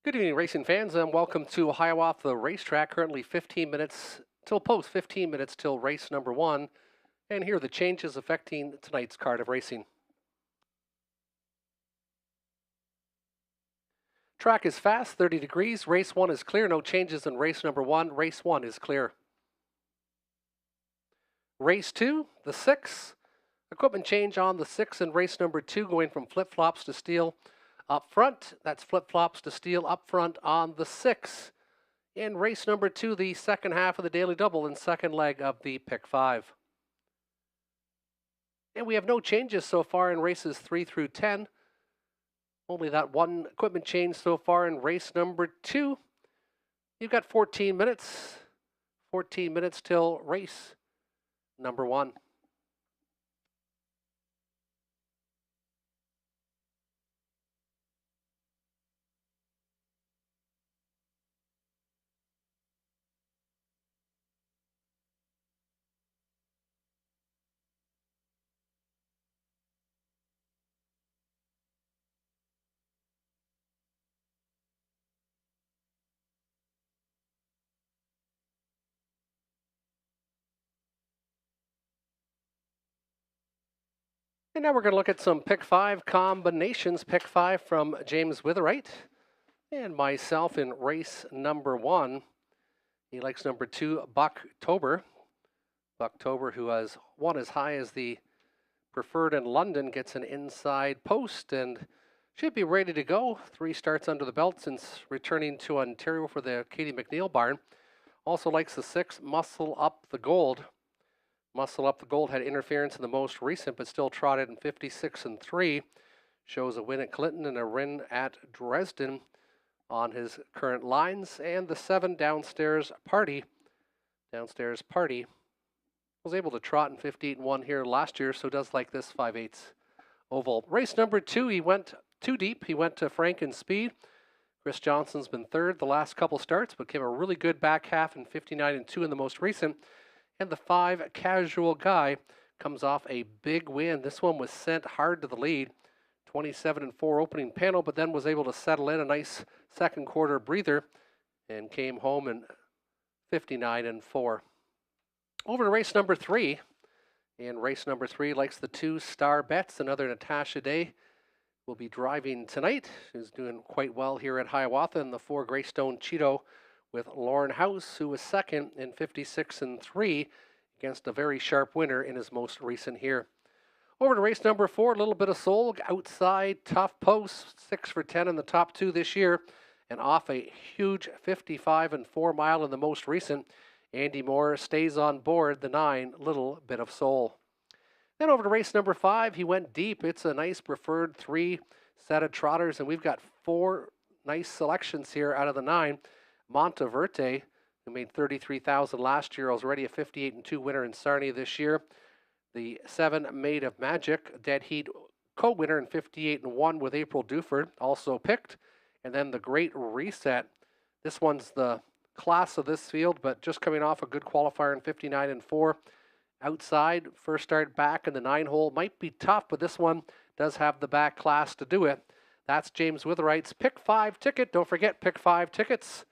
Good evening, racing fans, and welcome to Hiawatha Racetrack. Currently 15 minutes till post, 15 minutes till race number one. And here are the changes affecting tonight's card of racing. Track is fast, 30 degrees. Race one is clear. No changes in race number one. Race one is clear. Race two, the 6. Equipment change on the 6 in race number two, going from flip-flops to steel up front. That's flip-flops to steel up front on the 6. In race number two, the second half of the daily double and second leg of the pick 5. And we have no changes so far in races 3 through 10. Only that one equipment change so far in race number 2. You've got 14 minutes. 14 minutes till race number 1. And now we're going to look at some pick 5 combinations. Pick 5 from James Witherite and myself in race number 1. He likes number 2, Bucktober. Bucktober, who has won as high as the preferred in London, gets an inside post and should be ready to go. 3 starts under the belt since returning to Ontario for the Katie McNeil barn. Also likes the 6, Muscle Up the Gold. Muscle Up the Gold had interference in the most recent, but still trotted in 56-3. Shows a win at Clinton and a win at Dresden on his current lines. And the 7, Downstairs Party. Downstairs Party was able to trot in 58-1 here last year, so does like this 5/8 oval. Race number 2, he went too deep. He went to Franken Speed. Chris Johnson's been third the last couple starts, but came a really good back half in 59-2 in the most recent. And the 5, Casual Guy, comes off a big win. This one was sent hard to the lead. 27-4 opening panel, but then was able to settle in a nice second quarter breather and came home in 59-4. Over to race number 3. And race number 3 likes the 2, Star Bets. Another Natasha Day will be driving tonight. She's doing quite well here at Hiawatha. And the 4, Greystone Cheeto with Lauren House, who was second in 56-3 against a very sharp winner in his most recent here. Over to race number 4, a little bit of soul, outside, tough post, 6 for 10 in the top 2 this year, and off a huge 55-4 mile in the most recent. Andy Moore stays on board the 9, Little Bit of Soul. Then over to race number 5, he went deep. It's a nice preferred 3 set of trotters, and we've got 4 nice selections here out of the 9. Monteverde, who made $33,000 last year, was already a 58-2 winner in Sarnia this year. The 7, Made of Magic, Dead Heat co-winner in 58-1 with April Duford, also picked. And then the Great Reset. This one's the class of this field, but just coming off a good qualifier in 59-4. Outside, first start back in the 9-hole. Might be tough, but this one does have the back class to do it. That's James Witherite's Pick 5 ticket. Don't forget, Pick 5 tickets.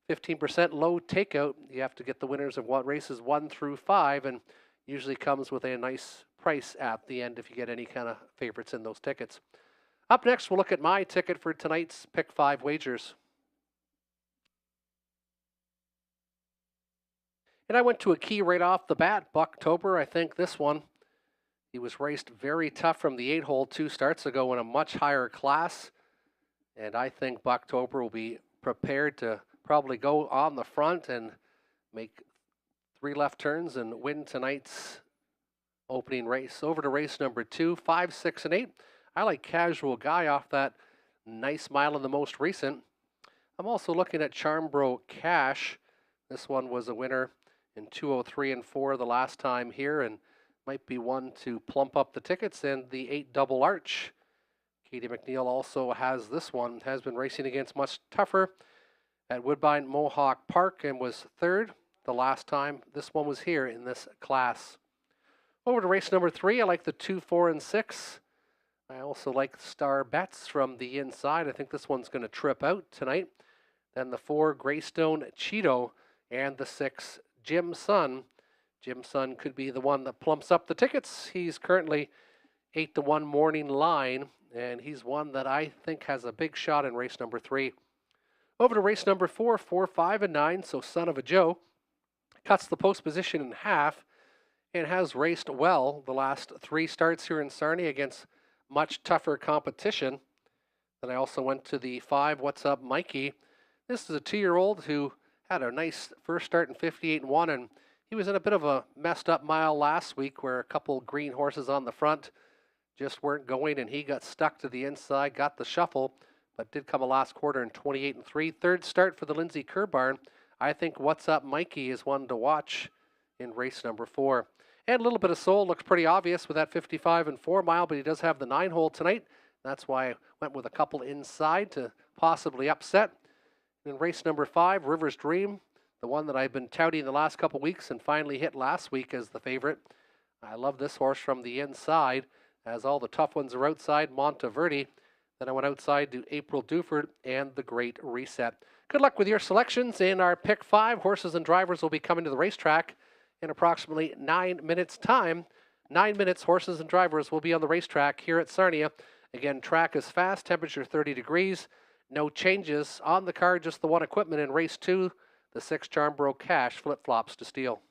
15% low takeout. You have to get the winners of what races 1 through 5, and usually comes with a nice price at the end if you get any kind of favorites in those tickets. Up next, we'll look at my ticket for tonight's Pick 5 wagers. And I went to a key right off the bat, Bucktober. I think this one, he was raced very tough from the 8-hole 2 starts ago in a much higher class. And I think Bucktober will be prepared to probably go on the front and make 3 left turns and win tonight's opening race. Over to race number 2, 5, 6, and 8. I like Casual Guy off that nice mile in the most recent. I'm also looking at Charmbro Cash. This one was a winner in 203 and 4 the last time here, and might be one to plump up the tickets. And the 8 Double Arch. Katie McNeil also has this one, has been racing against much tougher at Woodbine Mohawk Park and was third the last time this one was here in this class. Over to race number 3, I like the 2, 4, and 6. I also like Star Bets from the inside. I think this one's going to trip out tonight. Then the 4 Greystone Cheeto and the 6 Jim Sun. Jim Sun could be the one that plumps up the tickets. He's currently 8-1 morning line, and he's one that I think has a big shot in race number 3. Over to race number 4, 4, 5, and 9. So Son of a Joe cuts the post position in half and has raced well the last 3 starts here in Sarnia against much tougher competition. Then I also went to the 5 What's Up Mikey. This is a 2-year-old who had a nice first start in 58-1, and he was in a bit of a messed up mile last week where a couple green horses on the front just weren't going, and he got stuck to the inside, got the shuffle, but did come a last quarter in 28-3. Third start for the Lindsay Kerr barn. I think What's Up Mikey is one to watch in race number 4. And a little bit of soul looks pretty obvious with that 55-4 mile, but he does have the 9-hole tonight. That's why I went with a couple inside to possibly upset. In race number 5, River's Dream, the one that I've been touting the last couple weeks and finally hit last week as the favorite. I love this horse from the inside, as all the tough ones are outside. Monteverde. Then I went outside to April Duford and the Great Reset. Good luck with your selections. In our pick 5, horses and drivers will be coming to the racetrack in approximately 9 minutes' time. 9 minutes, horses and drivers will be on the racetrack here at Sarnia. Again, track is fast, temperature 30 degrees. No changes on the card, just the one equipment in race 2. The 6 Charmborough Cash flip-flops to steal.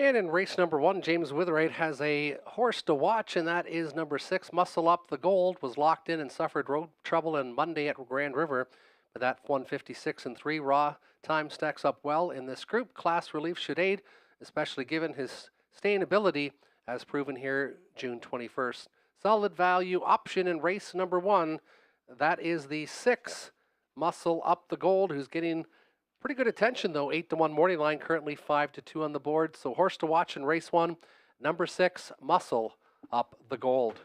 And in race number 1, James Witherite has a horse to watch, and that is number 6, Muscle Up the Gold. Was locked in and suffered road trouble on Monday at Grand River. But that 156 and 3 raw time stacks up well in this group. Class relief should aid, especially given his staying ability, as proven here June 21st. Solid value option in race number 1. That is the 6, Muscle Up the Gold, who's getting pretty good attention, though. 8-1 morning line, currently 5-2 on the board. So horse to watch in race 1, number 6, Muscle Up the Gold.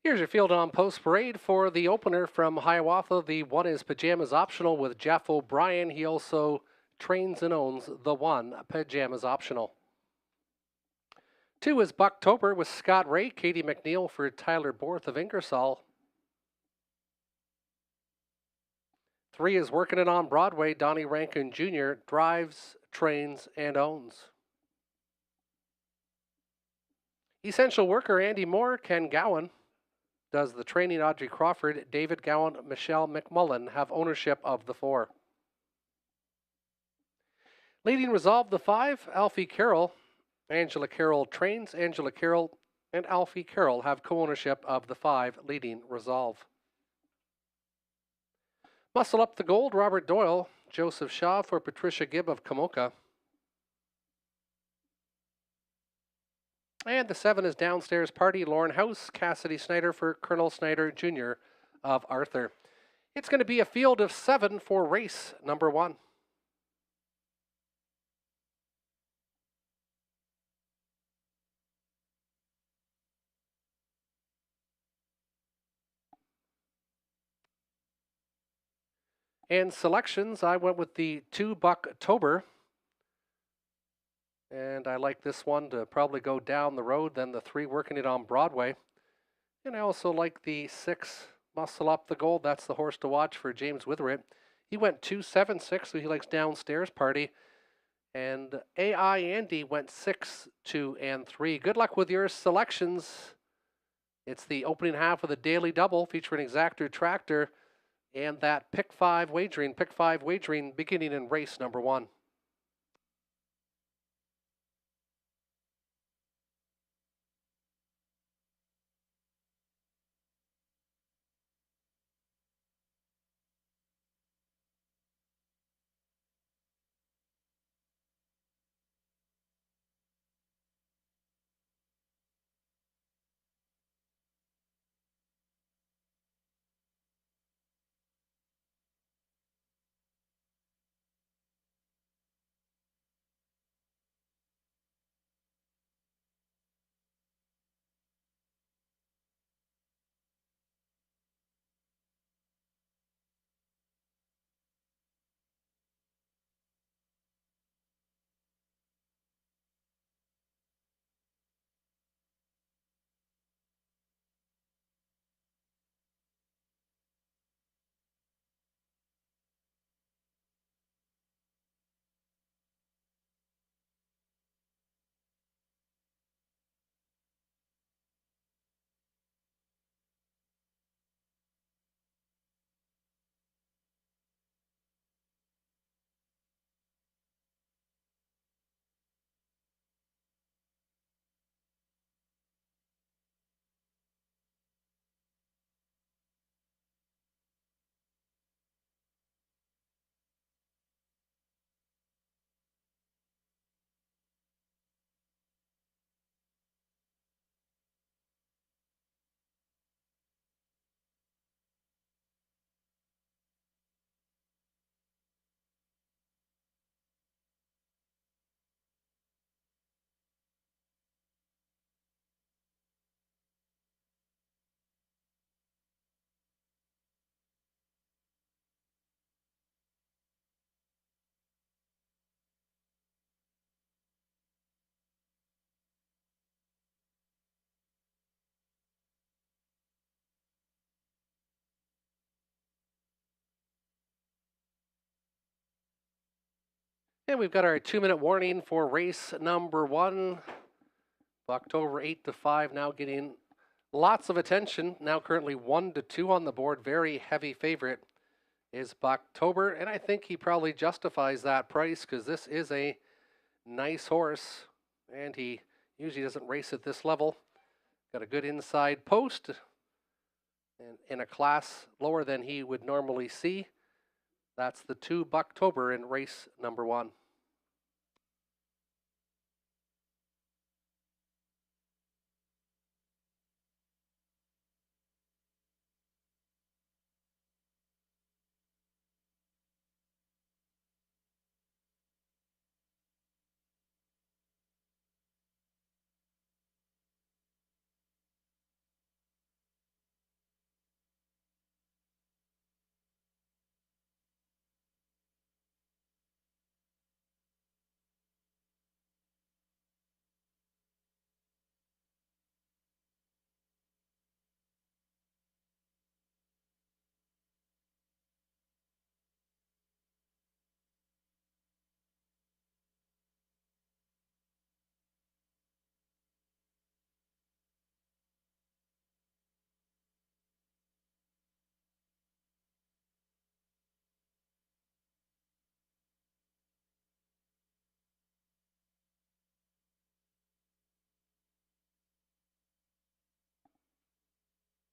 Here's your field on post parade for the opener from Hiawatha. The 1 is Pajamas Optional with Jeff O'Brien. He also trains and owns the 1 Pajamas Optional. 2 is Bucktober with Scott Ray, Katie McNeil for Tyler Borth of Ingersoll. 3 is Working It on Broadway, Donnie Rankin Jr. drives, trains, and owns. Essential Worker, Andy Moore, Ken Gowan does the training. Audrey Crawford, David Gowan, Michelle McMullen have ownership of the 4. Leading Resolve, the 5, Alfie Carroll. Angela Carroll trains. Angela Carroll and Alfie Carroll have co-ownership of the 5, Leading Resolve. Muscle Up the Gold, Robert Doyle, Joseph Shaw for Patricia Gibb of Kamoka. And the 7 is Downstairs Party, Lauren House, Cassidy Snyder for Colonel Snyder Jr. of Arthur. It's going to be a field of 7 for race number 1. And selections, I went with the 2 Bucktober. And I like this one to probably go down the road, then the 3 Working It on Broadway. And I also like the 6 Muscle Up the Gold. That's the horse to watch for James Witheritt. He went 2-7-6, so he likes Downstairs Party. And AI Andy went 6, 2, and 3. Good luck with your selections. It's the opening half of the Daily Double featuring Exactor Tractor and that Pick 5 wagering beginning in race number 1. And we've got our 2-minute warning for race number 1. October 8-5 now getting lots of attention. Now currently 1-2 on the board. Very heavy favorite is Bucktober. And I think he probably justifies that price because this is a nice horse. And he usually doesn't race at this level. Got a good inside post. And in a class lower than he would normally see. That's the 2 Bucktober in race number 1.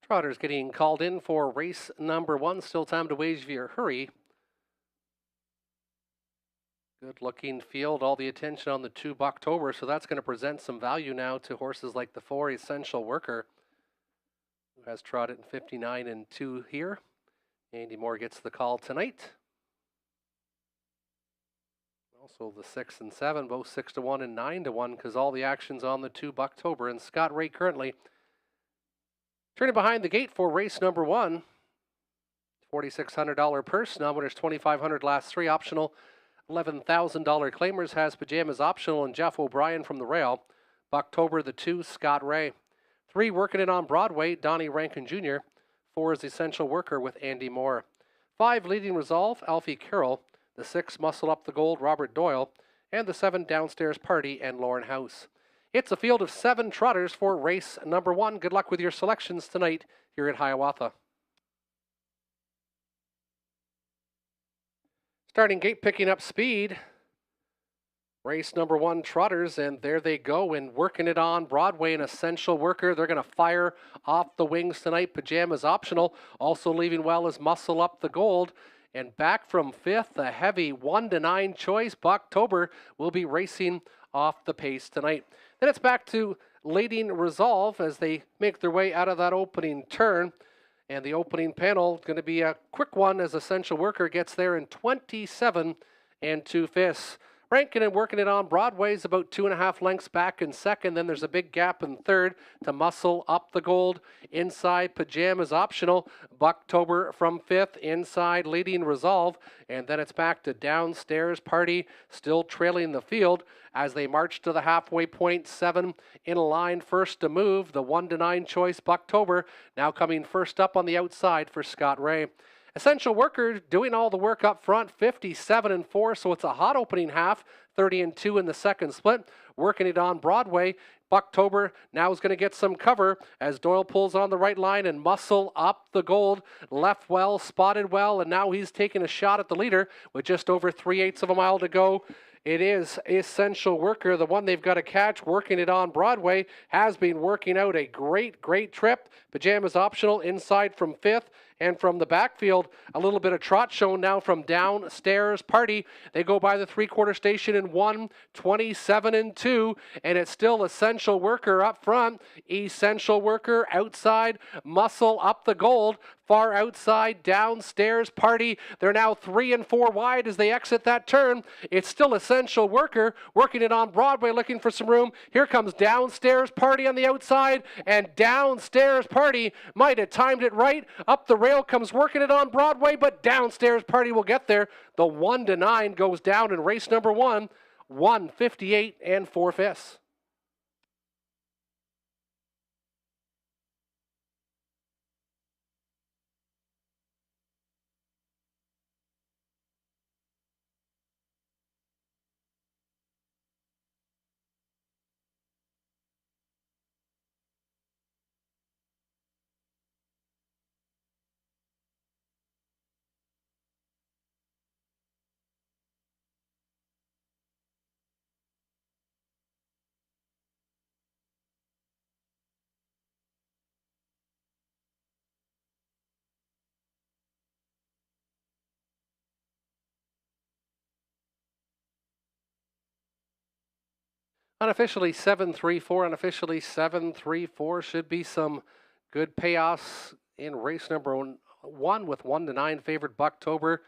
Trotters getting called in for race number 1. Still time to wage via hurry. Good looking field. All the attention on the 2 October, so that's going to present some value now to horses like the 4 Essential Worker, who has trotted in 59 and 2 here. Andy Moore gets the call tonight. Also the 6 and 7, both 6-1 and 9-1, because all the action's on the 2 October. And Scott Ray currently turning behind the gate for race number 1. $4,600 purse. Non-winners $2,500 last 3. Optional $11,000 claimers has pajamas optional and Jeff O'Brien from the rail. October the 2, Scott Ray. 3 working it on Broadway, Donnie Rankin Jr. 4 is Essential Worker with Andy Moore. 5 leading resolve, Alfie Carroll. The 6 muscle up the gold, Robert Doyle. And the 7 downstairs party and Lauren House. It's a field of 7 trotters for race number 1. Good luck with your selections tonight here at Hiawatha. Starting gate picking up speed. Race number 1 trotters, and there they go, and working it on Broadway, an Essential Worker. They're going to fire off the wings tonight. Pajamas optional. Also leaving well is Muscle Up the Gold. And back from 5th, a heavy 1-9 choice. Bucktober will be racing off the pace tonight. Then it's back to leading resolve as they make their way out of that opening turn. And the opening panel is going to be a quick one as Essential Worker gets there in 27 and 2/5. Rankin and working it on Broadway is about 2.5 lengths back in second. Then there's a big gap in third to Muscle Up the Gold. Inside, Pajamas optional. Bucktober from 5th. Inside, leading resolve. And then it's back to Downstairs Party, still trailing the field as they march to the halfway point. 7 in line, first to move. The 1-9 choice, Bucktober, now coming first up on the outside for Scott Ray. Essential Worker doing all the work up front, 57 and 4, so it's a hot opening half, 30 and 2 in the second split. Working it on Broadway. Bucktober now is going to get some cover as Doyle pulls on the right line and Muscle Up the Gold. Left well, spotted well, and now he's taking a shot at the leader with just over 3/8 of a mile to go. It is Essential Worker, the one they've got to catch, working it on Broadway, has been working out a great trip. Pajamas optional inside from 5th, and from the backfield, a little bit of trot shown now from Downstairs Party. They go by the 3/4 station in 1:27 and 2, and it's still Essential Worker up front. Essential Worker outside, Muscle Up the Gold. Far outside, Downstairs Party. They're now 3 and 4 wide as they exit that turn. It's still Essential Worker working it on Broadway, looking for some room. Here comes Downstairs Party on the outside, and Downstairs Party might have timed it right. Up the rail comes working it on Broadway, but Downstairs Party will get there. The 1-9 goes down in race number 1, 1:58 and 4/5. Unofficially 7-3-4, unofficially 7-3-4. Should be some good payoffs in race number 1 with 1-9 favored Bucktober.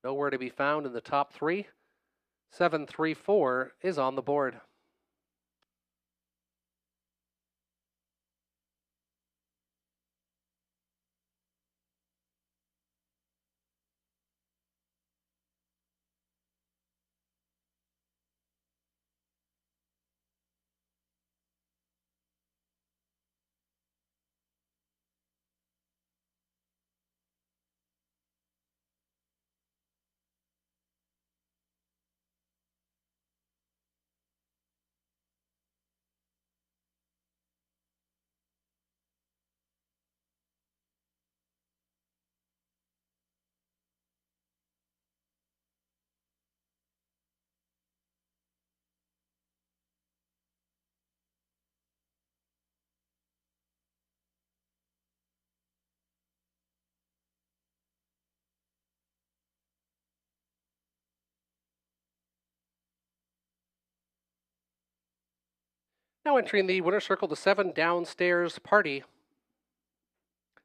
Nowhere to be found in the top 3. 7-3-4 is on the board. Now entering the winner's circle, the 7 Downstairs Party.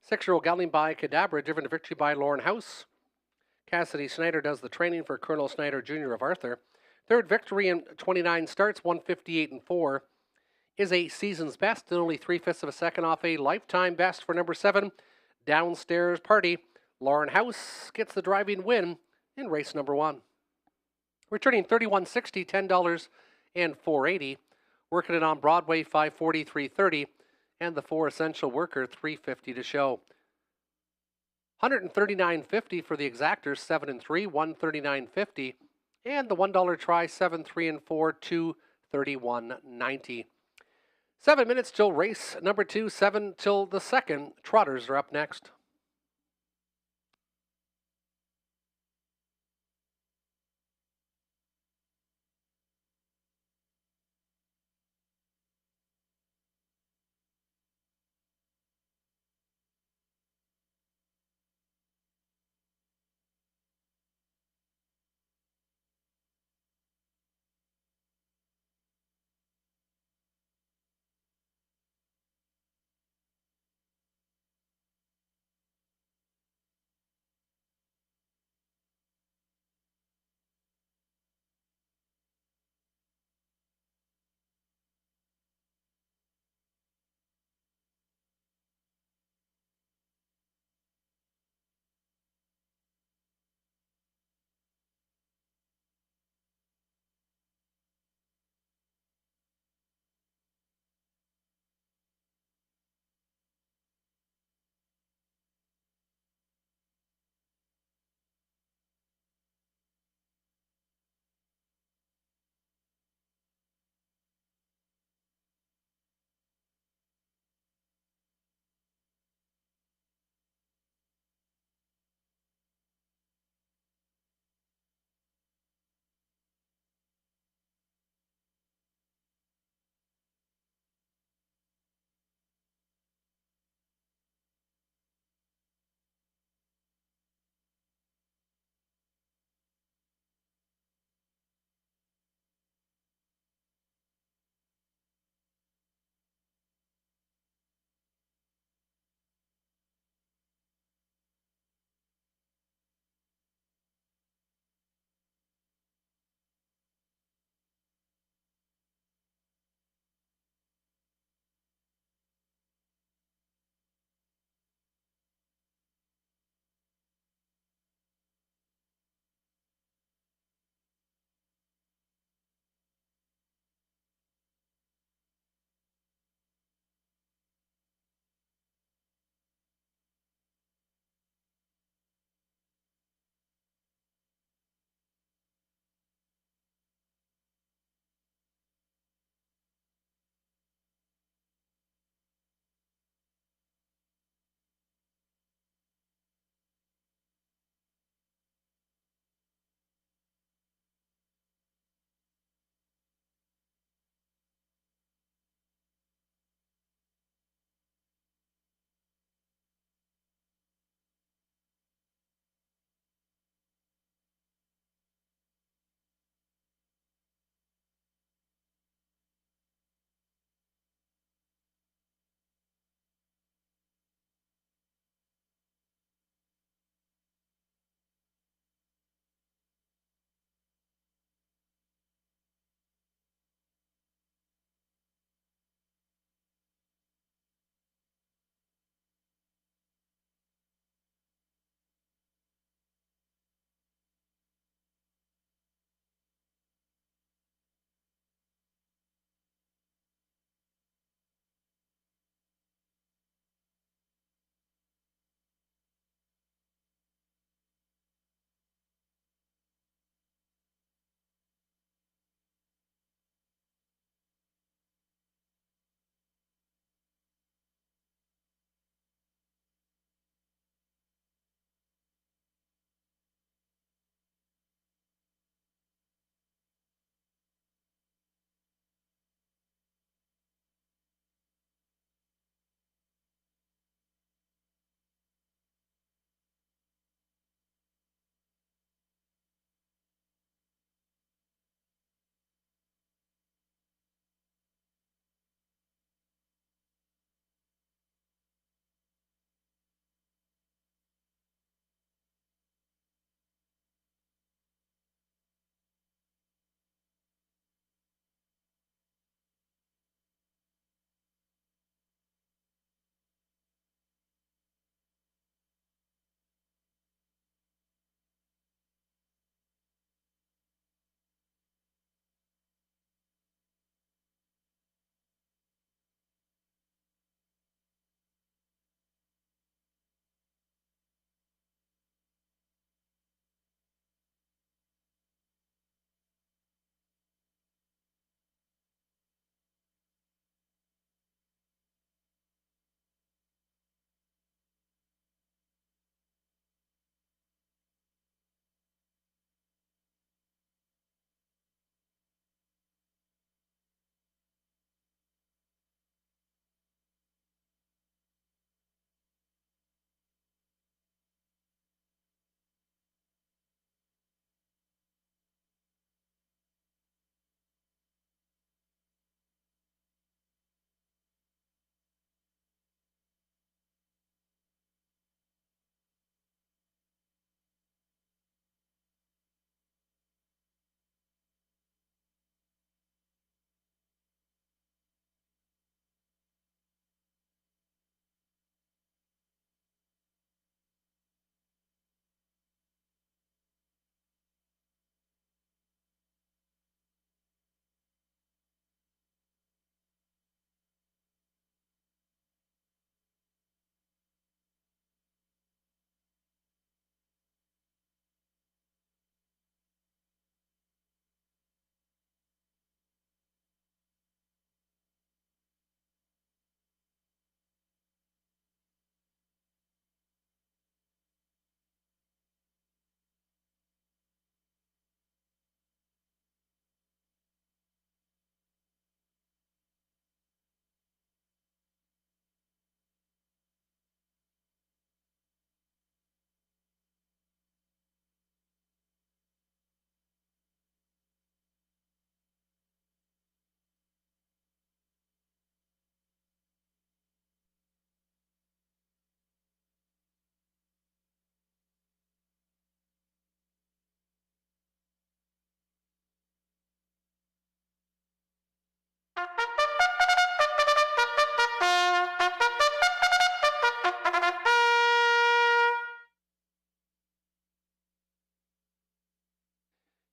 6-year-old Gelding by Cadabra, driven to victory by Lauren House. Cassidy Snyder does the training for Colonel Snyder Jr. of Arthur. Third victory in 29 starts, 158-4. Is a season's best and only 3/5 of a second off a lifetime best for number 7, Downstairs Party. Lauren House gets the driving win in race number 1. Returning $31.60, $10 and $4.80. Working it on Broadway, $5.40, $3.30. And the 4 Essential Worker, $3.50 to show. $139.50 for the exactors, 7 and 3, $139.50. And the $1 try, 7, 3 and 4, $231.90. 7 minutes till race number 2, 7 till the second. Trotters are up next.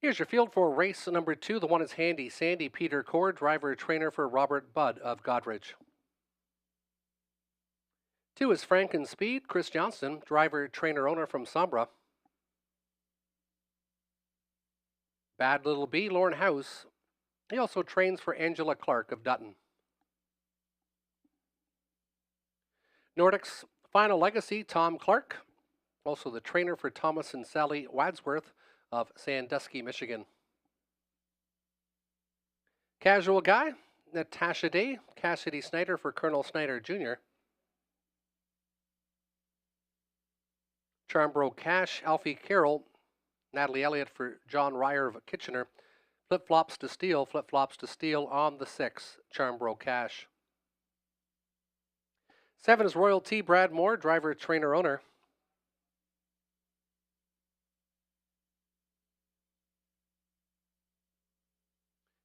Here's your field for race number 2. The one is Handy Sandy Peter Core, driver trainer for Robert Budd of Godridge. 2 is Franken Speed, Chris Johnston, driver trainer owner from Sombra. Bad Little B, Lauren House. He also trains for Angela Clark of Dutton. Nordic's Final Legacy, Tom Clark, also the trainer for Thomas and Sally Wadsworth of Sandusky, Michigan. Casual Guy, Natasha Day, Cassidy Snyder for Colonel Snyder Jr. Charmbro Cash, Alfie Carroll, Natalie Elliott for John Ryer of Kitchener. Flip-flops to steel on the 6, Charmbro Cash. 7 is Royal T. Brad Moore, driver, trainer, owner.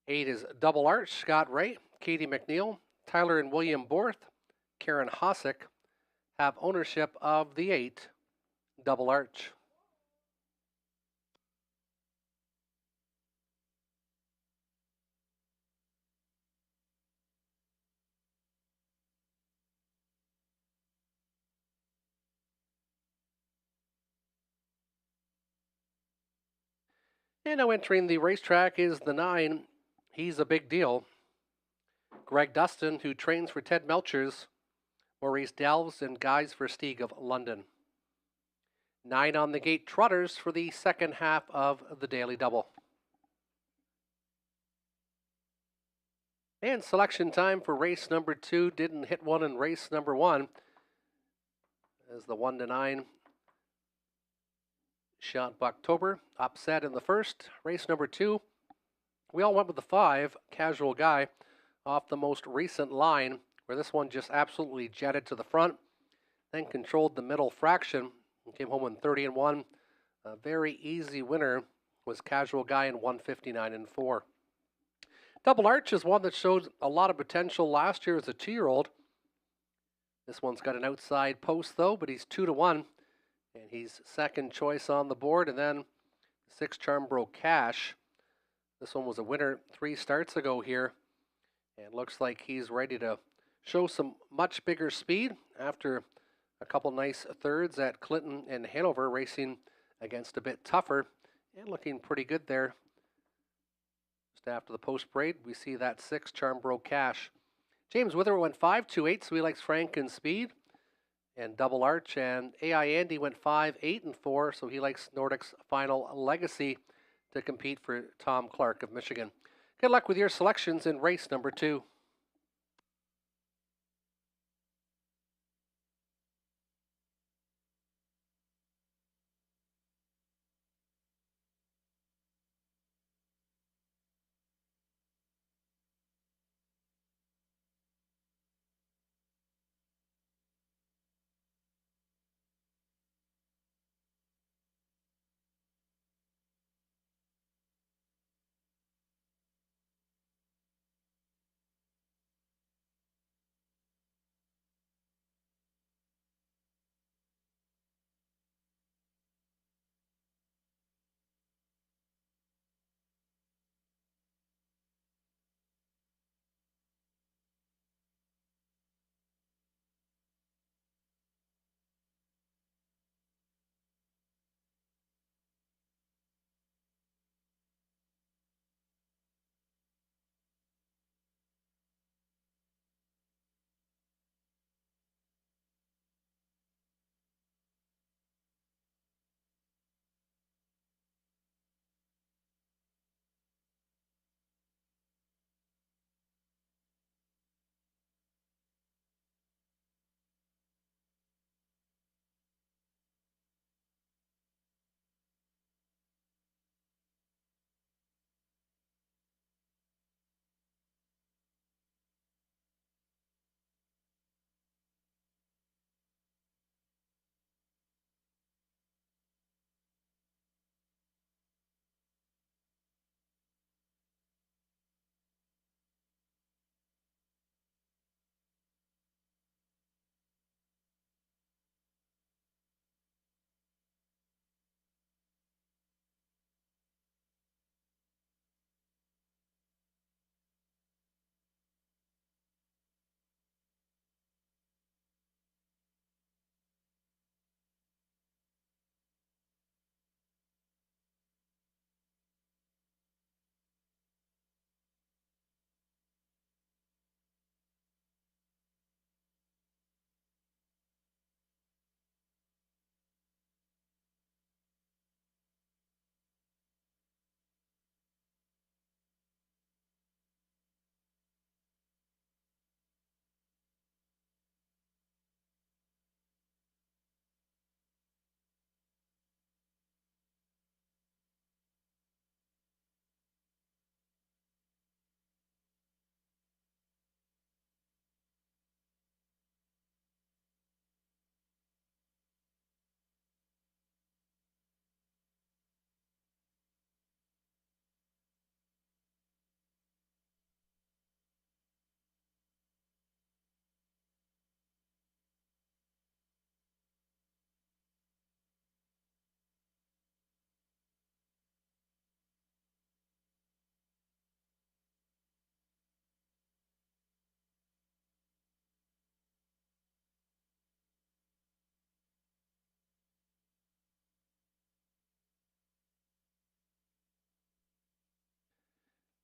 8 is Double Arch, Scott Ray, Katie McNeil, Tyler and William Borth, Karen Hosick have ownership of the 8, Double Arch. And now entering the racetrack is the 9. He's a big deal. Greg Dustin, who trains for Ted Melchers, Maurice Delves, and Guys Versteeg of London. 9 on the gate trotters for the second half of the Daily Double. And selection time for race number 2. Didn't hit one in race number 1. As the 1 to 9 shot Bucktober, upset in the first. Race number 2, we all went with the 5, Casual Guy, off the most recent line, where this one just absolutely jetted to the front, then controlled the middle fraction, and came home in 30 and 1. A very easy winner was Casual Guy in 159 and 4. Double Arch is one that showed a lot of potential last year as a 2-year-old. This one's got an outside post though, but he's 2 to 1. And he's second choice on the board. And then 6 Charmbro Cash. This one was a winner 3 starts ago here. And looks like he's ready to show some much bigger speed after a couple nice thirds at Clinton and Hanover, racing against a bit tougher and looking pretty good there. Just after the post braid, we see that 6 Charmbro Cash. James Wither went 5-2-8, so he likes Franken Speed and Double Arch, and AI Andy went 5-8 and 4, so he likes Nordic's Final Legacy to compete for Tom Clark of Michigan. Good luck with your selections in race number 2.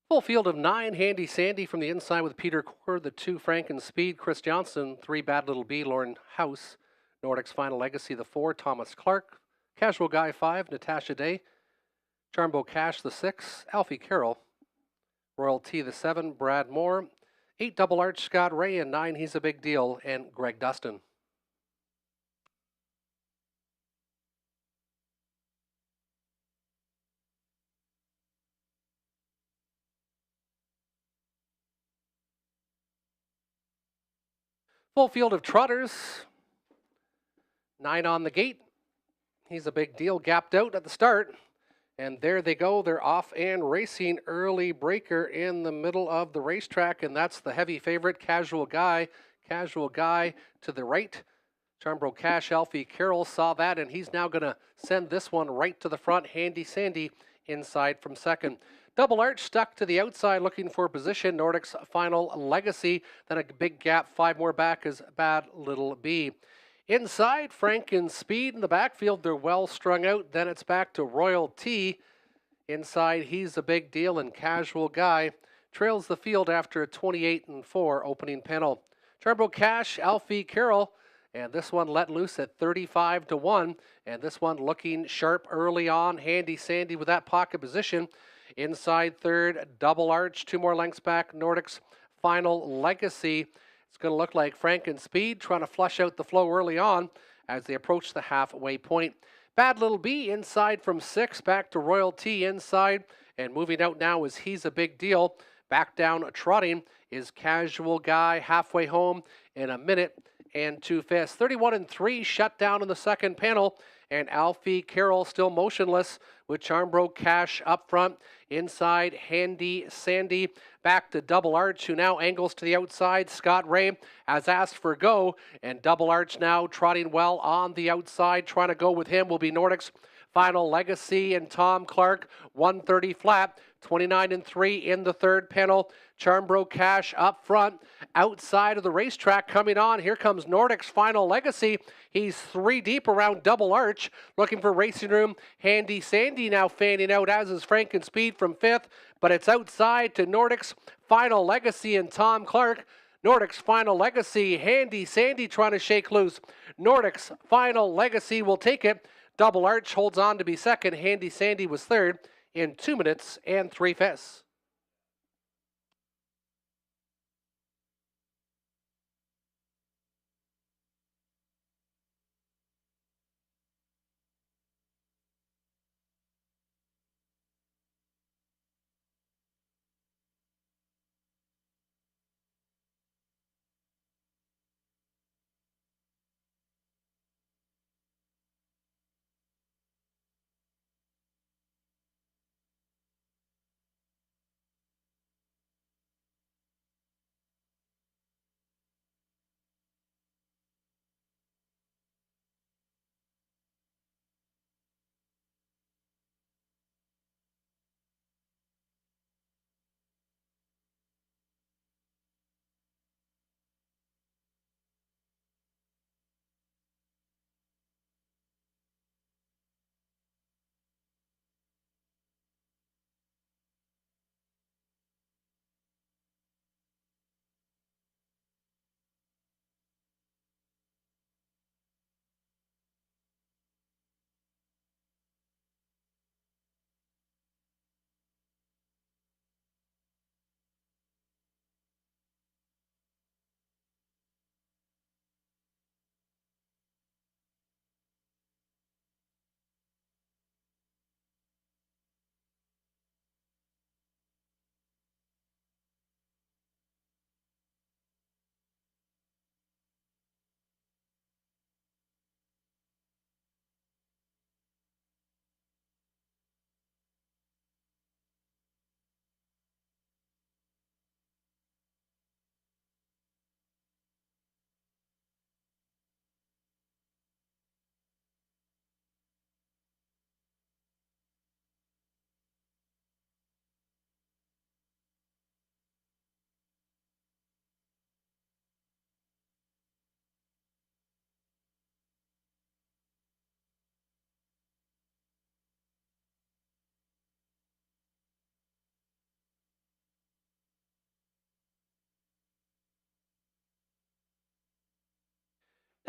Full field of 9, Handy Sandy from the inside with Peter Core, the 2, Franken Speed, Chris Johnson, 3, Bad Little B, Lauren House, Nordic's Final Legacy, the 4, Thomas Clark, Casual Guy, 5, Natasha Day, Charmbo Cash, the 6, Alfie Carroll, Royal T, the 7, Brad Moore, 8, Double Arch, Scott Ray, and 9, He's a Big Deal, and Greg Dustin. Full field of trotters. 9 on the gate. He's a Big Deal, gapped out at the start. And there they go. They're off and racing. Early breaker in the middle of the racetrack, and that's the heavy favorite, Casual Guy. Casual Guy to the right. Charmbro Cash, Alfie Carroll saw that, and he's now going to send this one right to the front. Handy Sandy inside from second. Double Arch stuck to the outside looking for position. Nordic's Final Legacy. Then a big gap, 5 more back is Bad Little B. Inside, Franken Speed in the backfield. They're well strung out. Then it's back to Royal T. Inside, He's a Big Deal, and Casual Guy trails the field after a 28-4 opening panel. Charmbro Cash, Alfie Carroll. And this one let loose at 35-1. And this one looking sharp early on. Handy Sandy with that pocket position. Inside third, Double Arch, 2 more lengths back. Nordic's Final Legacy. It's going to look like Franken Speed trying to flush out the flow early on as they approach the halfway point. Bad Little B inside from 6, back to Royal T inside. And moving out now is He's a Big Deal. Back down trotting is Casual Guy, halfway home in a minute and 2/5. 31-3 shut down in the second panel, and Alfie Carroll still motionless with Charmbro Cash up front. Inside, Handy Sandy back to Double Arch, who now angles to the outside. Scott Ray has asked for go, and Double Arch now trotting well on the outside. Trying to go with him will be Nordic's Final Legacy and Tom Clark, 130 flat. 29-3 in the third panel. Charmbro Cash up front. Outside of the racetrack coming on. Here comes Nordic's Final Legacy. He's 3 deep around Double Arch. Looking for racing room. Handy Sandy now fanning out, as is Franken Speed from 5th. But it's outside to Nordic's Final Legacy and Tom Clark. Nordic's Final Legacy. Handy Sandy trying to shake loose. Nordic's Final Legacy will take it. Double Arch holds on to be second. Handy Sandy was third in 2 minutes and 3/5.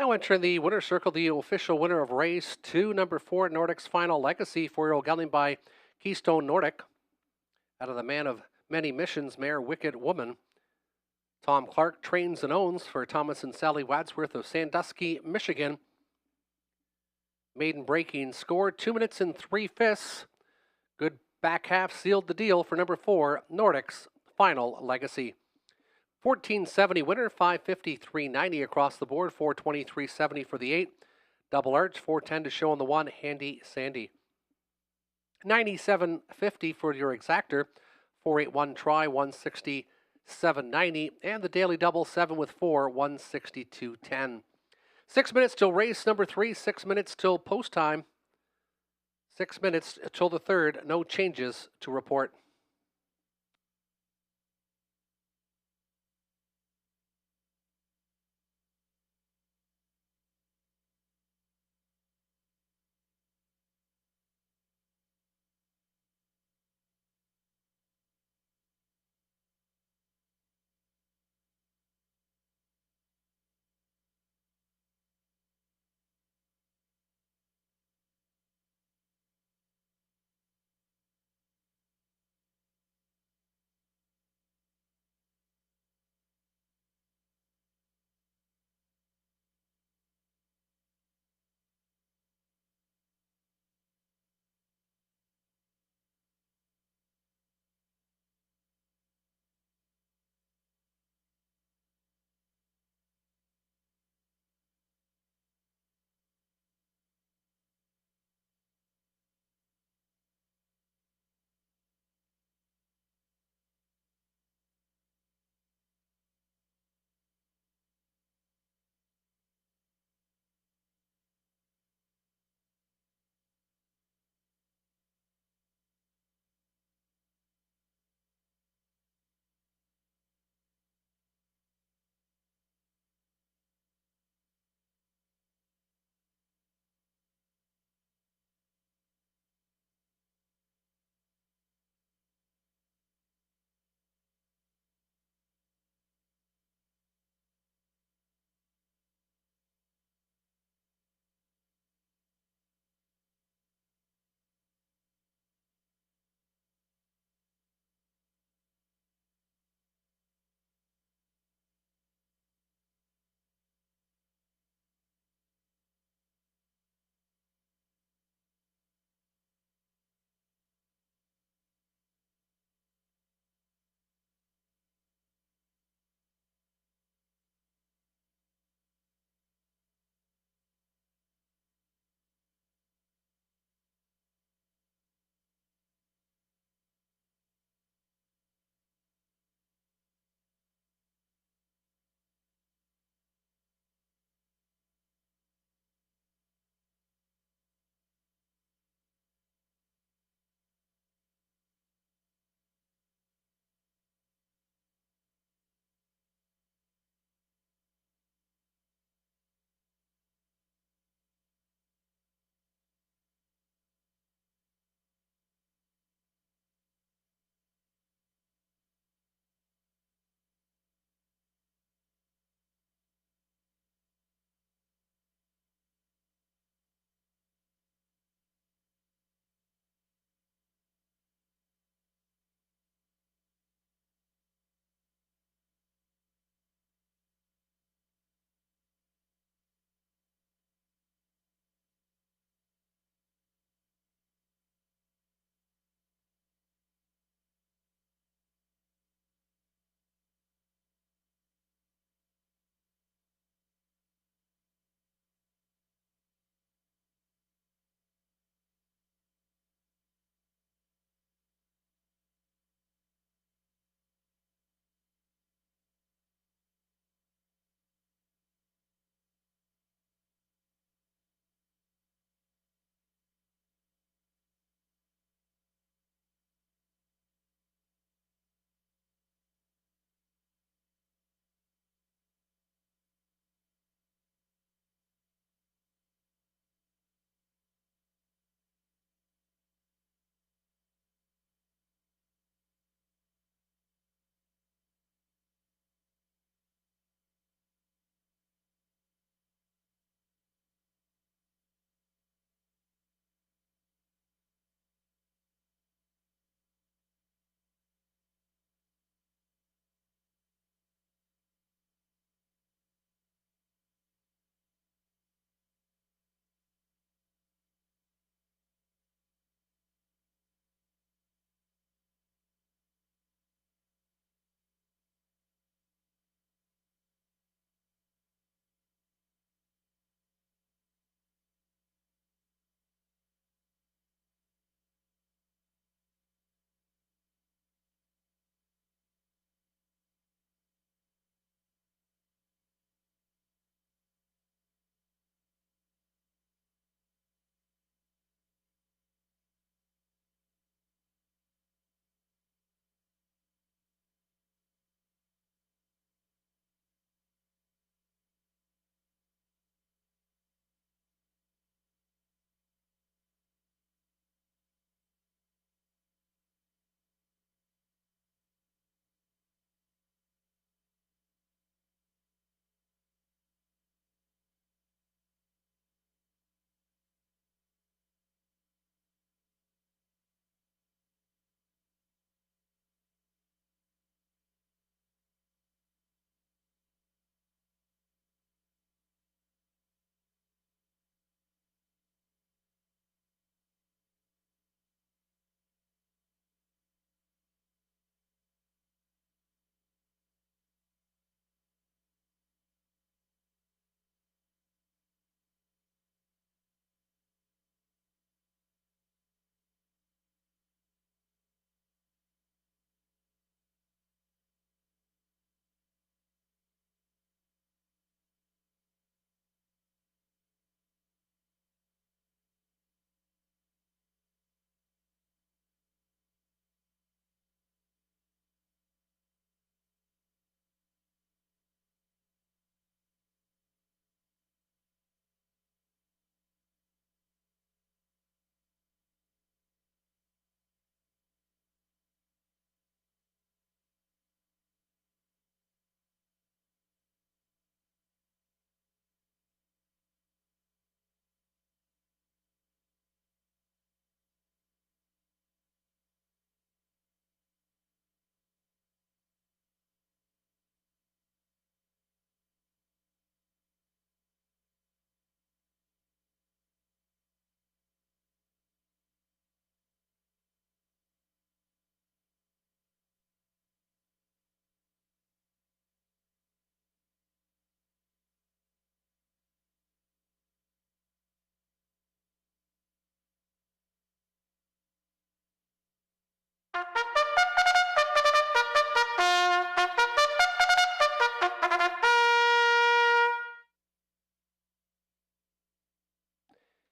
Now entering the winner's circle, the official winner of race 2, number 4, Nordic's Final Legacy, 4-year-old gelding by Keystone Nordic. Out of the Man of Many Missions mare Wicked Woman. Tom Clark trains and owns for Thomas and Sally Wadsworth of Sandusky, Michigan. Maiden breaking score, 2 minutes and 3/5. Good back half sealed the deal for number 4, Nordic's Final Legacy. 1470 winner, 553.90 across the board, 423.70 for the 8. Double arch, 410 to show on the 1, Handy Sandy. 97.50 for your exactor, 481 try, 167.90, and the daily double 7 with 4, 162.10. 6 minutes till race number 3, 6 minutes till post time, 6 minutes till the 3rd, no changes to report.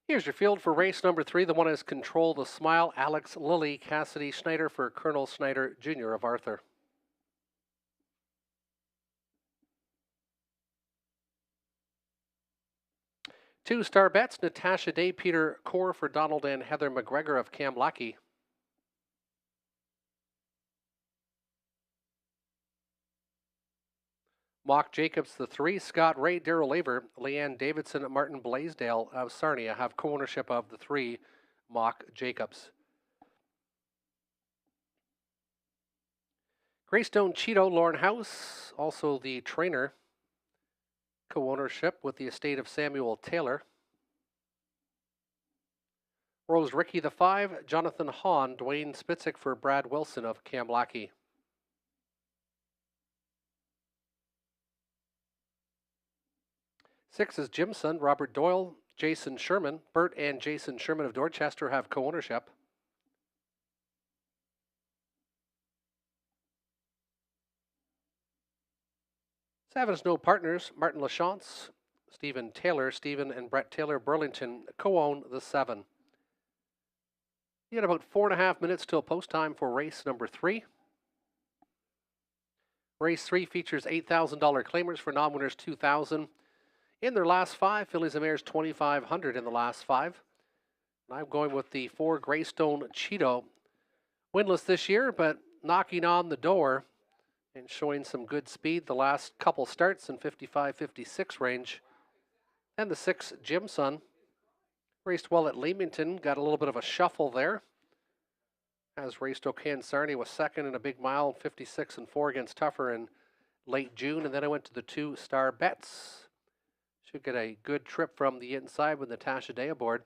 Here's your field for race number 3. The one is Control the Smile, Alex Lilly, Cassidy Schneider for Colonel Schneider Jr. of Arthur. Two-star bets, Natasha Day, Peter Core for Donald and Heather McGregor of Kamlaki. Mock Jacobs, the 3, Scott Ray, Daryl Laver, Leanne Davidson, Martin Blaisdell of Sarnia have co-ownership of the 3, Mock Jacobs. Greystone Cheeto, Lauren House, also the trainer, co-ownership with the estate of Samuel Taylor. Rose Ricky, the 5, Jonathan Hahn, Dwayne Spitzik for Brad Wilson of Kamlaki. Six is Jimson, Robert Doyle, Jason Sherman. Bert and Jason Sherman of Dorchester have co-ownership. Seven is No Partners, Martin Lachance, Stephen Taylor, Stephen and Brett Taylor Burlington co-own the 7. You got about 4.5 minutes till post time for race number 3. Race 3 features $8,000 claimers for non-winners $2,000. In their last 5, fillies and mares $2,500 in the last 5. And I'm going with the 4 Greystone Cheeto. Winless this year, but knocking on the door and showing some good speed the last couple starts in 55-56 range. And the 6 Jimson raced well at Leamington, got a little bit of a shuffle there. As raced O'Can Sarney was second in a big mile, 56-4 against Tougher in late June. And then I went to the 2-star bets. Should get a good trip from the inside with Natasha Day aboard.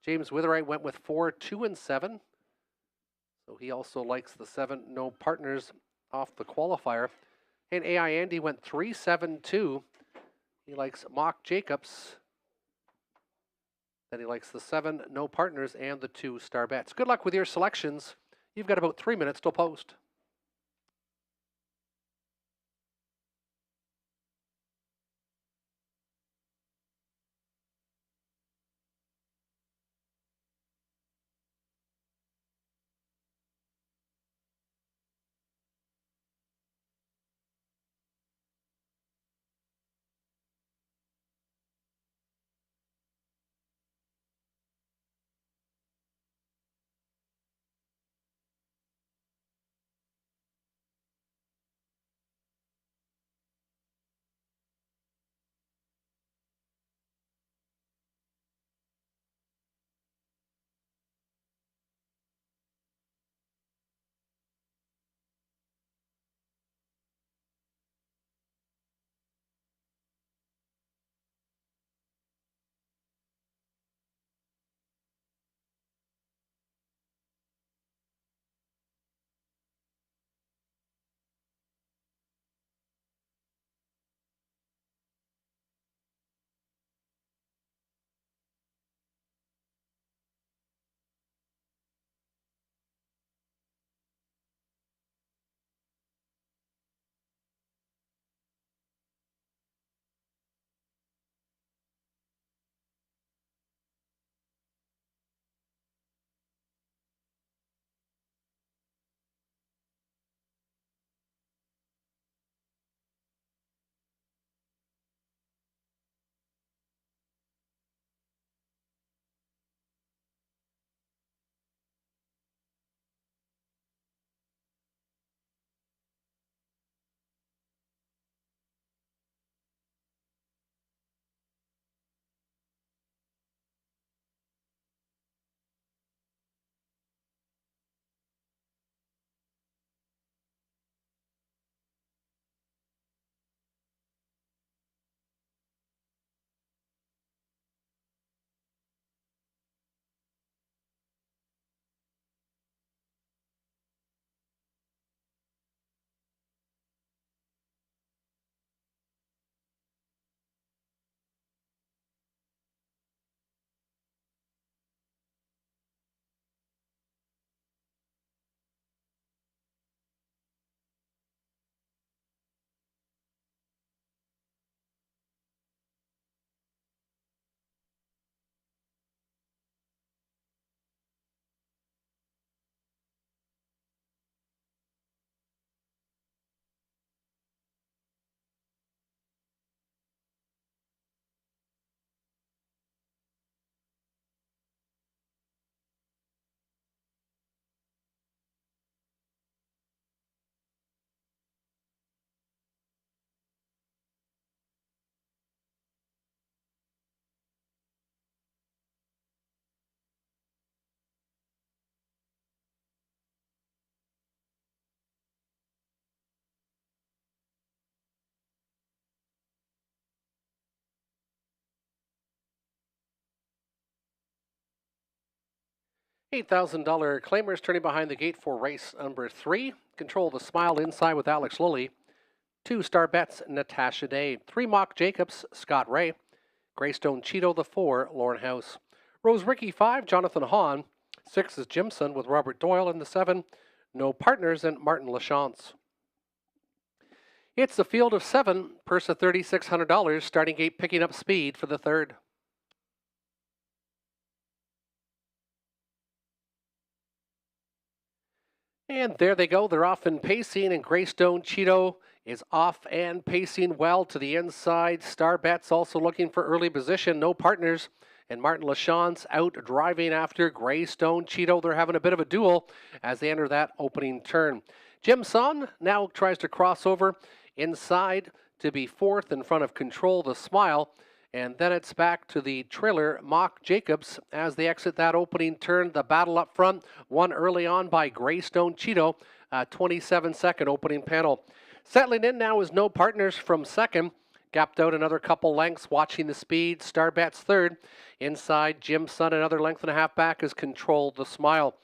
James Witherite went with 4, 2, and 7. So he also likes the 7 No Partners off the qualifier. And AI Andy went 3, 7, 2. He likes Mock Jacobs. Then he likes the 7 No Partners and the 2-star bets. Good luck with your selections. You've got about 3 minutes till post. $8,000 claimers turning behind the gate for race number 3. Control the Smile inside with Alex Lilly. 2 star bets, Natasha Day. 3 Mock Jacobs, Scott Ray. Greystone Cheeto, the 4, Lauren House. Rose Ricky, 5, Jonathan Hahn. 6 is Jimson with Robert Doyle, and the 7, No Partners, and Martin Lachance. It's the field of 7, purse of $3,600, starting gate picking up speed for the 3rd. And there they go. They're off and pacing, and Greystone Cheeto is off and pacing well to the inside. Star Bets also looking for early position. No Partners. And Martin Lachance out driving after Greystone Cheeto. They're having a bit of a duel as they enter that opening turn. Jim Son now tries to cross over inside to be 4th in front of Control the Smile. And then it's back to the trailer, Mock Jacobs, as they exit that opening turn. The battle up front, won early on by Greystone Cheeto, 27-second opening panel. Settling in now is No Partners from 2nd. Gapped out another couple lengths, watching the speed. Star Bets 3rd. Inside, Jim Son another length and a half back is Control the Smile.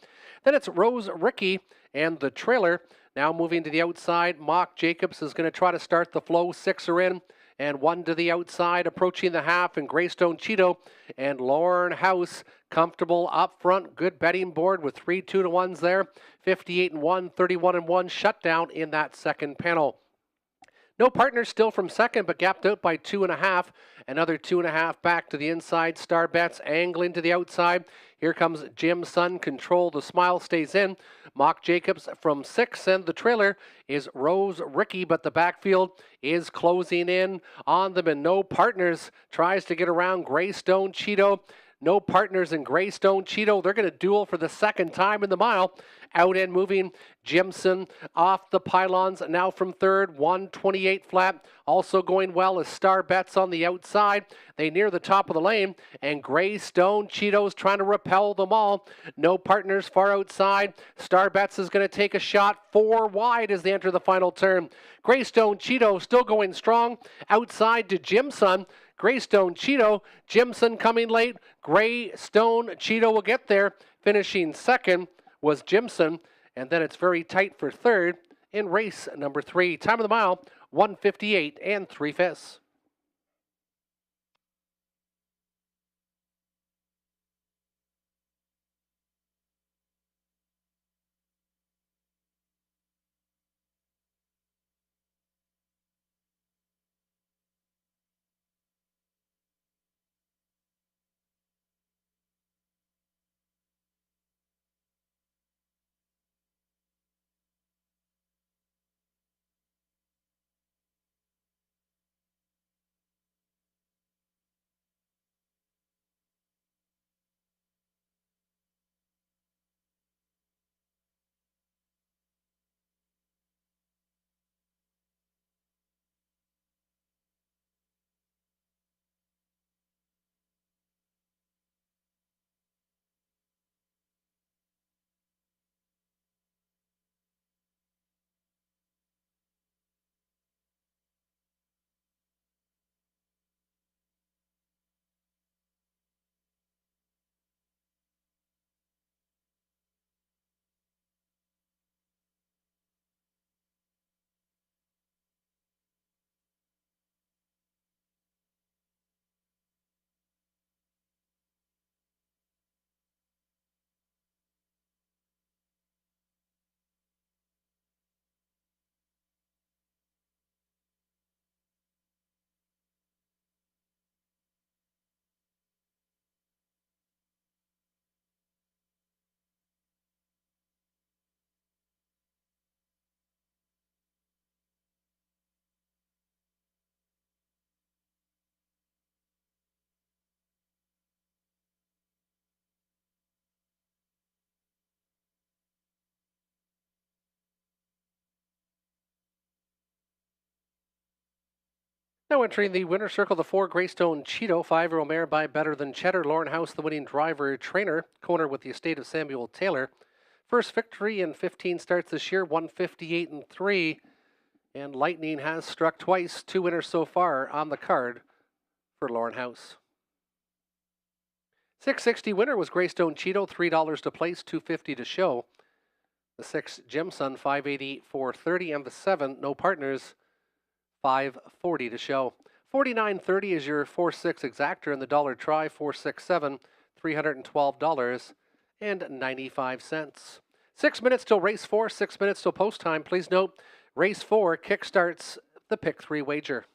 Then it's Rose Ricky and the trailer. Now moving to the outside, Mock Jacobs is going to try to start the flow. 6 are in. And 1 to the outside, approaching the half, and Greystone Cheeto and Lauren House comfortable up front. Good betting board with 3 2-to-1s there. 58-1, 31-1 shutdown in that 2nd panel. No Partners still from 2nd, but gapped out by 2.5. Another 2.5 back to the inside. Star Bets angling to the outside. Here comes Jim Son. Control the Smile stays in. Mock Jacobs from 6, and the trailer is Rose Ricky, but the backfield is closing in on them, and No Partners tries to get around Greystone Cheeto. No Partners and Greystone Cheeto. They're going to duel for the 2nd time in the mile. Out and moving, Jimson off the pylons, now from 3rd, 128 flat. Also going well is Star Bets on the outside. They near the top of the lane, and Greystone Cheeto's trying to repel them all. No Partners far outside. Star Bets is going to take a shot 4 wide as they enter the final turn. Greystone Cheeto still going strong. Outside to Jimson. Greystone Cheeto, Jimson coming late. Greystone Cheeto will get there. Finishing 2nd was Jimson, and then it's very tight for 3rd in race number 3. Time of the mile, 1:58 3/5. Now entering the winner's circle, the 4 Greystone Cheeto, 5-year-old mare by Better Than Cheddar. Lauren House, the winning driver trainer. Corner with the estate of Samuel Taylor. First victory in 15 starts this year, 158 3. And Lightning has struck twice. 2 winners so far on the card for Lauren House. $6.60 winner was Greystone Cheeto, $3 to place, $2.50 to show. The 6 Jim Sun, $5.80, $4.30, and the 7 No Partners, $5.40 to show. $49.30 is your 4-6 exactor, and the dollar try 467, $312.95. 6 minutes till race 4, 6 minutes till post time. Please note, race 4 kickstarts the pick 3 wager.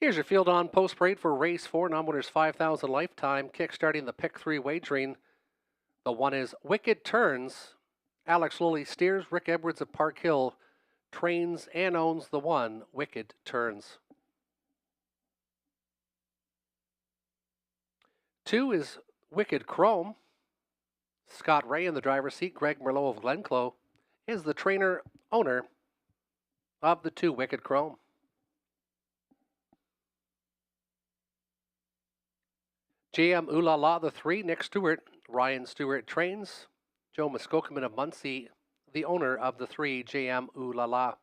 Here's your field on post parade for race 4, non-winners 5,000 lifetime, kick-starting the pick 3 wagering. The one is Wicked Turns. Alex Lilly steers. Rick Edwards of Park Hill trains and owns the one, Wicked Turns. 2 is Wicked Chrome. Scott Ray in the driver's seat. Greg Merlot of Glenclow is the trainer owner of the 2, Wicked Chrome. JM Ooh La La, the 3, Nick Stewart. Ryan Stewart trains. Joe Muskokeman of Muncie, the owner of the 3, JM Ooh La La.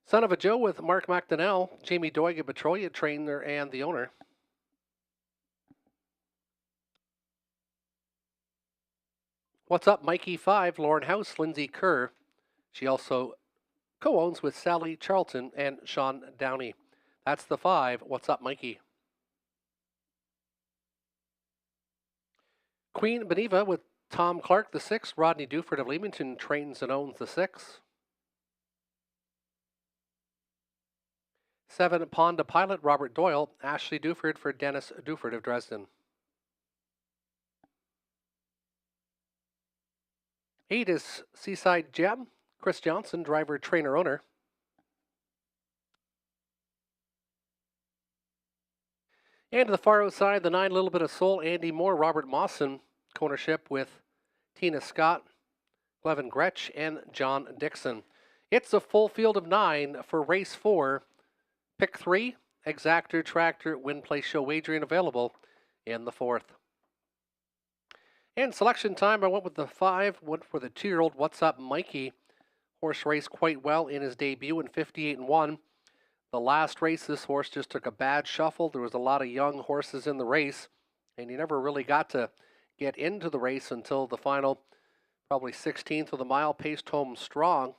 Son of a Joe with Mark McDonnell. Jamie Doig of Petrolia, trainer and the owner. What's Up, Mikey 5, Lauren House, Lindsay Kerr. She also co-owns with Sally Charlton and Sean Downey. That's the 5, What's Up, Mikey. Queen Beneva with Tom Clark, the 6, Rodney Duford of Leamington trains and owns the 6. 7, Ponda Pilot, Robert Doyle, Ashley Duford for Dennis Duford of Dresden. 8 is Seaside Gem, Chris Johnson, driver, trainer, owner. And to the far outside, the 9, Little Bit of Soul, Andy Moore, Robert Mawson, co-ownership with Tina Scott, Levin Gretsch, and John Dixon. It's a full field of 9 for race 4. Pick 3, Exactor, Tractor, Win Play Show wagering available in the 4th. And selection time, I went with the 5, went for the 2-year-old What's Up Mikey. Horse raced quite well in his debut in 58-1. The last race, this horse just took a bad shuffle. There was a lot of young horses in the race, and he never really got to get into the race until the final, probably 16th of the mile, paced home strong.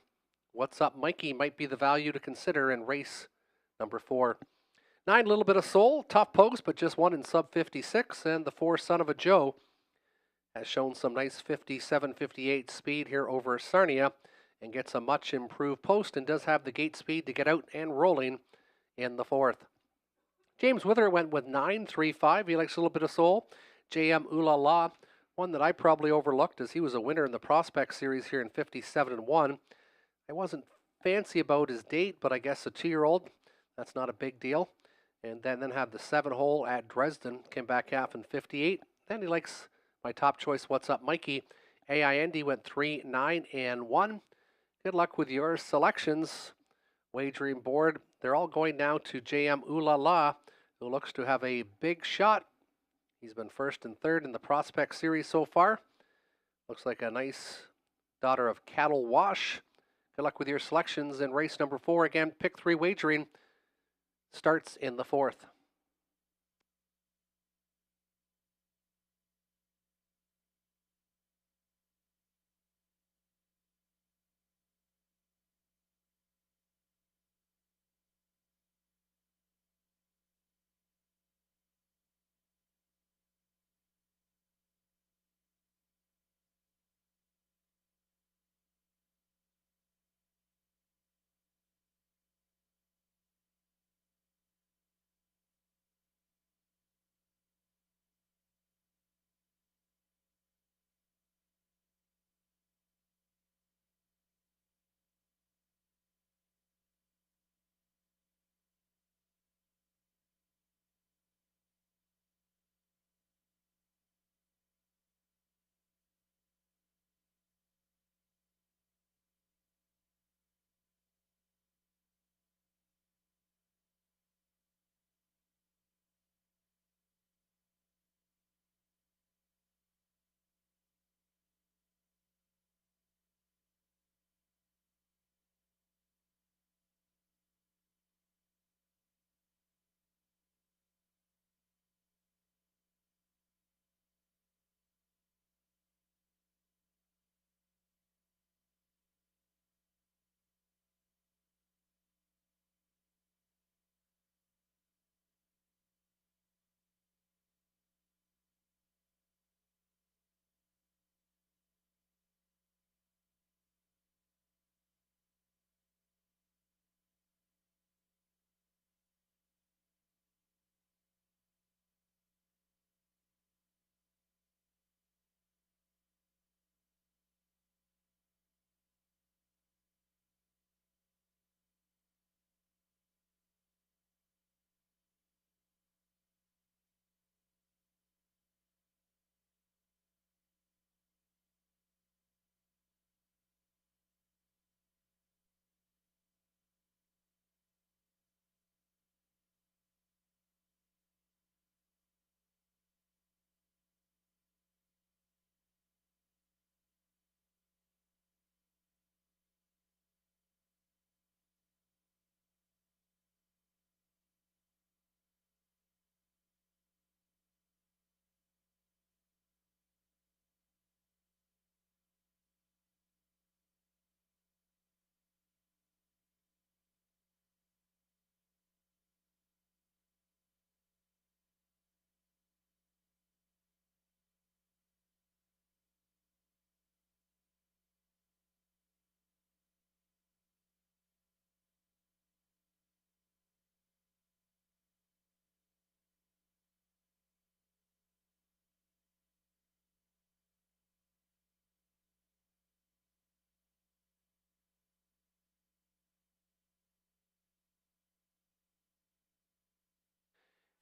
What's Up Mikey might be the value to consider in race number 4. 9, Little Bit of Soul, tough post, but just won in sub 56, and the 4, Son of a Joe, has shown some nice 57-58 speed here over Sarnia and gets a much improved post and does have the gate speed to get out and rolling in the 4th. James Wither went with 9-3-5. He likes a Little Bit of Soul. JM Ooh La La, one that I probably overlooked as he was a winner in the Prospect Series here in 57-1. I wasn't fancy about his date, but I guess a 2-year-old, that's not a big deal. And then had the 7-hole at Dresden, came back half in 58. Then he likes my top choice, What's Up Mikey. AIND went 3-9-1. Good luck with your selections. Wagering board, they're all going now to JM Ooh La La, who looks to have a big shot. He's been 1st and 3rd in the Prospect Series so far. Looks like a nice daughter of Cattle Wash. Good luck with your selections in race number 4. Again, pick 3 wagering starts in the 4th.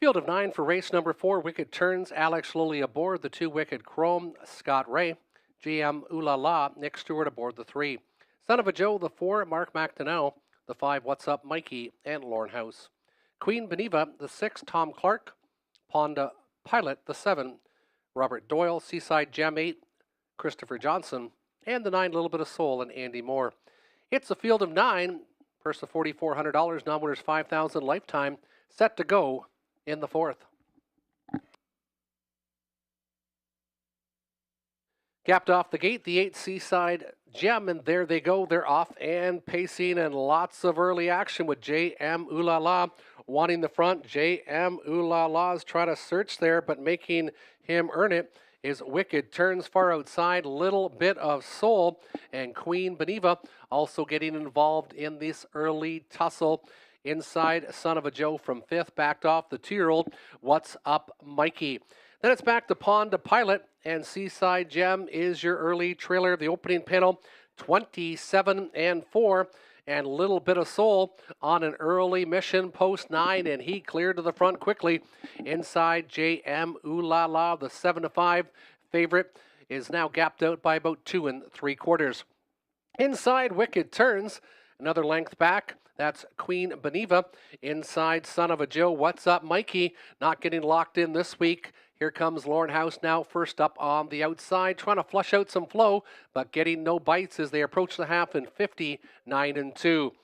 Field of 9 for race number 4. Wicked Turns, Alex Lilly aboard the 2 Wicked Chrome, Scott Ray. GM Ooh La La, Nick Stewart aboard the 3. Son of a Joe, the 4, Mark McDonnell. The 5, What's Up, Mikey, and Lauren House. Queen Beneva, the 6, Tom Clark. Ponda Pilot, the 7, Robert Doyle. Seaside Gem 8, Christopher Johnson. And the 9, Little Bit of Soul, and Andy Moore. It's a field of 9. Purse of $4,400, non-winners $5,000 lifetime. Set to go in the 4th. Gapped off the gate, the 8 Seaside Gem, and there they go. They're off and pacing, and lots of early action with JM Ooh La La wanting the front. JM Ooh La La's trying to search there, but making him earn it is Wicked Turns far outside, Little Bit of Soul, and Queen Beneva also getting involved in this early tussle. Inside, Son of a Joe from 5th, backed off the 2-year-old, What's Up, Mikey. Then it's back to Pond to Pilot, and Seaside Gem is your early trailer. The opening panel, 27 and 4, and Little Bit of Soul on an early mission, post 9, and he cleared to the front quickly. Inside, JM Ooh La La, the 7 to 5 favorite, is now gapped out by about 2 3/4. Inside, Wicked Turns, another length back. That's Queen Beneva. Inside, Son of a Joe, What's Up, Mikey, not getting locked in this week. Here comes Lauren House now first up on the outside, trying to flush out some flow, but getting no bites as they approach the half in 59 and 2.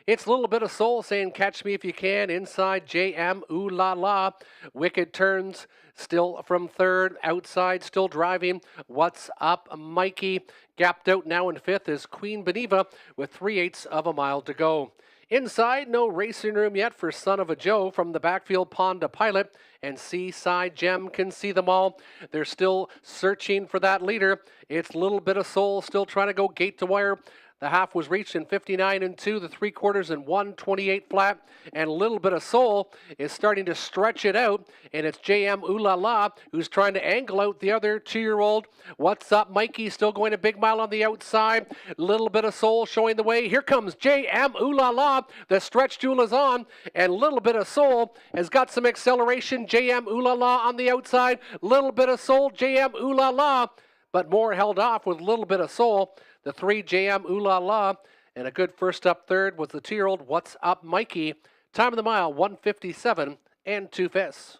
It's a Little Bit of Soul saying, Catch Me If You Can. Inside, JM Ooh La La. Wicked Turns still from 3rd. Outside, still driving. What's Up, Mikey. Gapped out now in 5th is Queen Beneva with 3/8 of a mile to go. Inside, no racing room yet for Son of a Joe. From the backfield, Pond to Pilot, and Seaside Gem can see them all. They're still searching for that leader. It's Little Bit of Soul still trying to go gate to wire. The half was reached in 59 and 2, the 3/4 in 1:28 flat, and Little Bit of Soul is starting to stretch it out, and it's JM Ooh La La who's trying to angle out the other 2-year-old. What's Up, Mikey, still going a big mile on the outside. Little Bit of Soul showing the way. Here comes JM Ooh La La. The stretch duel is on, and Little Bit of Soul has got some acceleration. JM Ooh La La on the outside. Little Bit of Soul, JM Ooh La La, but more held off with Little Bit of Soul. The 3, JM Ooh La La, and a good first up 3rd was the 2-year-old What's Up, Mikey. Time of the mile, 1:57 and 2/5.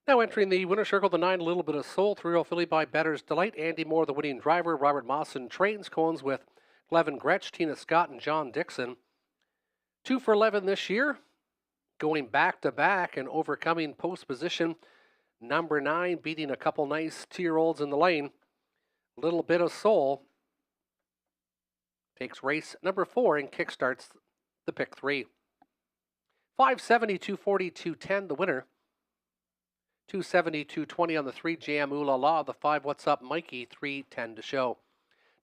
Now entering the winner's circle, the 9, A Little Bit of Soul, 3-year-old filly by Bettor's Delight. Andy Moore, the winning driver. Robert Mawson trains cones with Levin Gretsch, Tina Scott, and John Dixon. 2 for 11 this year, going back to back and overcoming post position. Number 9, beating a couple nice 2-year-olds in the lane. Little Bit of Soul takes race number 4 and kickstarts the pick 3. 570, 240, 210, the winner. 270, 220 on the 3, Jam Ooh La La. The 5, What's Up Mikey, 310 to show.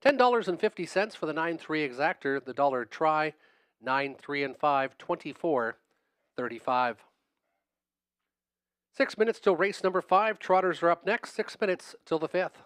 $10.50 for the 9-3 exactor, the dollar try, 9, 3, and 5, 24.35. 6 minutes till race number 5. Trotters are up next. 6 minutes till the 5th.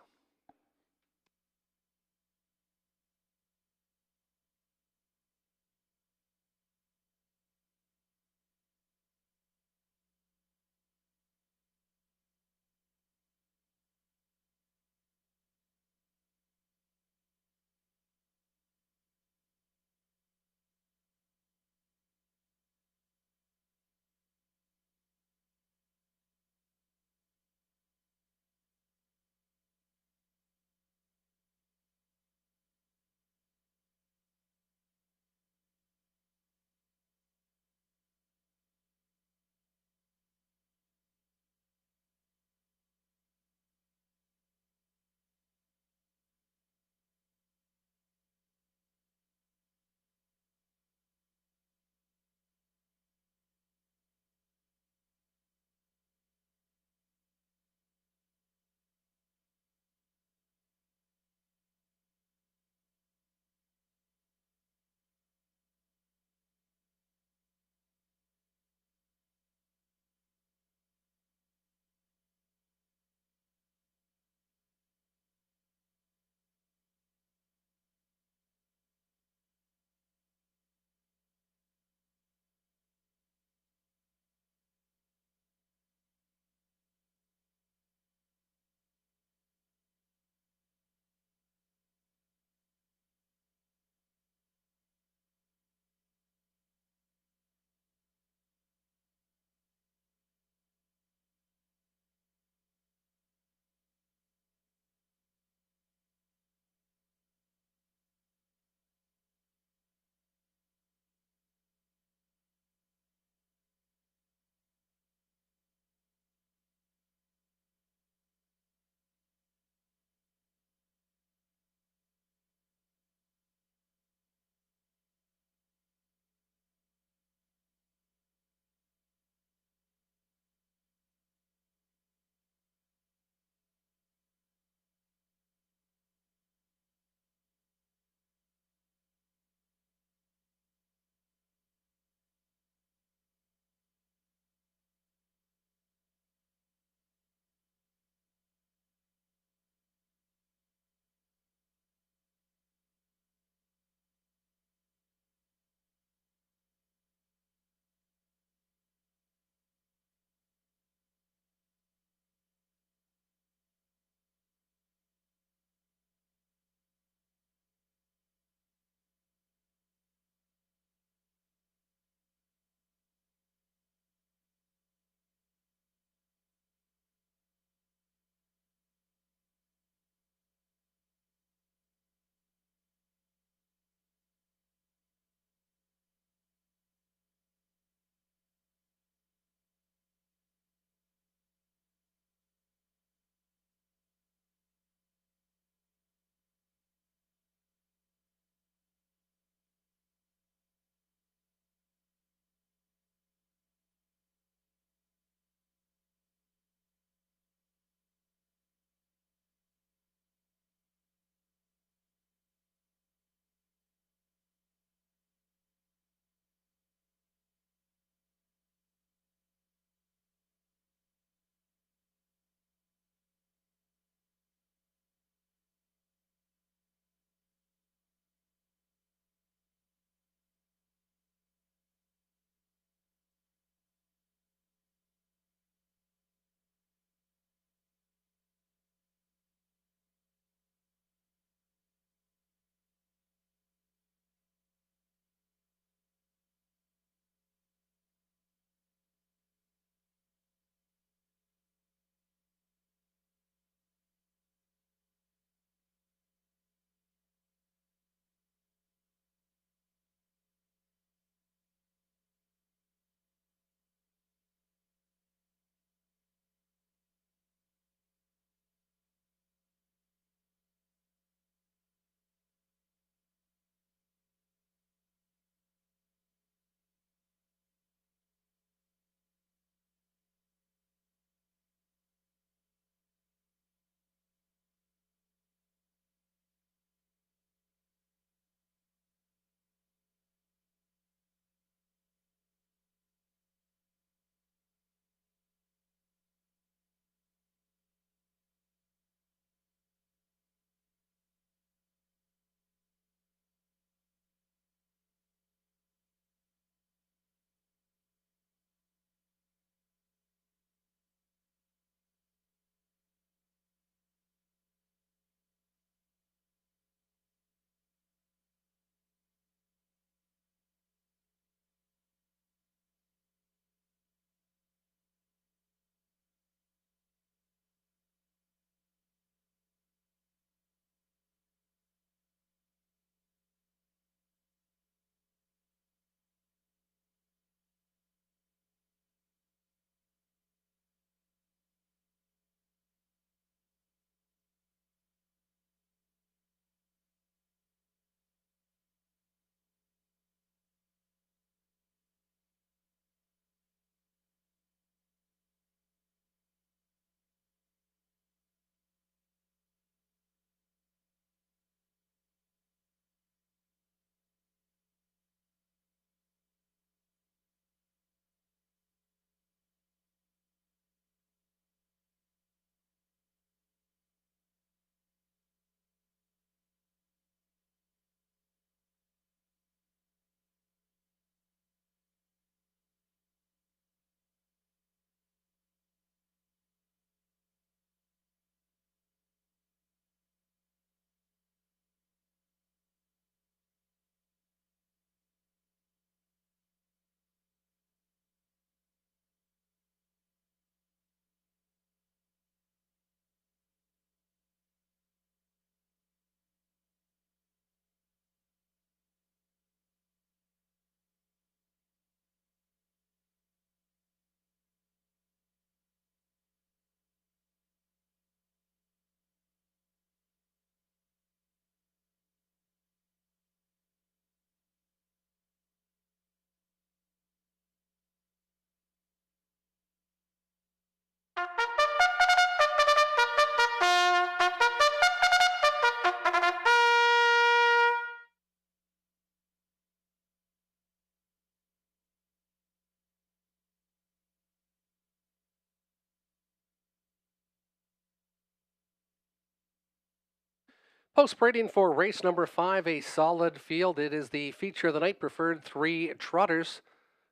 Post braiding for race number 5, a solid field. It is the feature of the night, preferred 3 trotters.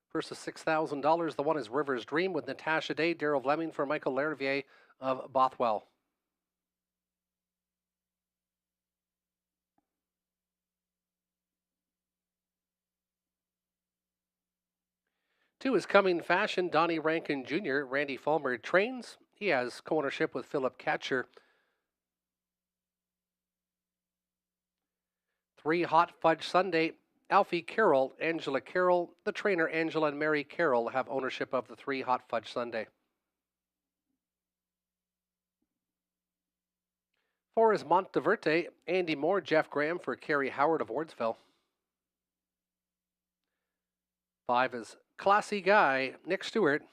First is $6,000. The one is River's Dream with Natasha Day, Daryl Fleming for Michael Larivier of Bothwell. 2 is Coming Fashion, Donnie Rankin Jr. Randy Fulmer trains. He has co-ownership with Philip Catcher. 3 Hot Fudge Sunday, Alfie Carroll, Angela Carroll. The trainer Angela and Mary Carroll have ownership of the 3 Hot Fudge Sunday. 4 is Monteverde, Andy Moore, Jeff Graham for Kerry Howard of Wardsville. 5 is Classy Guy, Nick Stewart.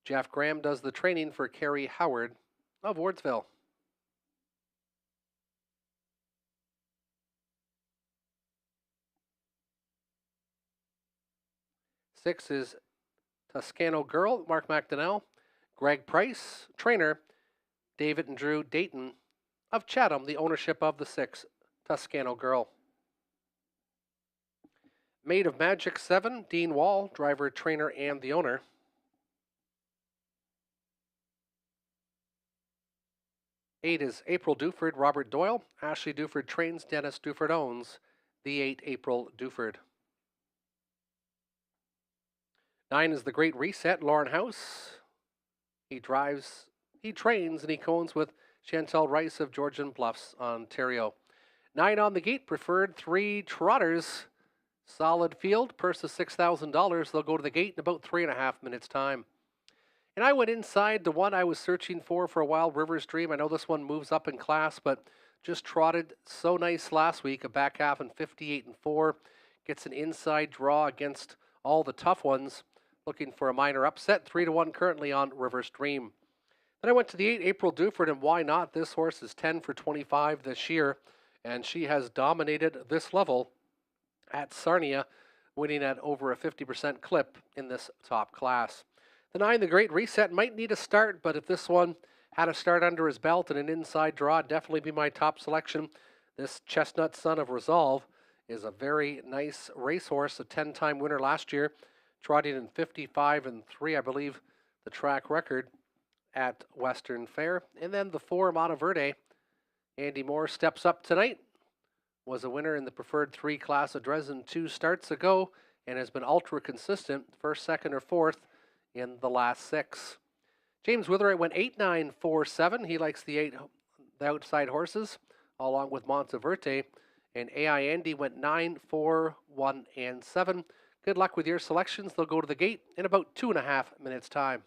Jeff Graham does the training for Kerry Howard of Wardsville. 6 is Toscano Girl, Mark McDonnell. Greg Price, trainer. David and Drew Dayton of Chatham, the ownership of the 6 Toscano Girl. Maid of Magic 7, Dean Wall, driver, trainer, and the owner. 8 is April Duford, Robert Doyle. Ashley Duford trains, Dennis Duford owns the 8 April Duford. 9 is The Great Reset, Lauren House. He trains, and he co-owns with Chantel Rice of Georgian Bluffs, Ontario. 9 on the gate, preferred 3 trotters. Solid field, purse of $6,000. They'll go to the gate in about 3.5 minutes' time. And I went inside the one I was searching for a while, River's Dream. I know this one moves up in class, but just trotted so nice last week. A back half in 58-4. Gets an inside draw against all the tough ones. Looking for a minor upset. 3-1 currently on River's Dream. Then I went to the 8 April Duford, and why not? This horse is 10 for 25 this year, and she has dominated this level at Sarnia, winning at over a 50% clip in this top class. The 9, The Great Reset, might need a start, but if this one had a start under his belt and an inside draw, definitely be my top selection. This Chestnut Son of Resolve is a very nice racehorse, a 10-time winner last year, trotting in 55-3, I believe, the track record at Western Fair. And then the 4 Monteverde, Andy Moore steps up tonight. Was a winner in the preferred 3 class of Dresden 2 starts ago and has been ultra consistent, first, second, or fourth in the last 6. James Witherite went 8-9-4-7. He likes the outside horses, along with Monteverde. And AI Andy went 9-4-1-7. Good luck with your selections. They'll go to the gate in about 2.5 minutes' time.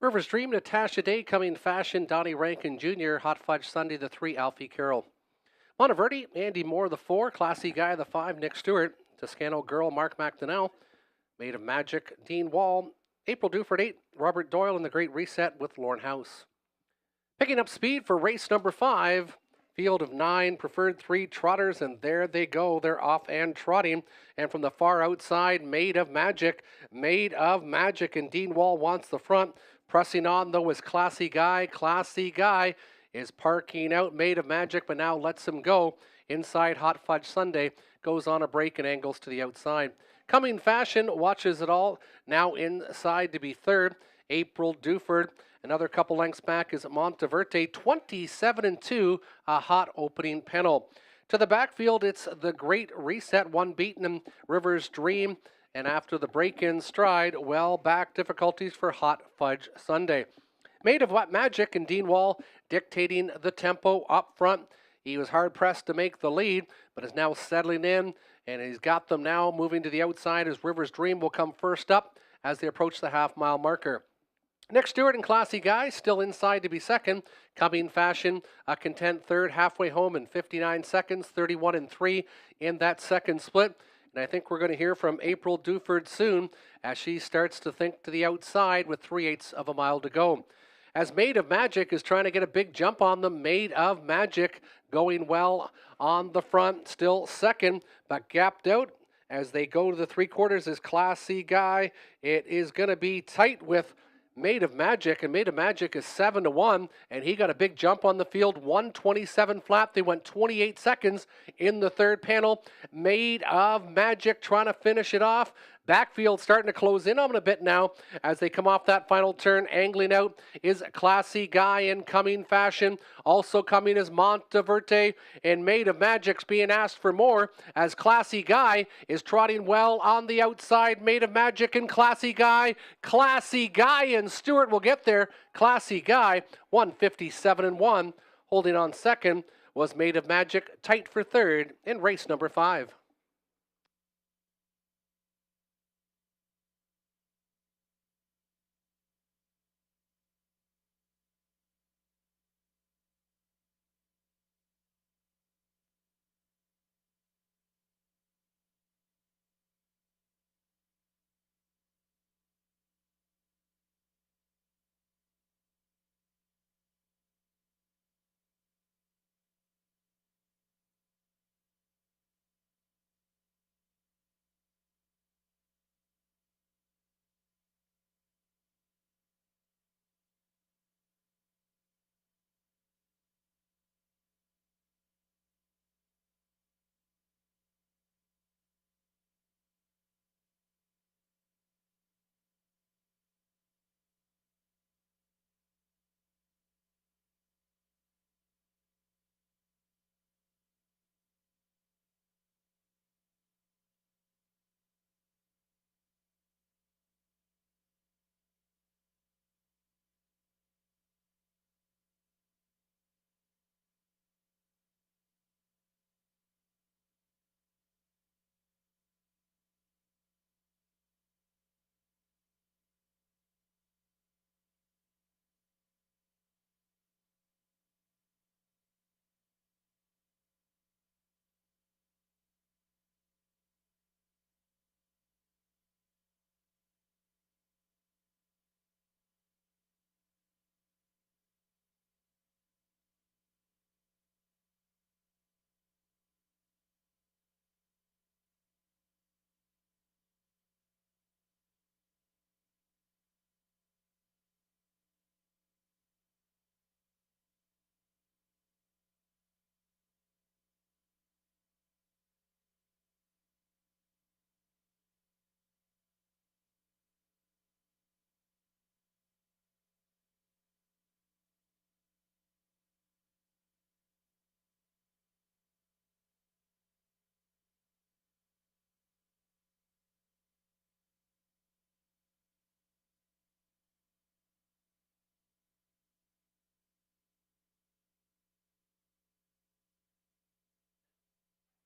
Rivers Dream, Natasha Day, Coming Fashion, Donnie Rankin Jr., Hot Fudge Sunday, the 3, Alfie Carroll. Monteverde, Andy Moore, the 4, Classy Guy, the 5, Nick Stewart, Toscano Girl, Mark McDonnell, Made of Magic, Dean Wall, April Duford 8, Robert Doyle, and the Great Reset with Lorne House. Picking up speed for race number 5, field of 9, preferred 3 trotters, and there they go. They're off and trotting. And from the far outside, Made of Magic, and Dean Wall wants the front. Pressing on, though, is Classy Guy. Classy Guy is parking out Made of Magic, but now lets him go. Inside, Hot Fudge Sunday goes on a break and angles to the outside. Coming Fashion watches it all. Now inside to be third. April Duford. Another couple lengths back is Monteverde, 27-2, a hot opening panel. To the backfield, it's the Great Reset, one beaten in Rivers Dream. And after the break-in stride, well back difficulties for Hot Fudge Sunday. Made of What Magic and Dean Wall dictating the tempo up front. He was hard-pressed to make the lead, but is now settling in, and he's got them now moving to the outside as Rivers Dream will come first up as they approach the half-mile marker. Nick Stewart and Classy Guy still inside to be second. Coming Fashion, a content third, halfway home in 59 seconds, 31-3 in that second split. And I think we're going to hear from April Duford soon as she starts to think to the outside with 3/8 of a mile to go. As Made of Magic is trying to get a big jump on them. Made of Magic going well on the front, still second, but gapped out as they go to the 3/4 is Classy Guy. It is going to be tight with Made of Magic, and Made of Magic is 7-1, and he got a big jump on the field, 127 flat. They went 28 seconds in the third panel. Made of Magic trying to finish it off. Backfield starting to close in on them a bit now as they come off that final turn. Angling out is Classy Guy in Coming Fashion. Also coming is Monteverde, and Made of Magic's being asked for more as Classy Guy is trotting well on the outside. Made of Magic and Classy Guy. Classy Guy and Stewart will get there. Classy Guy, 157-1. Holding on second was Made of Magic, tight for third in race number 5.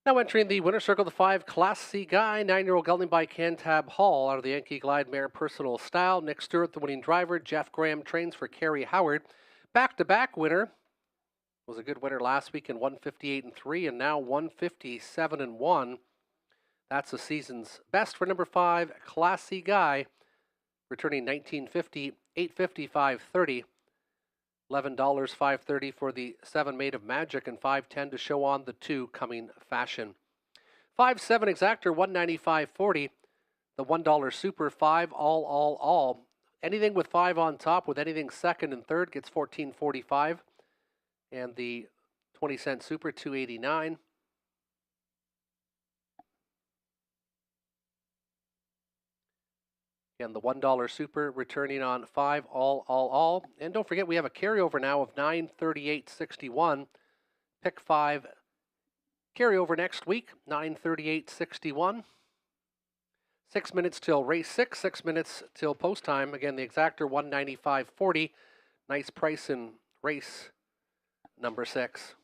Now entering the winner's circle, the 5 Class C Guy, 9-year-old gelding by Cantab Hall out of the Yankee Glide Mare Personal Style. Nick Stewart, the winning driver. Jeff Graham trains for Kerry Howard. Back-to-back winner. Was a good winner last week in 158 and 3, and now 157 and 1. That's the season's best for number 5 Class C Guy, returning 1950, 850, 530. $11, 530 for the 7 Made of Magic, and 510 to show on the 2 Coming Fashion. 5-7 Exactor, 195.40. The $1 Super, 5 all. Anything with 5 on top with anything second and third gets $14.45. And the 20-cent Super, $2.89. And the $1 Super returning on 5 all. And don't forget, we have a carryover now of 938.61. Pick 5 carryover next week, 938.61. 6 minutes till race 6, 6 minutes till post time. Again, the Exactor, 195.40. Nice price in race number 6.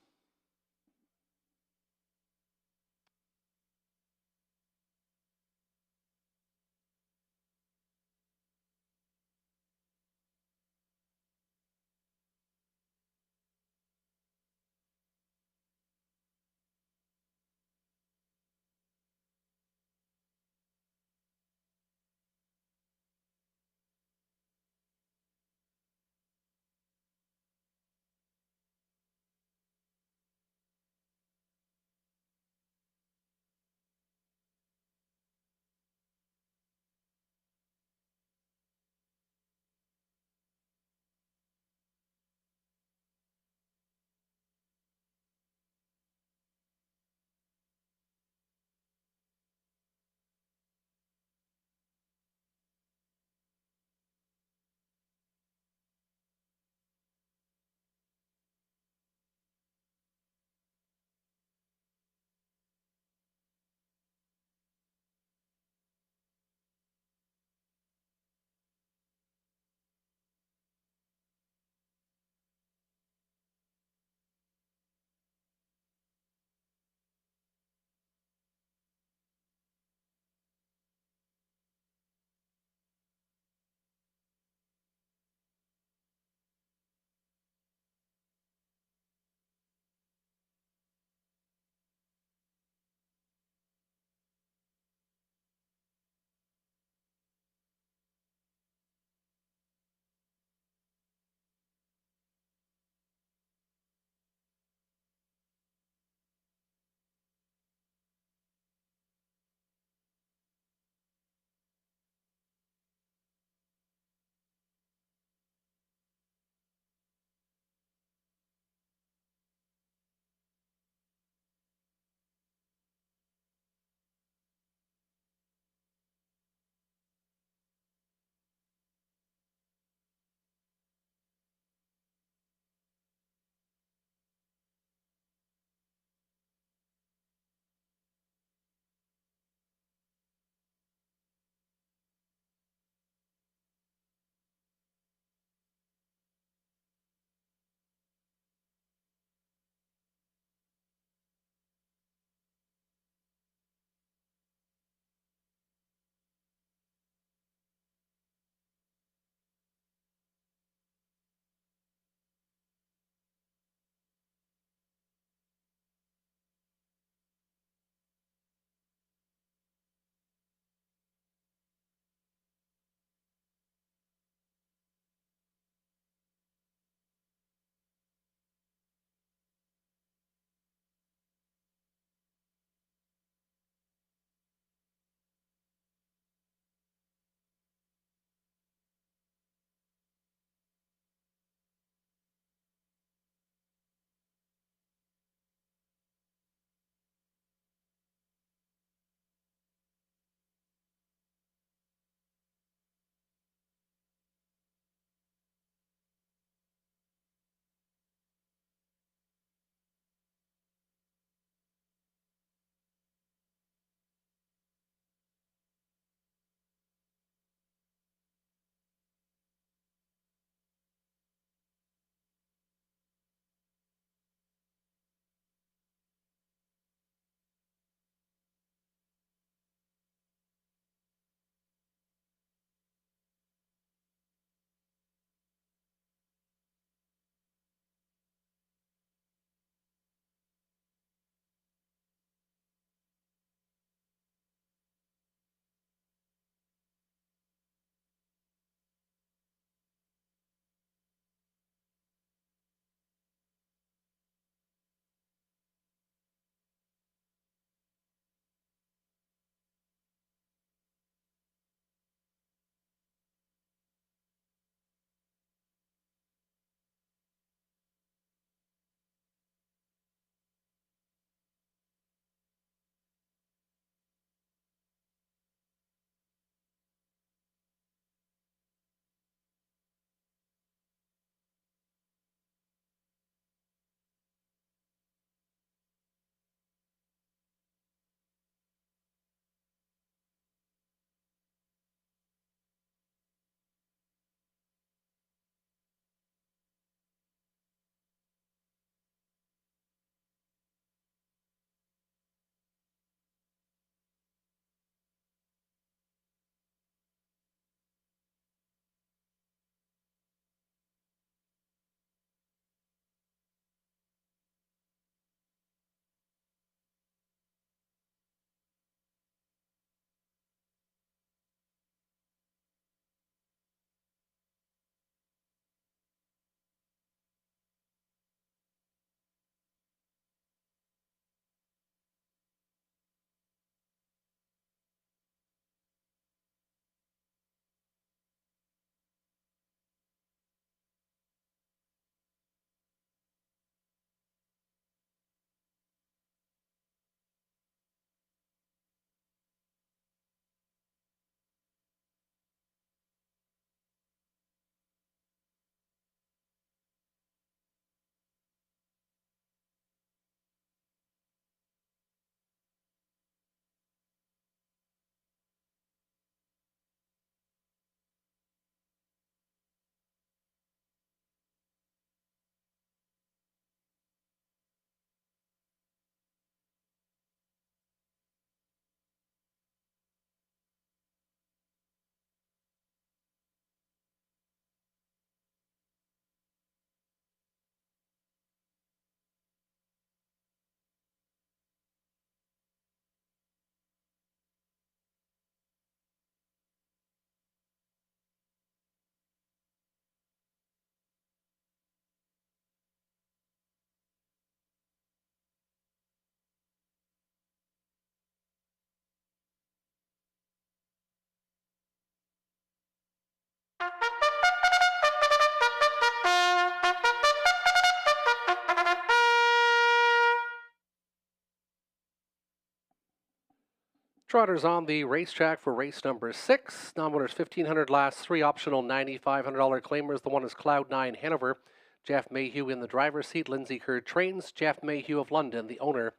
Trotters on the racetrack for race number 6. Non-winners 1,500 last 3, optional $9,500 claimers. The one is Cloud9 Hanover. Jeff Mayhew in the driver's seat. Lindsay Kerr trains. Jeff Mayhew of London, the owner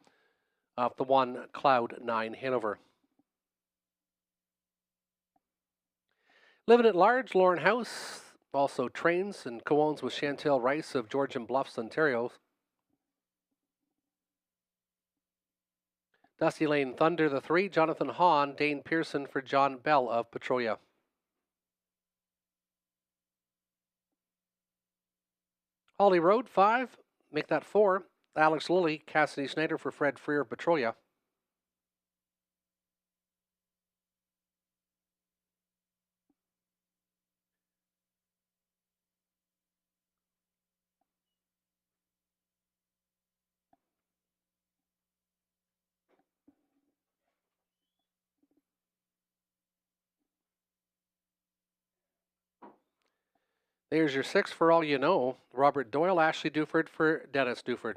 of the one Cloud9 Hanover. Living at Large, Lauren House also trains and co-owns with Chantel Rice of Georgian Bluffs, Ontario. Dusty Lane Thunder, the 3, Jonathan Hahn, Dane Pearson for John Bell of Petrolia. Holly Road, 5, make that 4, Alex Lilly, Cassidy Snyder for Fred Freer of Petrolia. There's your 6 for all you know. Robert Doyle, Ashley Duford for Dennis Duford.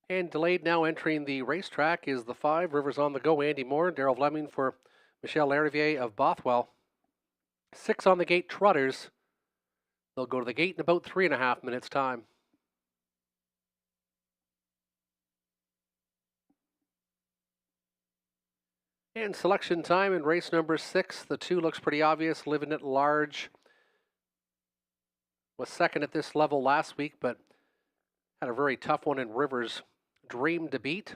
And delayed now entering the racetrack is the 5, Rivers on the Go, Andy Moore, Daryl Fleming for Michelle Larivier of Bothwell. 6 on the gate, Trotters. They'll go to the gate in about 3.5 minutes' time. And selection time in race number 6. The 2 looks pretty obvious. Living at Large was second at this level last week, but had a very tough one in Rivers. Dream to beat.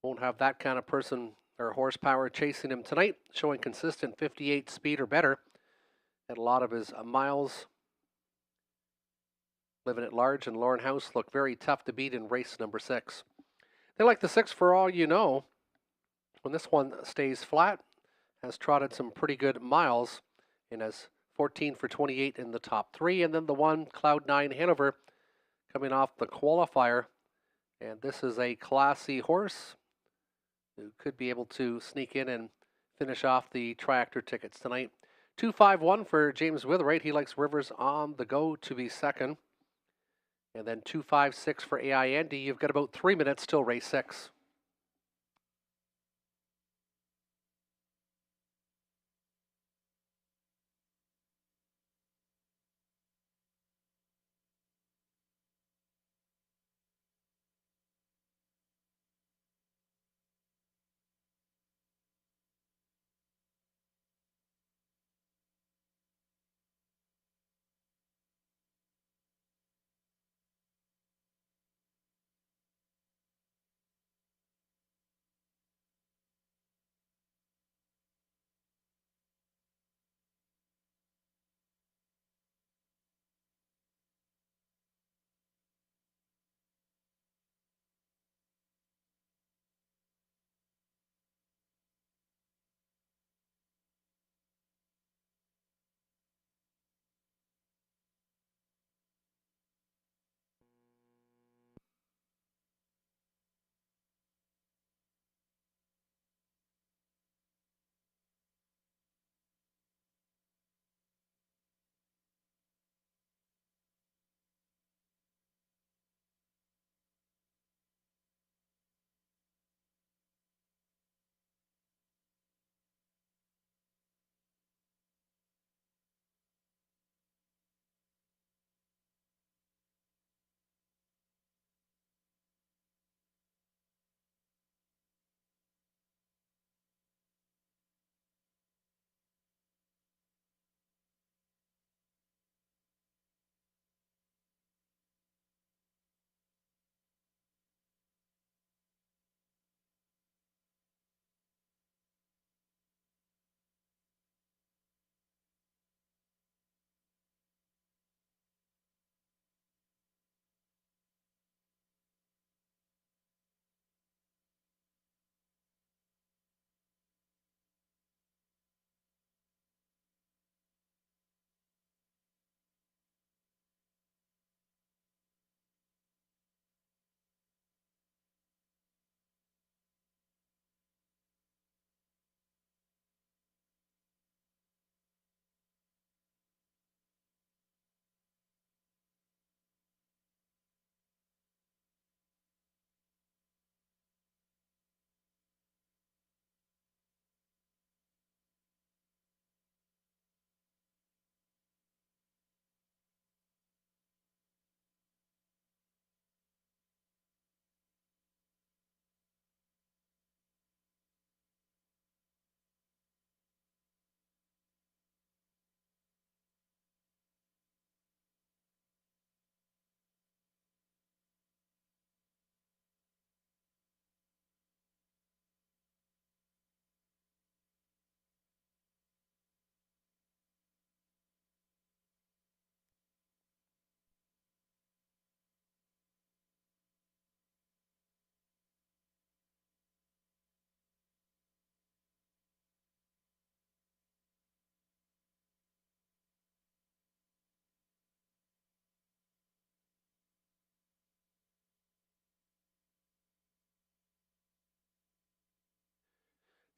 Won't have that kind of person or horsepower chasing him tonight. Showing consistent 58 speed or better at a lot of his miles. Living at Large and Lauren House look very tough to beat in race number 6. They like the 6 for all you know. When this one stays flat, has trotted some pretty good miles and has 14 for 28 in the top 3. And then the one, Cloud9 Hanover, coming off the qualifier. And this is a classy horse who could be able to sneak in and finish off the tractor tickets tonight. 251 for James Witherite. He likes Rivers on the Go to be second. And then 256 for AI Andy. You've got about 3 minutes till race 6.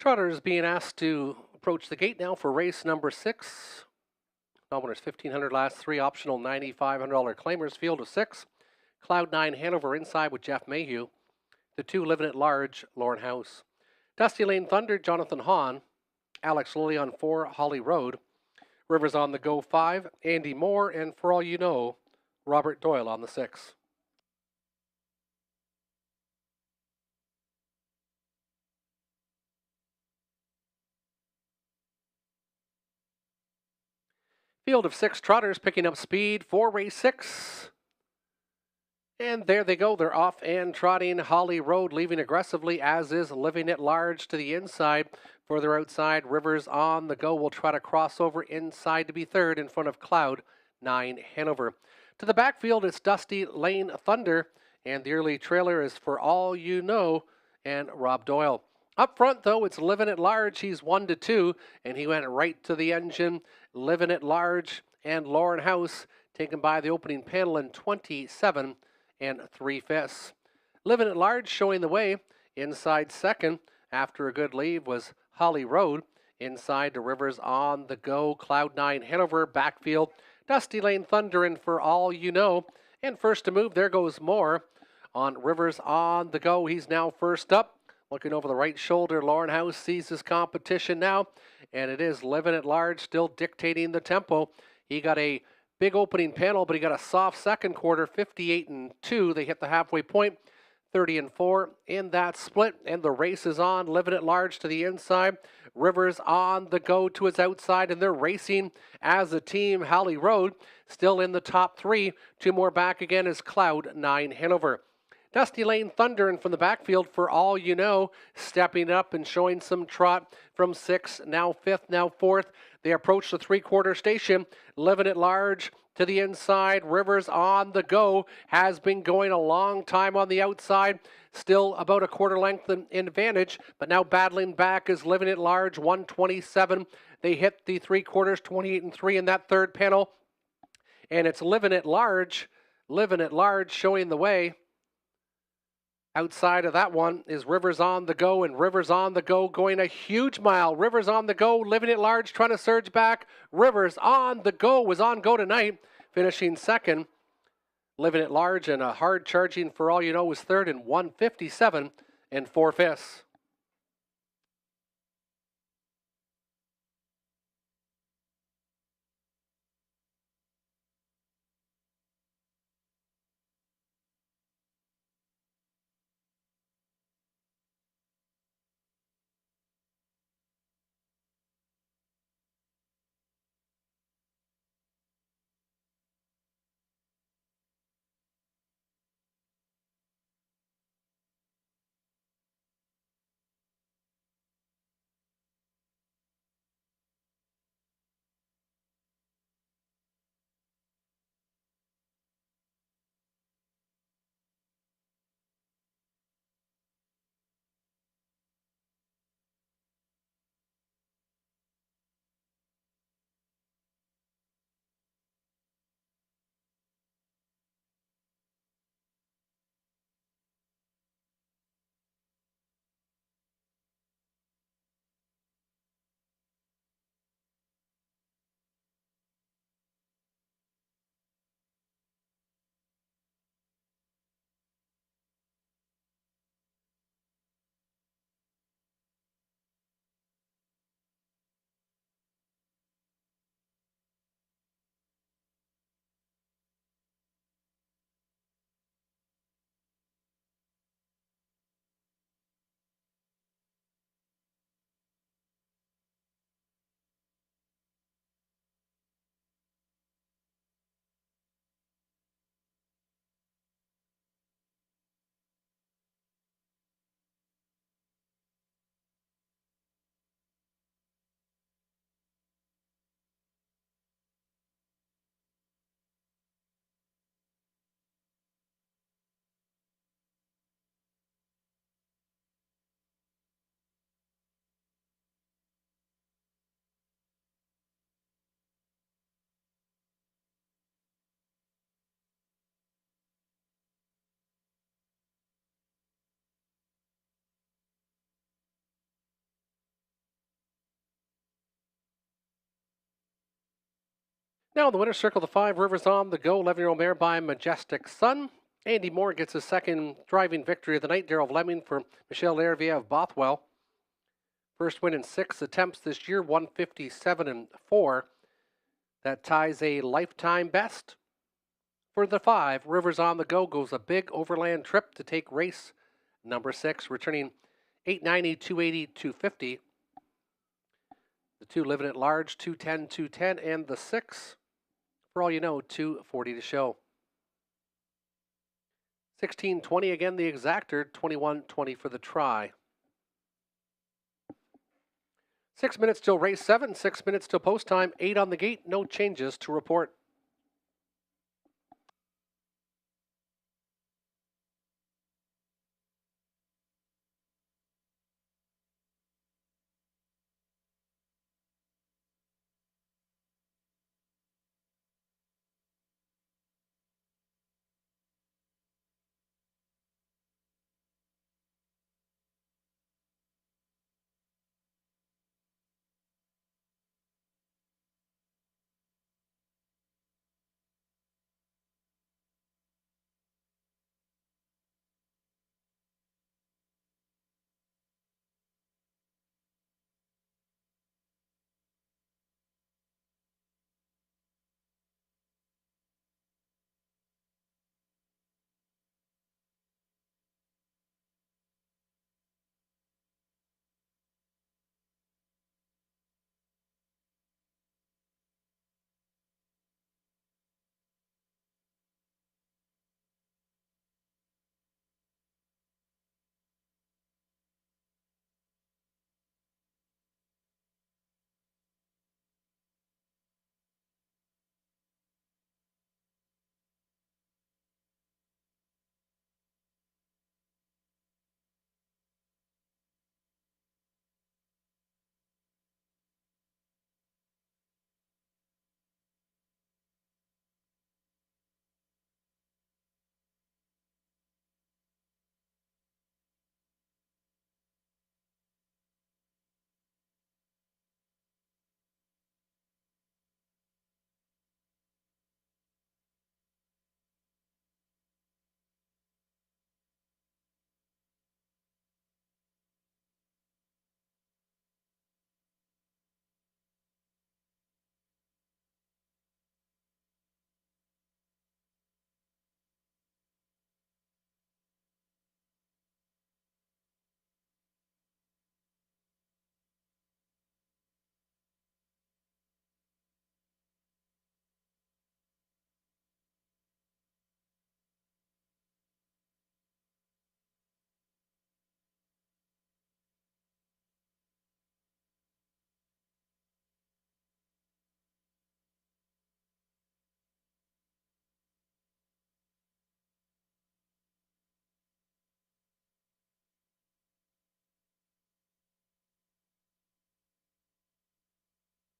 Trotters being asked to approach the gate now for race number 6. Nominers $1,500 last 3, optional $9,500 claimers, field of 6. Cloud9 Hanover inside with Jeff Mayhew. The 2 Living at Large, Lauren House. Dusty Lane Thunder, Jonathan Hahn. Alex Lilly on 4, Holly Road. Rivers on the go 5, Andy Moore, and for all you know, Robert Doyle on the 6. Field of 6 trotters picking up speed for race 6. And there they go. They're off and trotting. Holly Road leaving aggressively, as is Living at Large to the inside. Further outside, Rivers on the go will try to cross over inside to be third in front of Cloud9 Hanover. To the backfield, it's Dusty Lane Thunder, and the early trailer is For All You Know and Rob Doyle. Up front, though, it's Living at Large. He's 1-2, and he went right to the engine. Living at Large and Lauren House taken by the opening panel in 27 3/5. Living at Large showing the way. Inside second, after a good lead, was Holly Road. Inside to Rivers on the go. Cloud9 Hanover backfield. Dusty Lane Thunder and For All You Know. And first to move, there goes Moore on Rivers on the go. He's now first up. Looking over the right shoulder, Lauren House sees his competition now. And it is Living at Large still dictating the tempo. He got a big opening panel, but he got a soft second quarter, 58-2. They hit the halfway point, 30-4 in that split, and the race is on. Living at Large to the inside. Rivers on the go to his outside, and they're racing as a team. Holly Road still in the top 3. 2 more back again is Cloud9 Hanover. Dusty Lane Thunder, and from the backfield, For All You Know, stepping up and showing some trot from 6th, now 5th, now 4th. They approach the three-quarter station. Living at Large to the inside. Rivers on the go. Has been going a long time on the outside. Still about a quarter length in advantage, but now battling back is Living at Large, 127. They hit the three-quarters, 28-3 in that third panel. And it's Living at Large showing the way. Outside of that one is Rivers on the go, and Rivers on the go going a huge mile. Rivers on the go, Living at Large trying to surge back. Rivers on the go was on go tonight, finishing second. Living at Large and a hard charging For All You Know was third in 157 4/5. Now the winner's circle, the 5 Rivers on the Go, 11-year-old mare by Majestic Sun. Andy Moore gets his second driving victory of the night. Daryl Fleming for Michelle Lervier of Bothwell. First win in 6 attempts this year, 157-4. That ties a lifetime best. For the 5 Rivers on the Go goes a big overland trip to take race number 6, returning 890, 280, 250. The 2 living at large, 210, 210, and the 6, for all you know, 240 to show. 1620 again, the exactor, 2120 for the try. 6 minutes till race 7, 6 minutes till post time, 8 on the gate, no changes to report.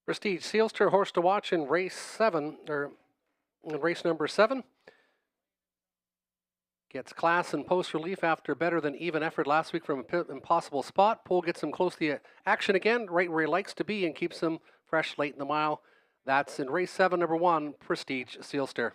Prestige Sealster, horse to watch in race 7, or in race number 7. Gets class and post relief after better than even effort last week from an impossible spot. Pole gets him close to the action again, right where he likes to be, and keeps him fresh late in the mile. That's in race 7, number 1, Prestige Sealster.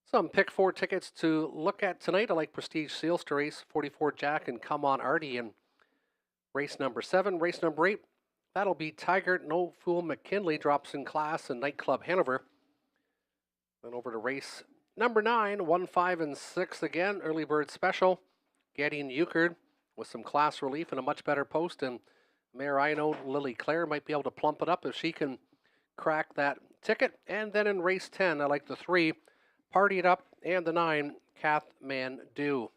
Some pick 4 tickets to look at tonight. I like Prestige Seals to race 44 Jack and Come On Artie in race number 7. Race number 8, that'll be Tiger No Fool McKinley drops in class in Nightclub Hanover. Then over to race number 9, 1, 5, and 6 again. Early Bird Special. Getting Euchred with some class relief and a much better post. And Mare I know Lily Claire might be able to plump it up if she can crack that ticket. And then in race 10, I like the 3, Party It Up, and the 9, Kathmandu.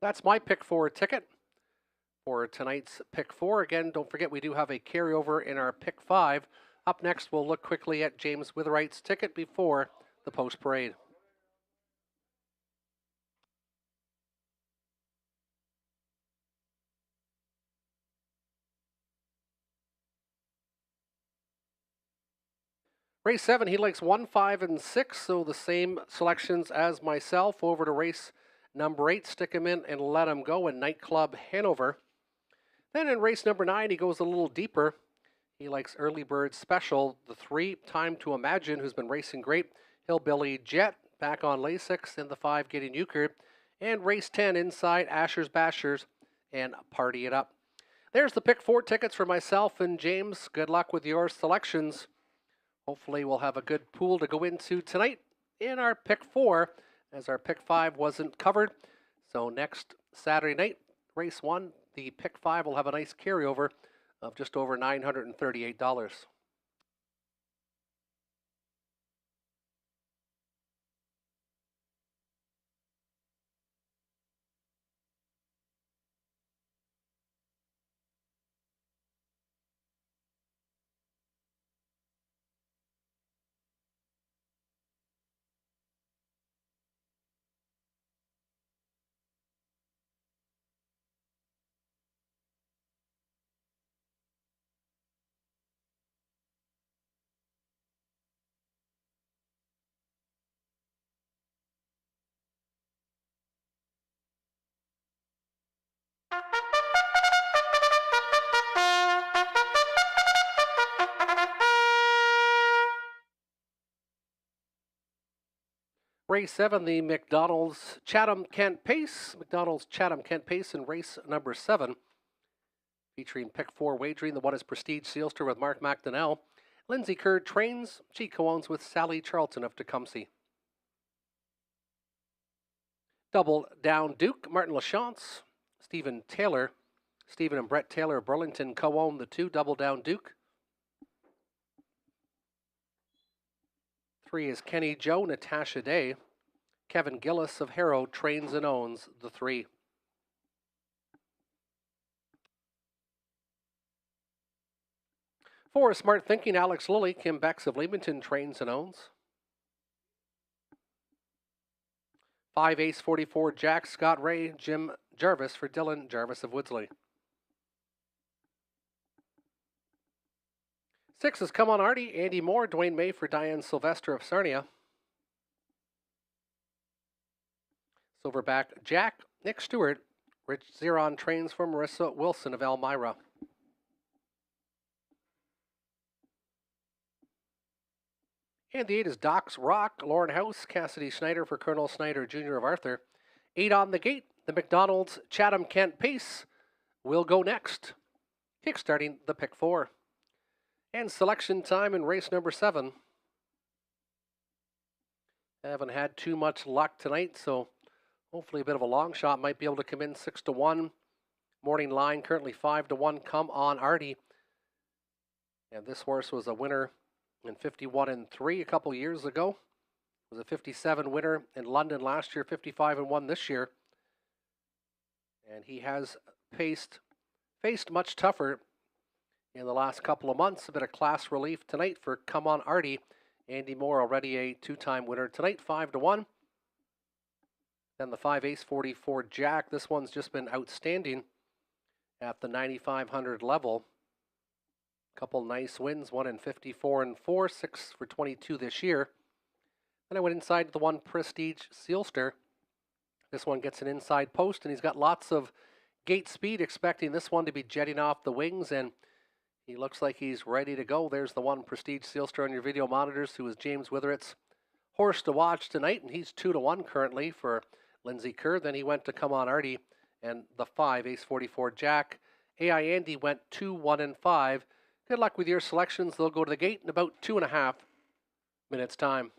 That's my pick 4 ticket for tonight's pick 4. Again, don't forget we do have a carryover in our pick 5. Up next, we'll look quickly at James Witherite's ticket before the post parade. Race 7, he likes 1, 5, and 6, so the same selections as myself. Over to race number 8, Stick Him In and Let Him Go in Nightclub Hanover. Then in race number 9, he goes a little deeper. He likes Early Bird Special, the 3, Time to Imagine, who's been racing great. Hillbilly Jet, back on Lasix, and the 5, Getting Euchred. And race 10, Inside Asher's Bashers and Party It Up. There's the pick 4 tickets for myself and James. Good luck with your selections. Hopefully we'll have a good pool to go into tonight in our pick 4, as our pick 5 wasn't covered. So next Saturday night, race 1, the pick 5 will have a nice carryover of just over $938. Race 7, the McDonald's Chatham Kent Pace. McDonald's Chatham Kent Pace in race number 7. Featuring pick 4 wagering. The one is Prestige Sealster with Mark McDonnell. Lindsay Kerr trains. She co-owns with Sally Charlton of Tecumseh. Double Down Duke, Martin Lachance. Stephen Taylor. Stephen and Brett Taylor of Burlington co-own the 2, Double Down Duke. 3 is Kenny Joe, Natasha Day. Kevin Gillis of Harrow trains and owns the 3. 4 is Smart Thinking, Alex Lilly. Kim Becks of Leamington trains and owns. 5 Ace 44, Jack Scott Ray, Jim Jarvis for Dylan Jarvis of Woodsley. 6 is Come On Artie, Andy Moore, Dwayne May for Diane Sylvester of Sarnia. Silverback Jack, Nick Stewart, Rich Zeron trains for Marissa Wilson of Elmira. And the 8 is Doc's Rock, Lauren House, Cassidy Snyder for Colonel Snyder Jr. of Arthur. 8 on the gate, the McDonald's Chatham Kent Pace will go next, kickstarting the pick 4. And selection time in race number 7. I haven't had too much luck tonight, so hopefully a bit of a long shot might be able to come in 6-1. Morning line currently 5-1. Come On Artie. And this horse was a winner in 51-3 a couple years ago. It was a 57 winner in London last year, 55-1 this year. And he has faced much tougher in the last couple of months. A bit of class relief tonight for Come On Artie. Andy Moore already a 2-time winner tonight, 5-1. Then the 5 Ace 44 Jack. This one's just been outstanding at the 9,500 level. Couple nice wins, one in 54-4, 6 for 22 this year. Then I went inside the 1 Prestige Sealster. This one gets an inside post, and he's got lots of gate speed, expecting this one to be jetting off the wings, and he looks like he's ready to go. There's the 1 Prestige Sealster on your video monitors, who is James Witherite's horse to watch tonight, and he's 2-1 currently for Lindsay Kerr. Then he went to Come On Artie, and the 5, Ace 44 Jack. AI Andy went 2, 1, and 5. Good luck with your selections. They'll go to the gate in about 2.5 minutes' time.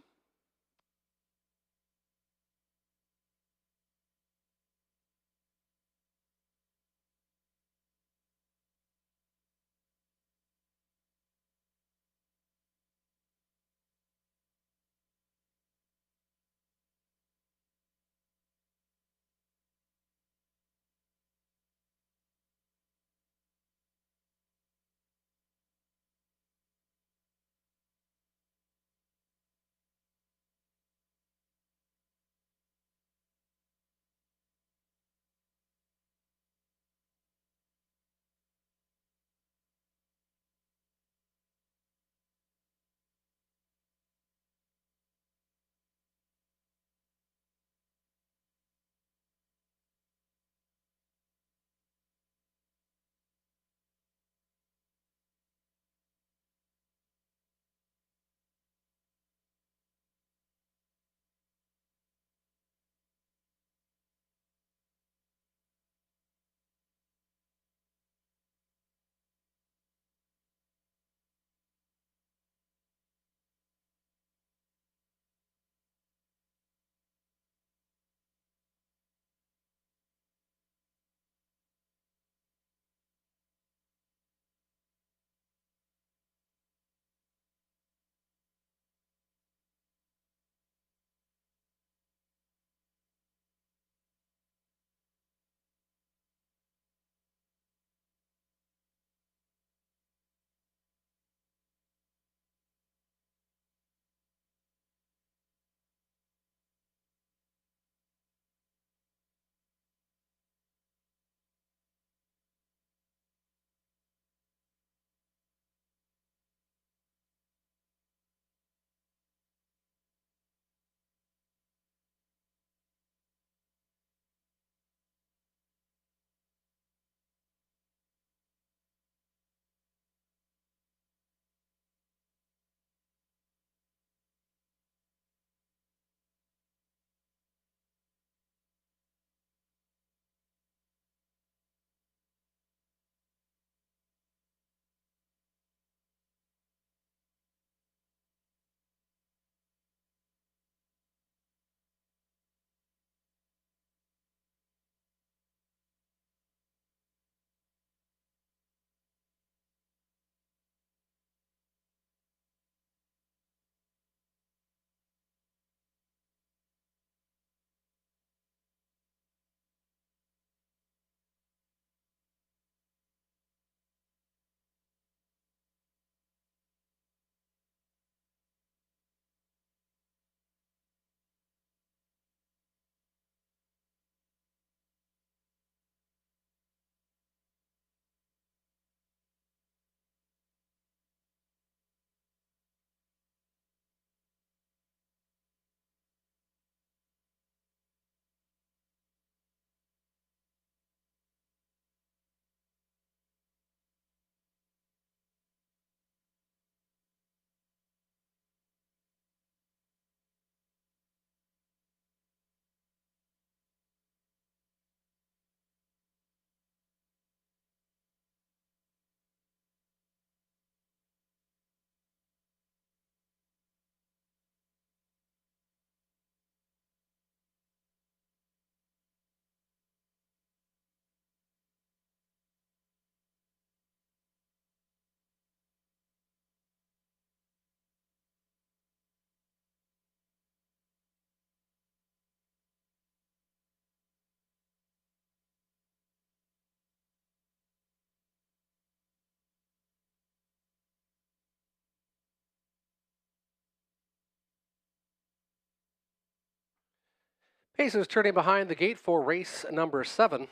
Paces turning behind the gate for race number 7.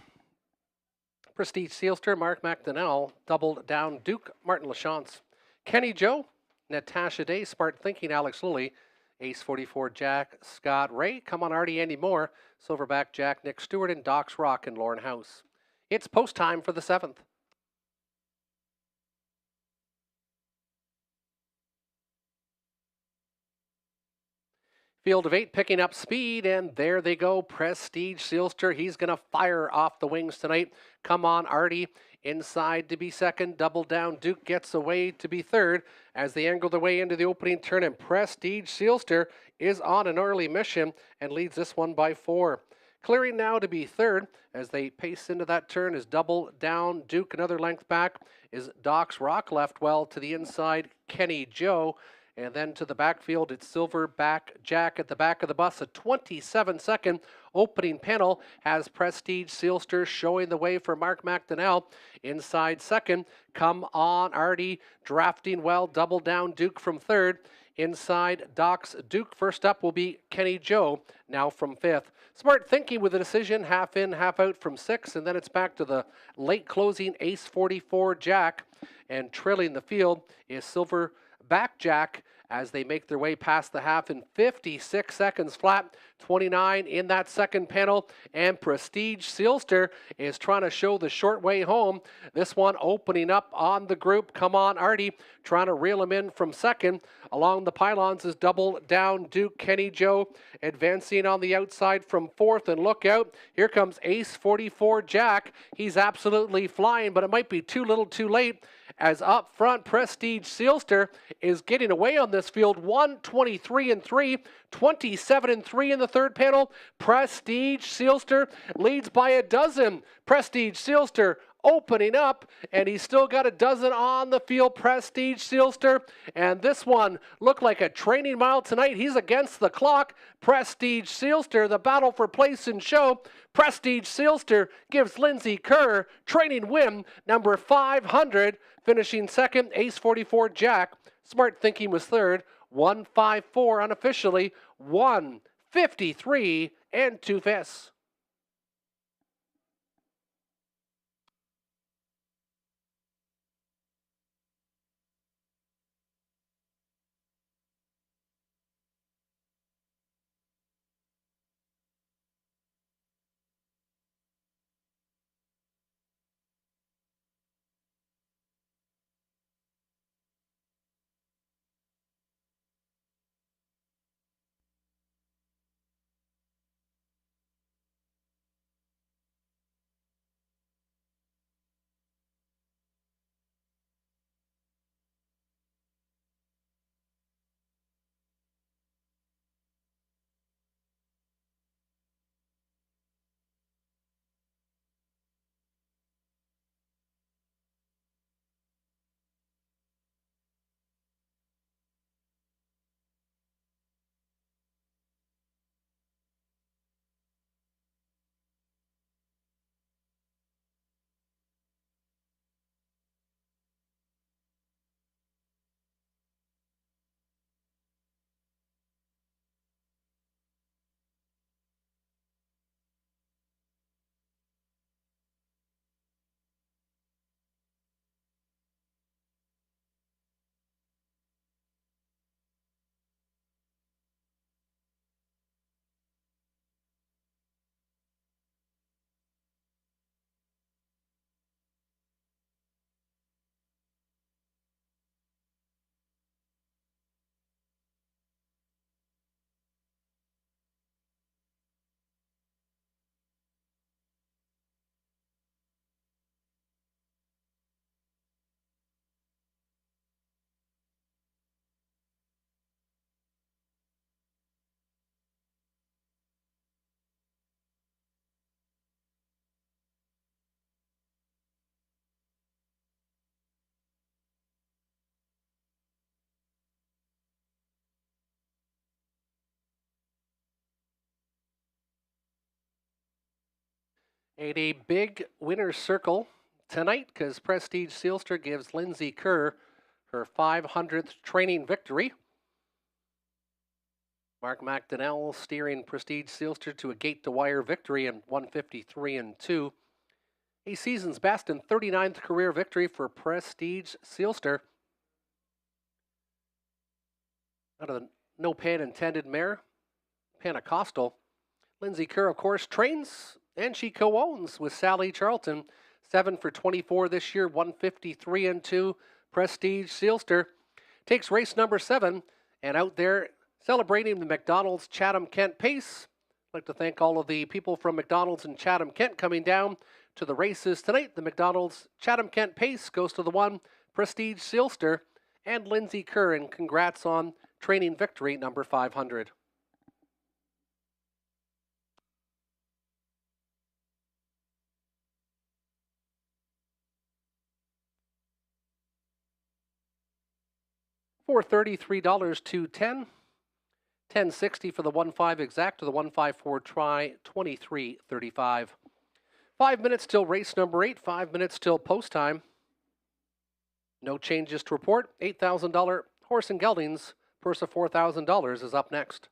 Prestige Sealster, Mark McDonnell, doubled down Duke, Martin Lachance. Kenny Joe, Natasha Day, Spartan Thinking, Alex Lilly, Ace 44 Jack, Scott Ray, Come On Artie, Andy Moore, Silverback Jack, Nick Stewart, and Doc's Rock and Lauren House. It's post time for the 7th. Field of 8 picking up speed, and there they go. Prestige Sealster, he's going to fire off the wings tonight. Come on, Artie. Inside to be second, double down. Duke gets away to be third as they angle their way into the opening turn, and Prestige Sealster is on an early mission and leads this one by 4. Clearing now to be third as they pace into that turn is double down. Duke another length back is Doc's Rock left well to the inside. Kenny Joe. And then to the backfield, it's Silverback Jack at the back of the bus. A 27-second opening panel has Prestige Sealster showing the way for Mark McDonnell. Inside second, come on, Artie drafting well, double down Duke from third. Inside Doc's Duke, first up will be Kenny Joe, now from fifth. Smart thinking with a decision, half in, half out from 6, and then it's back to the late closing Ace 44 Jack. And trailing the field is Silverback Jack as they make their way past the half in 56 seconds flat. 29 in that second panel, and Prestige Sealster is trying to show the short way home. This one opening up on the group. Come on, Artie, trying to reel him in from second. Along the pylons is double down Duke. Kenny Joe advancing on the outside from fourth, and look out, here comes Ace 44 Jack. He's absolutely flying, but it might be too little too late, as up front Prestige Sealster is getting away on this field. 1:23.3, 27.3 in the third panel. Prestige Sealster leads by a dozen. Prestige Sealster opening up, and he's still got a dozen on the field. Prestige Sealster, and this one looked like a training mile tonight. He's against the clock. Prestige Sealster, the battle for place and show. Prestige Sealster gives Lindsay Kerr training win number 500. Finishing second, Ace 44 Jack. Smart thinking was third. 154 unofficially. 153 and 2 fifths. And a big winner's circle tonight because Prestige Sealster gives Lindsay Kerr her 500th training victory. Mark McDonnell steering Prestige Sealster to a gate-to-wire victory in 153 and 2. A season's best and 39th career victory for Prestige Sealster. Out of the no pan intended mare, Pentecostal. Lindsay Kerr, of course, trains and she co-owns with Sally Charlton. 7 for 24 this year, 153 and 2. Prestige Sealster takes race number 7, and out there Celebrating the McDonald's Chatham Kent Pace. I'd like to thank all of the people from McDonald's in Chatham Kent coming down to the races tonight. The McDonald's Chatham Kent Pace goes to the one Prestige Sealster and Lindsay Kerr, and congrats on training victory number 500. For $33 to 10. 1060 for the 1-5 exact to the 154 try, 23.35. 5 minutes till race number 8, 5 minutes till post time. No changes to report. $8,000 horse and geldings, purse of $4,000 is up next.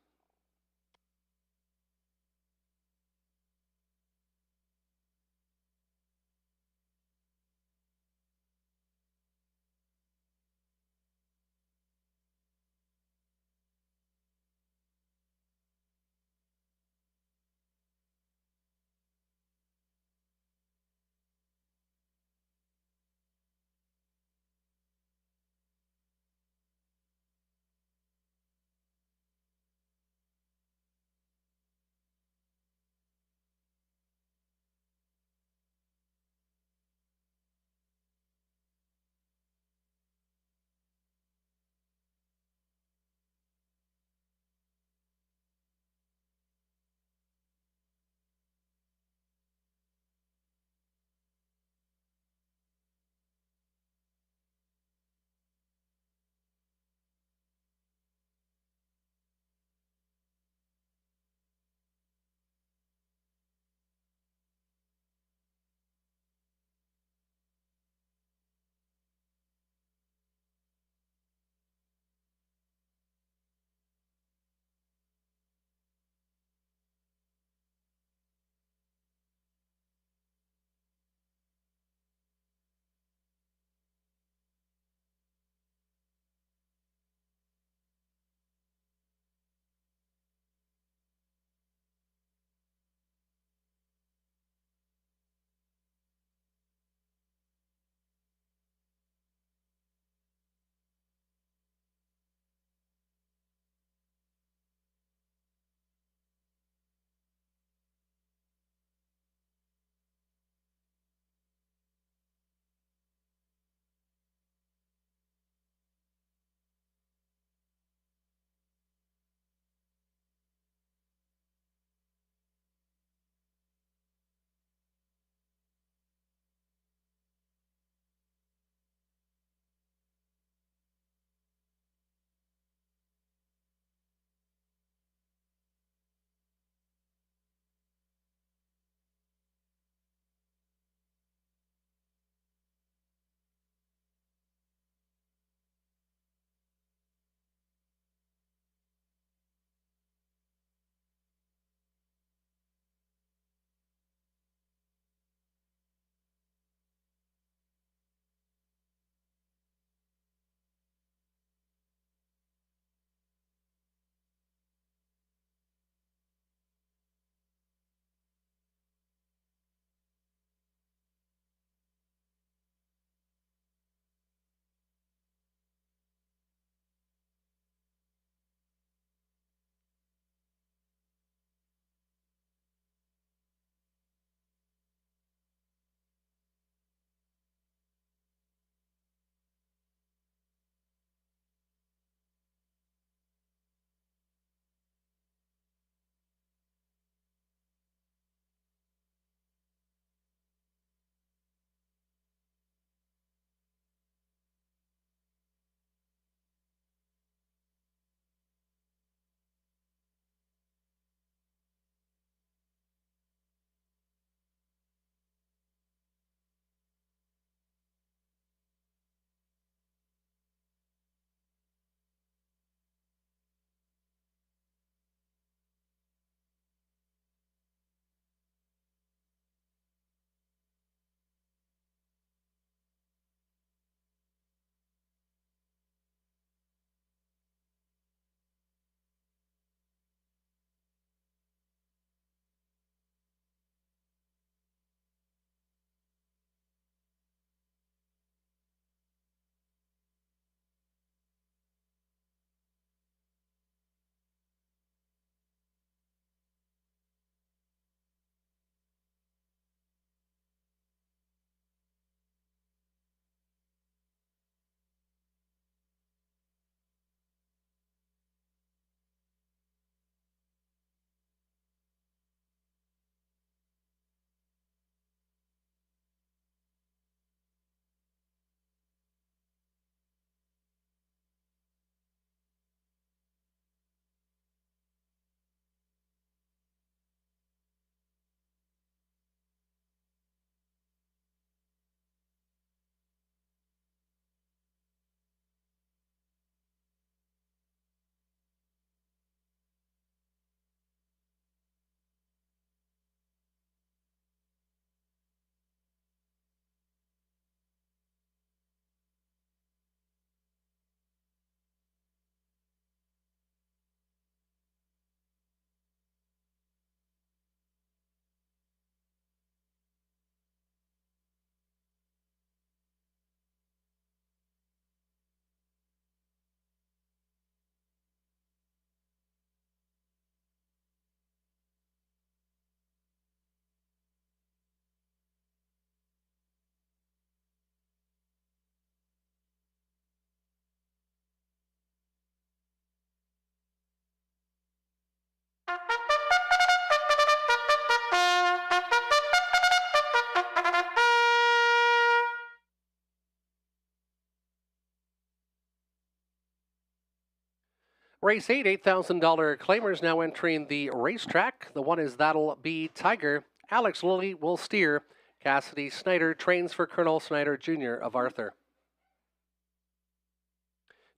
Race 8, $8,000 claimers now entering the racetrack. The one is That'll Be Tiger. Alex Lilly will steer. Cassidy Snyder trains for Colonel Snyder Jr. of Arthur.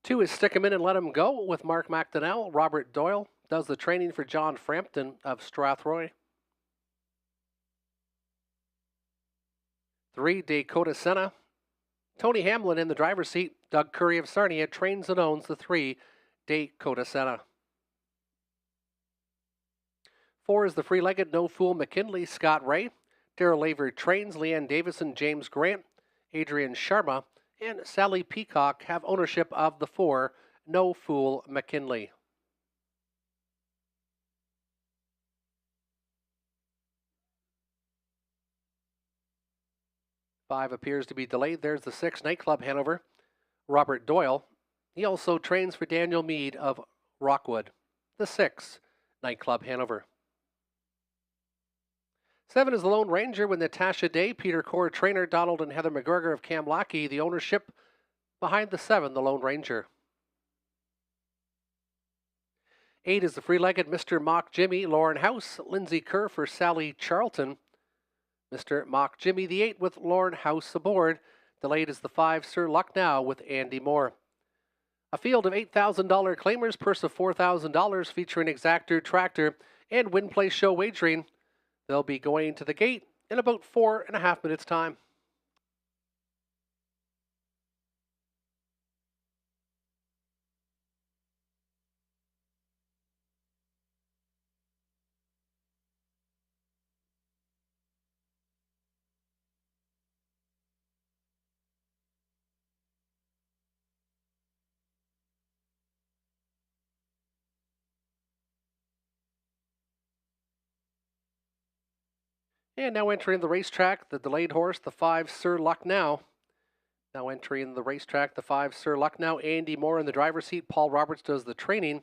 2 is Stick 'em In and Let 'em Go with Mark McDonnell. Robert Doyle does the training for John Frampton of Strathroy. 3, Dakota Senna. Tony Hamlin in the driver's seat. Doug Curry of Sarnia trains and owns the 3, Dakota Senna. 4 is the free-legged No Fool McKinley, Scott Ray. Daryl Laver trains. Leanne Davison, James Grant, Adrian Sharma, and Sally Peacock have ownership of the 4, No Fool McKinley. Five appears to be delayed. There's the 6, Nightclub Hanover. Robert Doyle. He also trains for Daniel Meade of Rockwood. The 6, Nightclub Hanover. 7 is the Lone Ranger with Natasha Day, Peter Core trainer, Donald and Heather McGregor of Kamlaki, the ownership behind the 7, the Lone Ranger. 8 is the free-legged Mr. Mock Jimmy, Lauren House, Lindsay Kerr for Sally Charlton. Mr. Mock Jimmy, the 8 with Lauren House aboard. Delayed is the 5, Sir Lucknow with Andy Moore. A field of $8,000 claimers, purse of $4,000 featuring Exactor Tractor and Win Play Show wagering. They'll be going to the gate in about 4.5 minutes' time. And now entering the racetrack, the delayed horse, the 5, Sir Lucknow. Now entering the racetrack, the 5, Sir Lucknow. Andy Moore in the driver's seat. Paul Roberts does the training.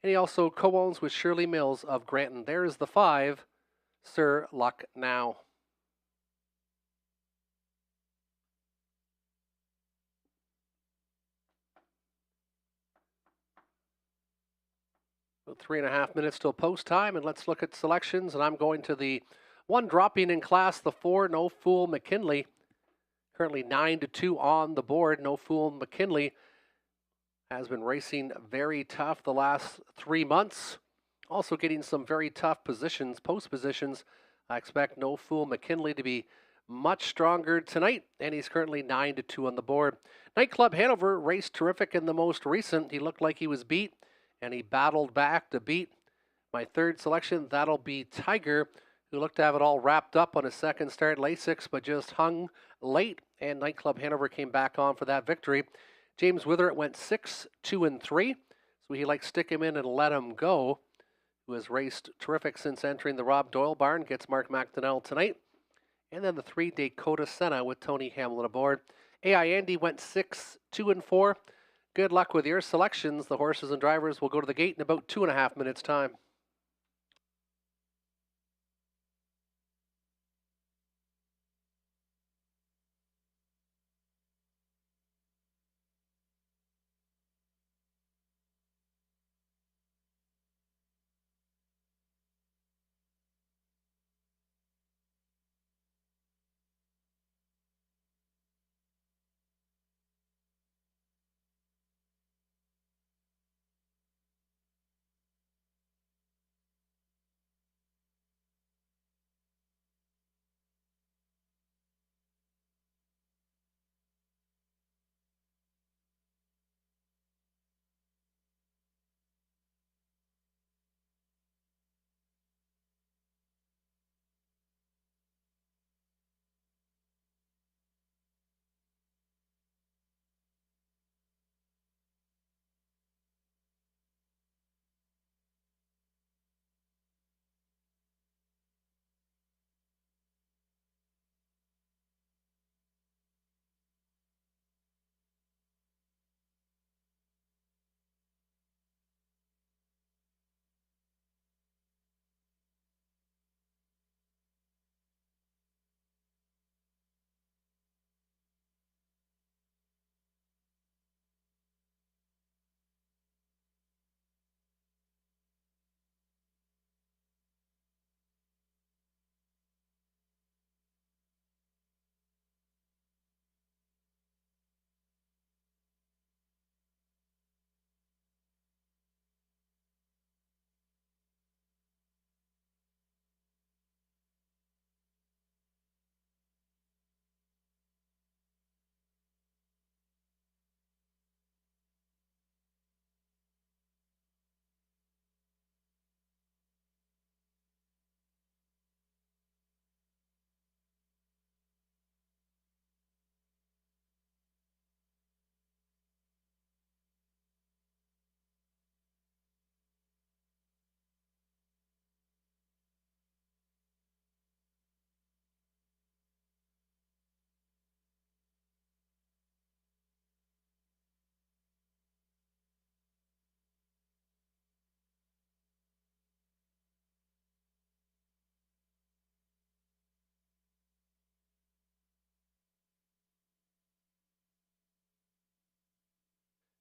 And he also co-owns with Shirley Mills of Granton. There is the 5, Sir Lucknow. About 3.5 minutes till post time, and let's look at selections. And I'm going to the one dropping in class, the 4, No Fool McKinley. Currently 9-2 on the board. No Fool McKinley has been racing very tough the last 3 months. Also getting some very tough positions, post positions. I expect No Fool McKinley to be much stronger tonight, and he's currently 9-2 on the board. Nightclub Hanover raced terrific in the most recent. He looked like he was beat, and he battled back to beat my 3rd selection. That'll Be Tiger, who looked to have it all wrapped up on his 2nd start, Lasix, but just hung late, and Nightclub Hanover came back on for that victory. James Witheret went 6-2-3, so he likes Stick 'em In and Let 'em Go, who has raced terrific since entering the Rob Doyle barn, gets Mark McDonnell tonight. And then the 3, Dakota Senna with Tony Hamlin aboard. AI Andy went 6-2-4. Good luck with your selections. The horses and drivers will go to the gate in about 2.5 minutes' time.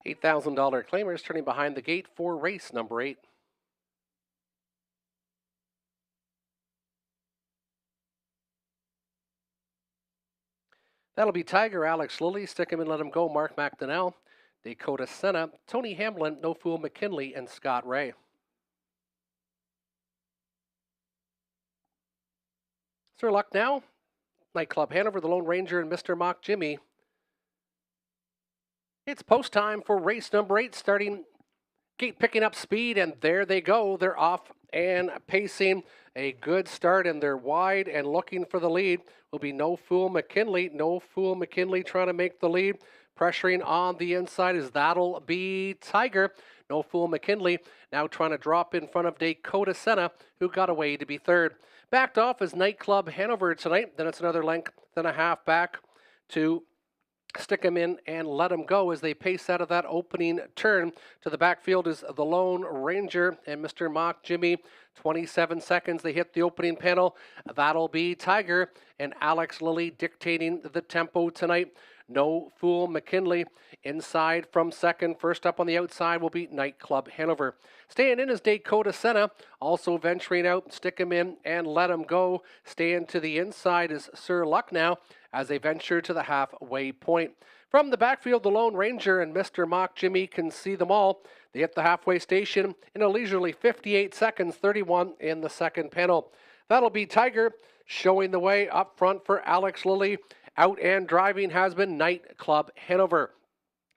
$8,000 claimers turning behind the gate for race number 8. That'll be Tiger, Alex Lilly, Stick Him and Let Him Go, Mark McDonnell, Dakota Senna, Tony Hamlin, No Fool McKinley, and Scott Ray. Sir Luck now, Nightclub Hanover, the Lone Ranger, and Mr. Mock Jimmy. It's post time for race number 8, starting gate picking up speed, and there they go. They're off and pacing. A good start, and they're wide and looking for the lead. Will be No Fool McKinley. No Fool McKinley trying to make the lead. Pressuring on the inside is That'll Be Tiger. No Fool McKinley now trying to drop in front of Dakota Senna, who got away to be third. Backed off is Nightclub Hanover tonight. Then it's another length and a half back to Stick 'em in and let 'em go as they pace out of that opening turn. To the backfield is the Lone Ranger and Mr. Mock Jimmy. 27 seconds. They hit the opening panel. That'll Be Tiger and Alex Lilly dictating the tempo tonight. No Fool McKinley inside from second. First up on the outside will be Nightclub Hanover. Staying in is Dakota Senna. Also venturing out, Stick 'em in and let 'em go. Staying to the inside is Sir Luck now as they venture to the halfway point. From the backfield, the Lone Ranger and Mr. Mock Jimmy can see them all. They hit the halfway station in a leisurely 58 seconds, 31 in the second panel. That'll Be Tiger showing the way up front for Alex Lilly. Out and driving has been Nightclub Hanover.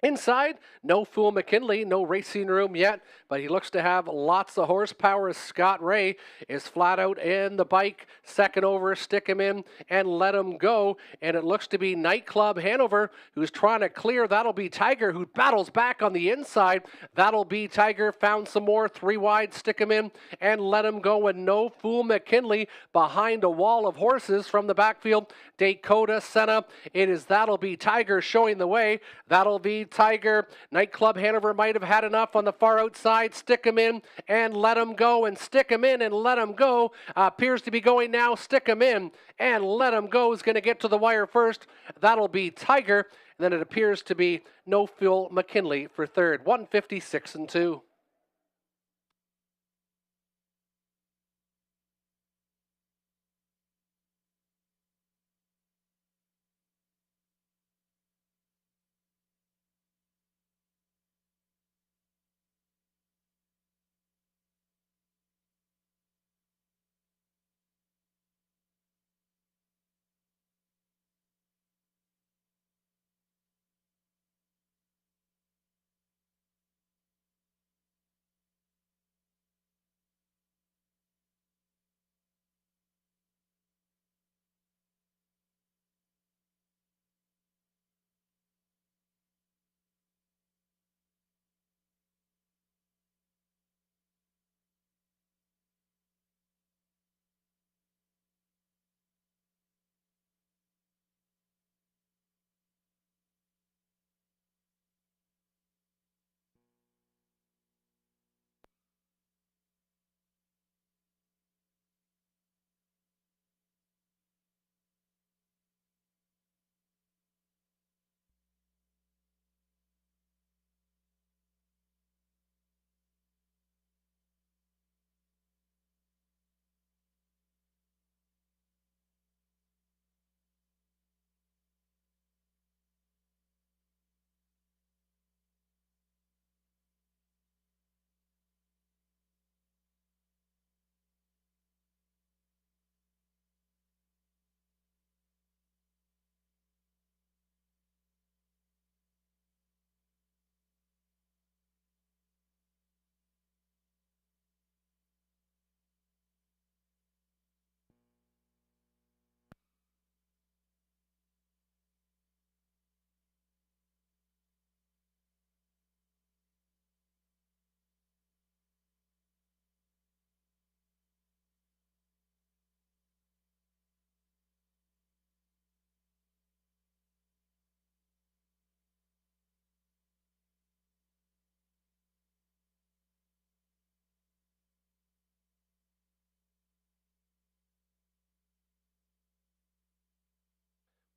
Inside, No Fool McKinley, no racing room yet, but he looks to have lots of horsepower. Scott Ray is flat out in the bike, second over, Stick Him in and let him go. And it looks to be Nightclub Hanover who's trying to clear That'll Be Tiger, who battles back on the inside. That'll Be Tiger found some more, 3 wide, Stick Him in and let him go. And No Fool McKinley behind a wall of horses from the backfield. Dakota Senna, it is That'll Be Tiger showing the way. That'll Be Tiger. Nightclub Hanover might have had enough on the far outside. Stick 'em in and let 'em go. And Stick 'em in and let 'em go appears to be going now. Stick 'em in and let 'em go is going to get to the wire first. That'll Be Tiger. And then it appears to be No Fool McKinley for third. 156 and 2.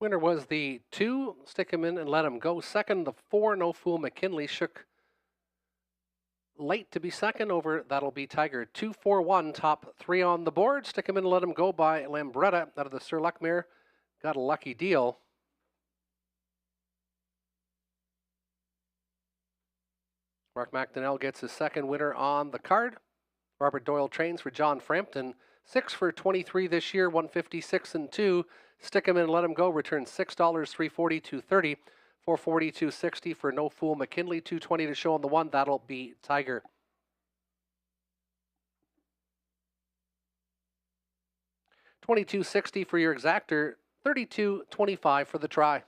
Winner was the 2, Stick Him In and Let Him Go. Second, the 4, No Fool McKinley. Shook late to be second over That'll Be Tiger. 2-4-1, top 3 on the board. Stick Him In and Let Him Go by Lambretta out of the Sir Luckmere. Got a lucky deal. Mark McDonnell gets his second winner on the card. Robert Doyle trains for John Frampton. 6 for 23 this year, 156 and 2. Stick Him In and Let Him Go. Returns $6, $340, $230, $440, $260 for No Fool McKinley. $220 to show on the 1. That'll Be Tiger. $22.60 for your exactor. $32.25 for the try.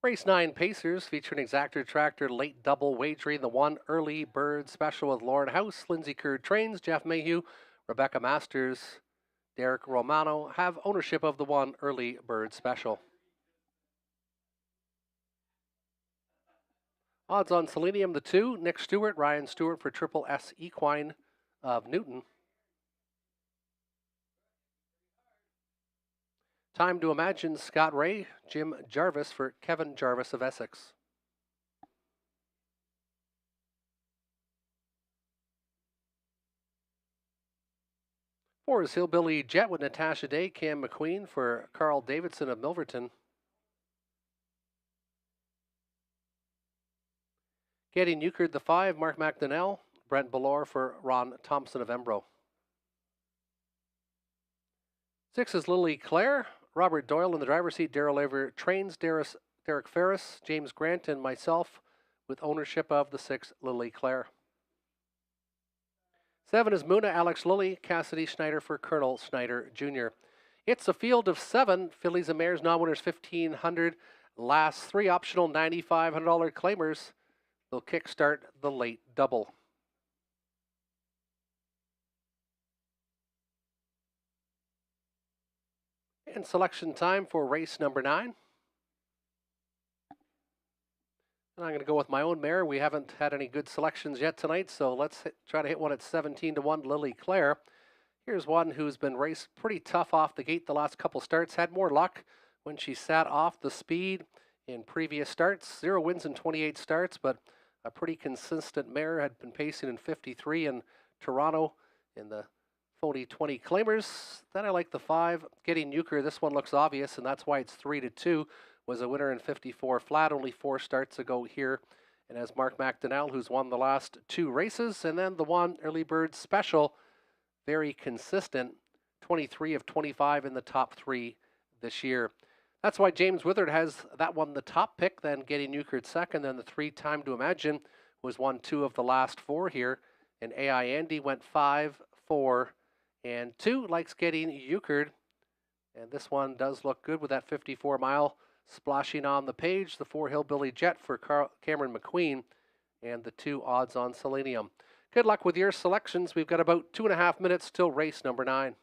Race 9 Pacers featuring Exactor Tractor late double wagering the 1 early bird special with Lauren House, Lindsay Kerr trains, Jeff Mayhew, Rebecca Masters, Derek Romano have ownership of the 1 early bird special. Odds on Selenium, the 2, Nick Stewart, Ryan Stewart for Triple S Equine of Newton. Time to Imagine, Scott Ray, Jim Jarvis for Kevin Jarvis of Essex. Four is Hillbilly Jet with Natasha Day, Cam McQueen for Carl Davidson of Milverton. Getting Euchred, the 5, Mark McDonnell, Brent Ballore for Ron Thompson of Embro. 6 is Lily Claire, Robert Doyle in the driver's seat, Daryl Aver trains, Derek Ferris, James Grant, and myself with ownership of the 6 Lily Claire. 7 is Muna, Alex Lilly, Cassidy Schneider for Colonel Schneider Jr. It's a field of 7, fillies and mares, non-winners $1,500, last 3 optional $9,500 claimers. They'll kickstart the late double. And selection time for race number 9. And I'm going to go with my own mare. We haven't had any good selections yet tonight, so let's try to hit one at 17-1, Lily Claire. Here's one who's been raced pretty tough off the gate the last couple starts. Had more luck when she sat off the speed in previous starts. 0 wins in 28 starts, but a pretty consistent mare. Had been pacing in 53 in Toronto in the phony 20 claimers. Then I like the 5, Getting Euchre. This one looks obvious, and that's why it's 3-2. Was a winner in 54 flat, only 4 starts ago here. And as Mark McDonnell, who's won the last 2 races. And then the 1 early bird special, very consistent, 23 of 25 in the top 3 this year. That's why James Withard has that one the top pick, then Getting Euchre second, then the 3 Time to Imagine was 1-2 of the last 4 here. And AI Andy went 5, 4, and 2, likes Getting Euchre. And this one does look good with that 54-mile splashing on the page. The 4 Hillbilly Jet for Cameron McQueen, and the 2 Odds on Selenium. Good luck with your selections. We've got about 2.5 minutes till race number 9.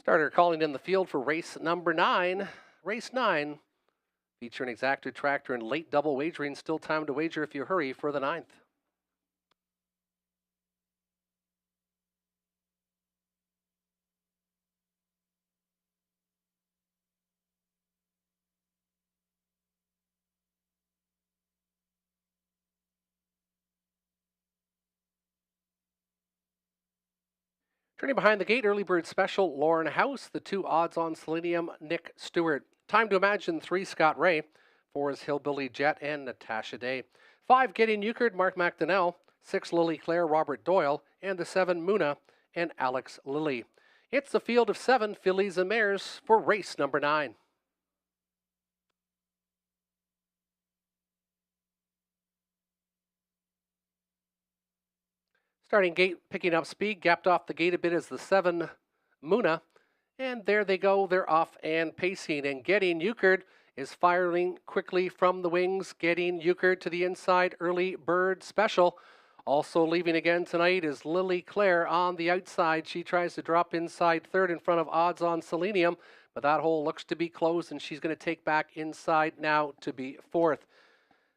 Starter calling in the field for race number 9. Race 9, featuring exacted tractor and late double wagering. Still time to wager if you hurry for the 9th. Turning behind the gate, early bird special, Lauren House. The 2 odds on Selenium, Nick Stewart. Time to imagine 3, Scott Ray. 4 is Hillbilly Jet and Natasha Day. 5, Getting Euchred, Mark McDonnell. 6, Lily Claire, Robert Doyle. And the 7, Muna and Alex Lilly. It's the field of 7 fillies and mares for race number 9. Starting gate, picking up speed, gapped off the gate a bit as the 7, Muna. And there they go, they're off and pacing. And Getting Euchred is firing quickly from the wings. Getting Euchred to the inside, early bird special. Also leaving again tonight is Lily Claire on the outside. She tries to drop inside third in front of odds on Selenium, but that hole looks to be closed, and she's going to take back inside now to be fourth.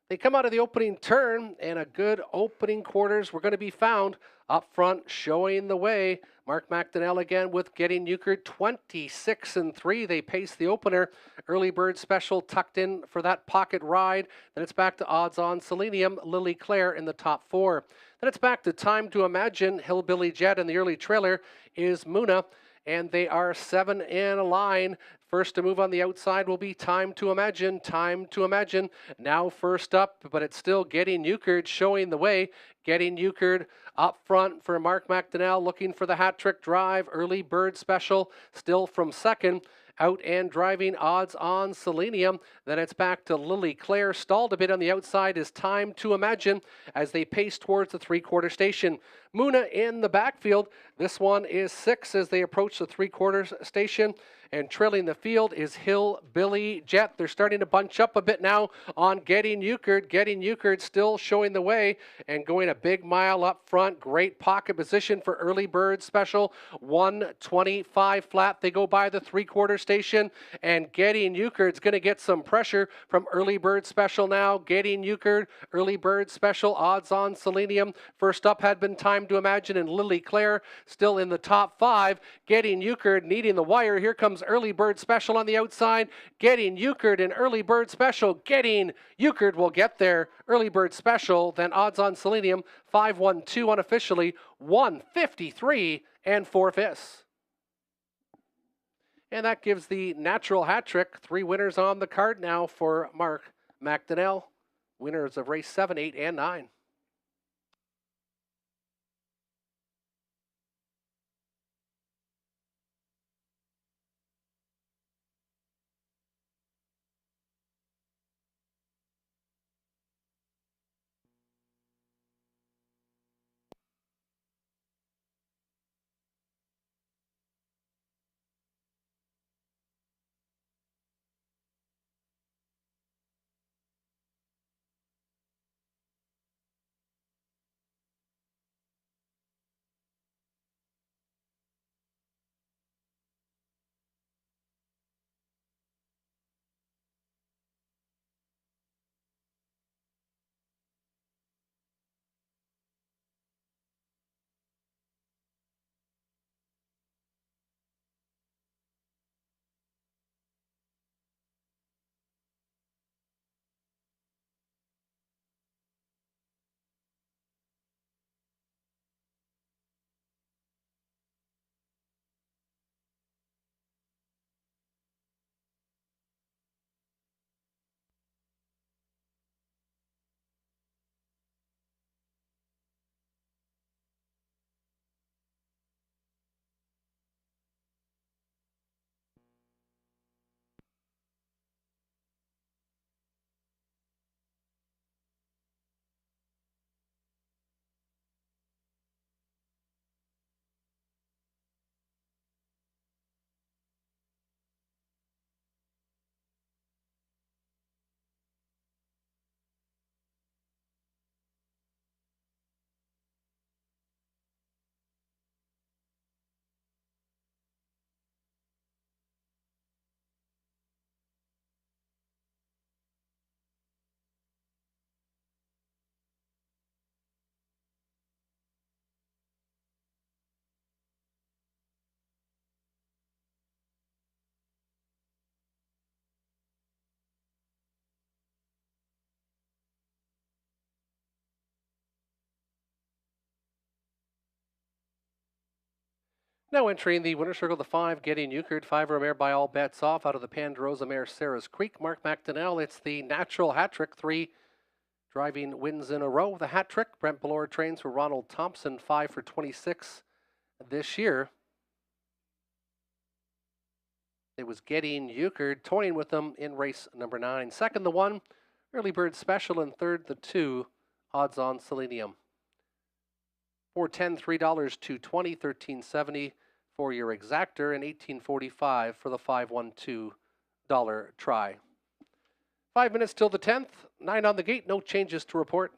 They come out of the opening turn, and a good opening quarters were going to be found up front, showing the way. Mark McDonnell again with Getting Euchred, 26-3. They pace the opener. Early bird special tucked in for that pocket ride. Then it's back to odds on Selenium, Lily Claire in the top 4. Then it's back to Time to Imagine. Hillbilly Jet in the early trailer is Muna, and they are 7 in a line. First to move on the outside will be Time to Imagine. Time to Imagine now first up, but it's still Getting Euchred showing the way. Getting Euchred up front for Mark McDonnell, looking for the hat trick drive. Early bird special still from second. Out and driving odds on Selenium. Then it's back to Lily Claire. Stalled a bit on the outside is Time to Imagine as they pace towards the 3/4 station. Muna in the backfield. This one is 6 as they approach the 3/4 station. And trailing the field is Hillbilly Jet. They're starting to bunch up a bit now on Getting Euchred. Getting Euchred still showing the way and going a big mile up front. Great pocket position for early bird special. 125 flat. They go by the 3/4 station, and Getting Euchred's going to get some pressure from early bird special now. Getting Euchred, early bird special, odds on Selenium. First up had been Time to Imagine, and Lily Claire still in the top 5. Getting Euchred needing the wire. Here comes early bird special on the outside. Getting Euchred and early bird special. Getting Euchred will get there. Early bird special, then odds on Selenium. 5-1-2 unofficially. 153 and 4/5. And that gives the natural hat trick. 3 winners on the card now for Mark McDonnell. Winners of race 7, 8, and 9. Now entering the winner's circle, the 5, Getting Euchred, 5 Romare by all bets off. Out of the Pandorosa mare, Sarah's Creek. Mark McDonnell, it's the natural hat trick, 3 driving wins in a row. The hat trick, Brent Ballore trains for Ronald Thompson, 5 for 26 this year. It was Getting Euchred, toying with them in race number 9. Second, the 1, Early Bird Special, and third, the 2, Odds on Selenium. $4.10, $3, $2.20, $13.70 for your exactor, and $18.45 for the $512 try. 5 minutes till the 10th, 9 on the gate, no changes to report.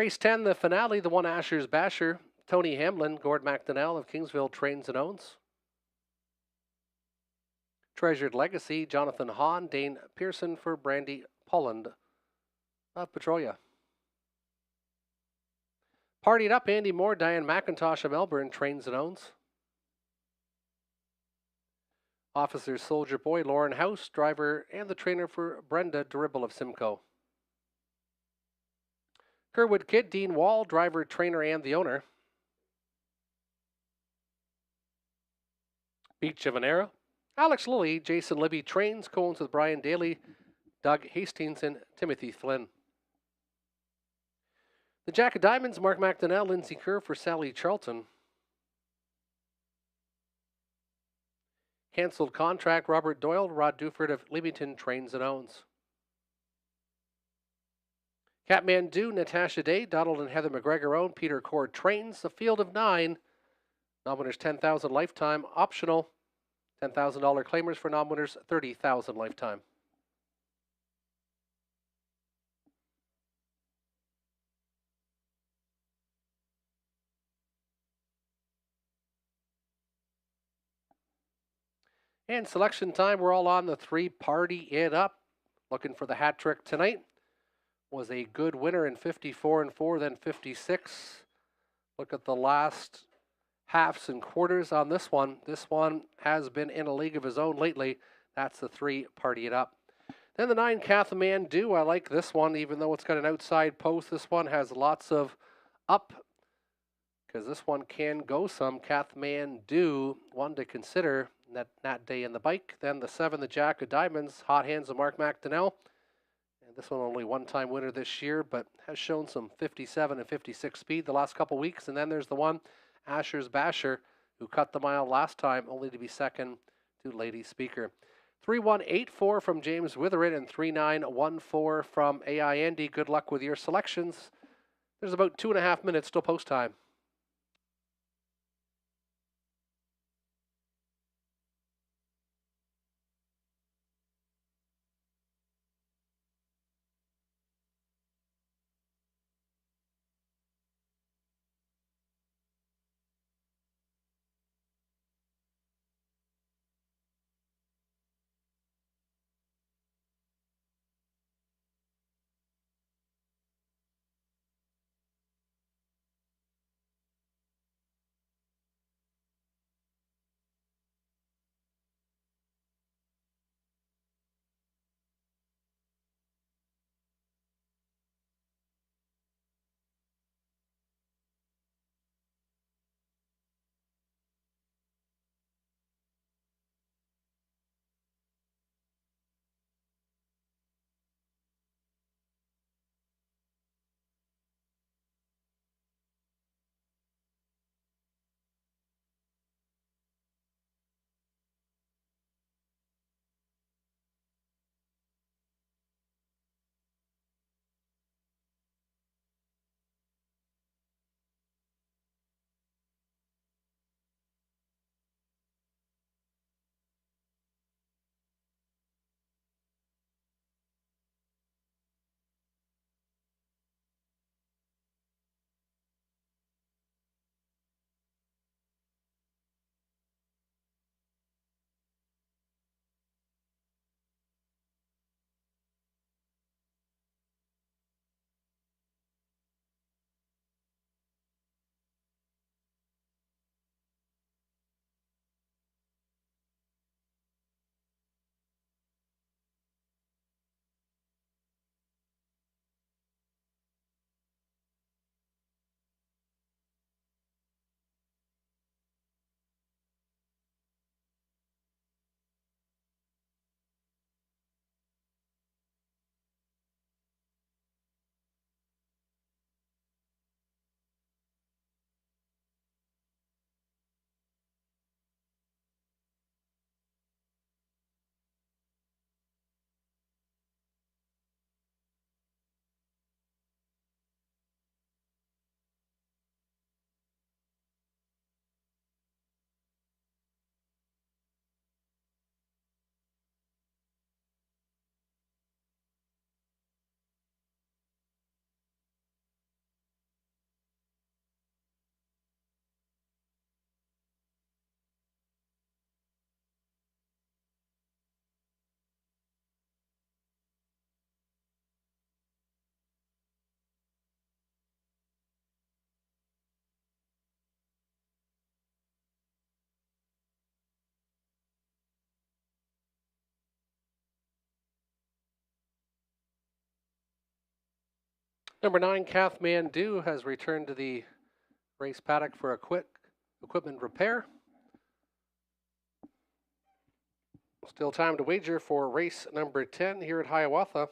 Race 10, the finale, the one Asher's Basher. Tony Hamlin, Gord McDonnell of Kingsville trains and owns. Treasured Legacy, Jonathan Hahn, Dane Pearson for Brandy Polland of Petrolia. Partied Up, Andy Moore, Diane McIntosh of Melbourne trains and owns. Officer Soldier Boy, Lauren House, driver and the trainer for Brenda Dribble of Simcoe. Kerwood Kid, Dean Wall, driver, trainer, and the owner. Beach of an Era, Alex Lilly, Jason Libby trains, co-owns with Brian Daly, Doug Hastings, and Timothy Flynn. The Jack of Diamonds, Mark McDonnell, Lindsay Kerr for Sally Charlton. Cancelled Contract, Robert Doyle, Rod Duford of Leamington trains and owns. Kathmandu, Natasha Day, Donald and Heather McGregor own, Peter Cord trains, the field of 9. Non-winners $10,000 lifetime, optional. $10,000 claimers for non-winners, $30,000 lifetime. And selection time, we're all on the 3 Party It Up. Looking for the hat trick tonight. Was a good winner in 54 and 4, then 56. Look at the last halves and quarters on this one. This one has been in a league of his own lately. That's the 3 Party It Up. Then the 9 Kathmandu. I like this one, even though it's got an outside post. This one has lots of up, because this one can go some. Kathmandu, one to consider. That day in the bike. Then the 7, the Jack of Diamonds, Hot Hands of Mark McDonnell. And this one only one-time winner this year, but has shown some 57 and 56 speed the last couple weeks. And then there's the 1, Asher's Basher, who cut the mile last time, only to be second to Lady Speaker. 3184 from James Witheritt and 3914 from AI Andy. Good luck with your selections. There's about 2.5 minutes till post time. Number 9, Kathmandu has returned to the race paddock for a quick equipment repair. Still time to wager for race number 10 here at Hiawatha.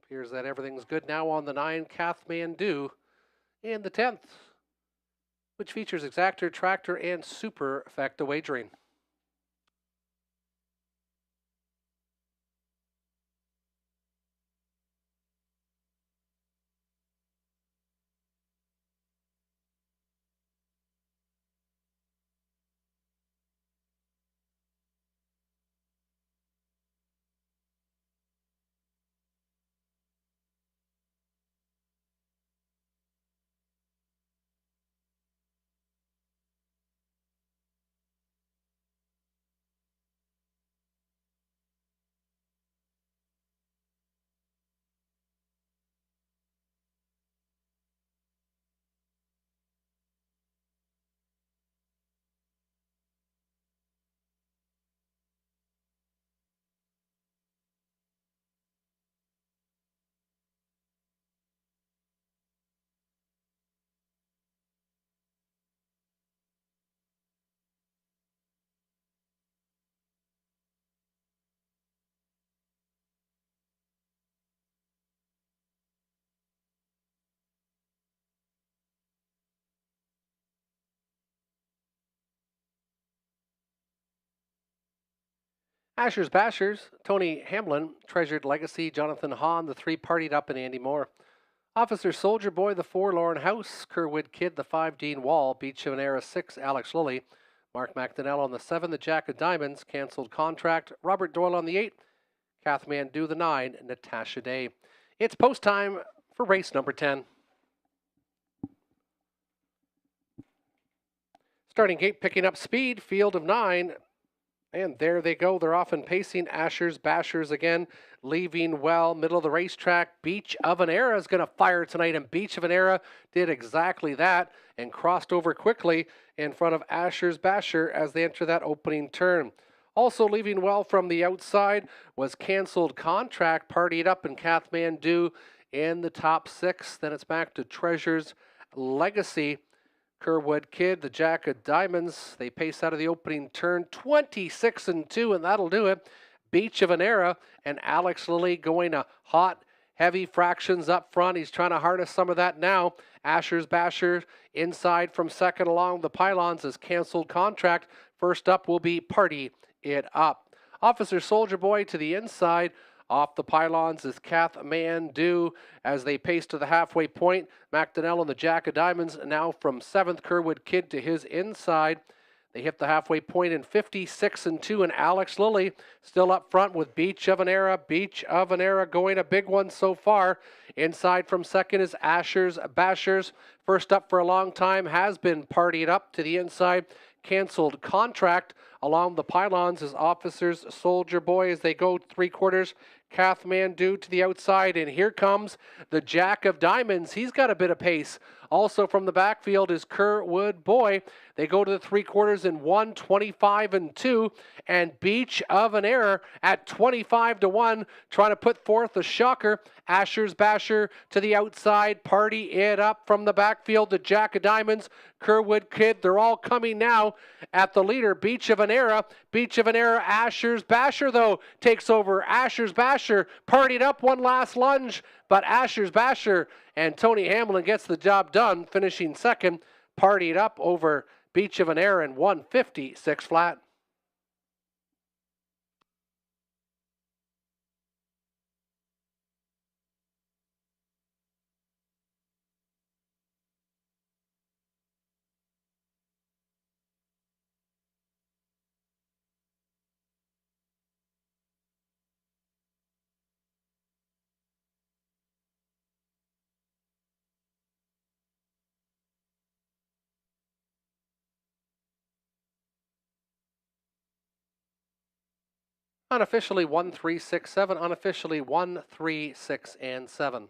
Appears that everything's good now on the 9, Kathmandu, and the 10th, which features exactor, tractor, and super effective wagering. Asher's Bashers, Tony Hamlin, Treasured Legacy, Jonathan Hahn, the 3 partied up, and Andy Moore. Officer Soldier Boy, the 4, Lauren House, Kerwood Kid, the 5, Dean Wall, Beach of an Era, 6, Alex Lilly, Mark McDonnell on the 7, the Jack of Diamonds, Cancelled Contract, Robert Doyle on the 8, Kathmandu the 9, Natasha Day. It's post time for race number 10. Starting gate picking up speed, field of 9. And there they go. They're off and pacing. Asher's Bashers again, leaving well. Middle of the racetrack. Beach of an Era is going to fire tonight, and Beach of an Era did exactly that and crossed over quickly in front of Asher's Basher as they enter that opening turn. Also leaving well from the outside was Cancelled Contract, partied up, in Kathmandu in the top 6. Then it's back to Treasure's Legacy. Kerwood Kid, the Jack of Diamonds, they pace out of the opening turn, 26-2, and that'll do it. Beach of an Era and Alex Lilly going to hot, heavy fractions up front. He's trying to harness some of that now. Asher's Basher inside from second along the pylons is Cancelled Contract. First up will be Party It Up. Officer Soldier Boy to the inside. Off the pylons is Kathmandu as they pace to the halfway point. McDonnell and the Jack of Diamonds now from 7th. Kerwood Kid to his inside. They hit the halfway point in 56-2, and Alex Lilly still up front with Beach of an Era. Beach of an Era going a big one so far. Inside from second is Asher's Bashers. First up for a long time has been Partied Up to the inside. Cancelled Contract. Along the pylons is Officers Soldier Boy as they go 3/4. Kathmandu to the outside, and here comes the Jack of Diamonds. He's got a bit of pace. Also from the backfield is Kerwood Boy. They go to the 3/4 in 1:25-2, and Beach of an Era at 25-1, trying to put forth a shocker. Asher's Basher to the outside, Party It Up from the backfield. The Jack of Diamonds, Kerwood Kid, they're all coming now at the leader, Beach of an Era. Beach of an Era, Asher's Basher, though, takes over. Asher's Basher partied up one last lunge, but Asher's Basher and Tony Hamlin gets the job done, finishing second. Partied Up over Beach of an Era in 1:56 flat. Unofficially 1, 3, 6, 7. Unofficially 1, 3, 6, and 7.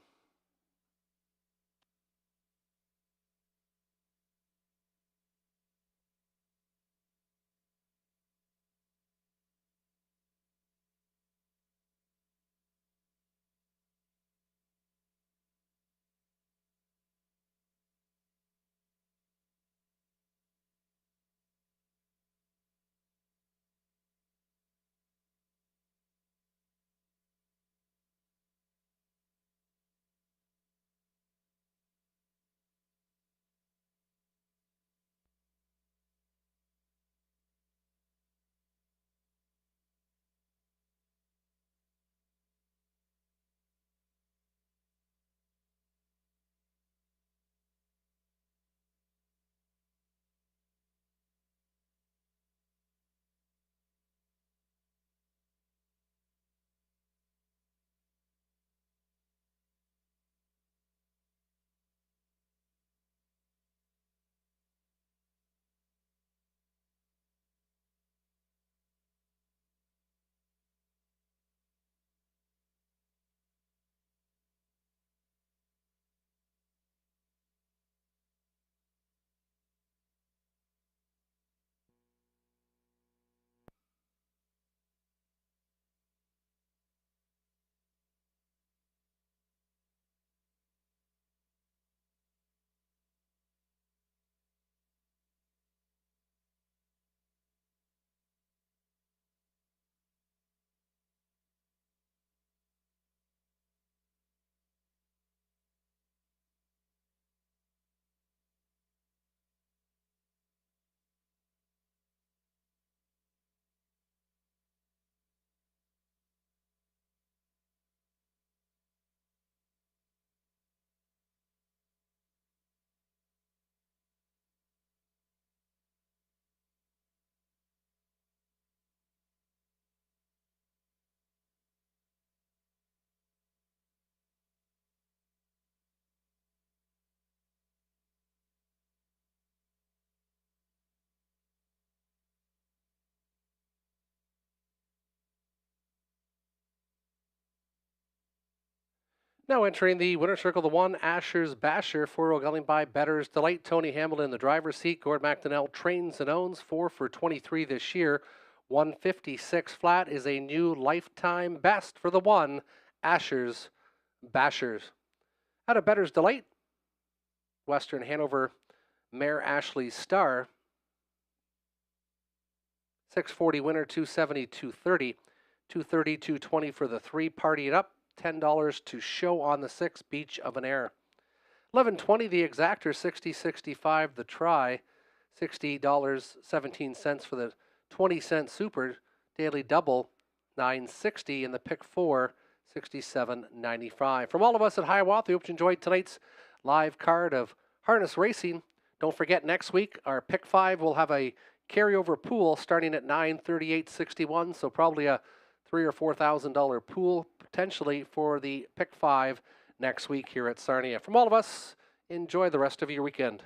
Now entering the winner's circle, the 1, Asher's Basher, 4 going by Better's Delight. Tony Hamilton in the driver's seat. Gord McDonnell trains and owns, 4 for 23 this year. 156 flat is a new lifetime best for the 1, Asher's Bashers. Out of Better's Delight, Western Hanover Mare Ashley Star. 640 winner, 270, 230. 230, 220 for the 3, Party It Up. $10 to show on the 6, Beach of an Air. 11.20 the exactor, 60.65 the try, $60.17 for the 20-cent super daily double, $9.60 in the pick 4, $67.95. From all of us at Hiawatha, we hope you enjoyed tonight's live card of harness racing. Don't forget, next week our pick 5 will have a carryover pool starting at $938.61, so probably a $3,000 or $4,000 pool potentially for the pick 5 next week here at Sarnia. From all of us, enjoy the rest of your weekend.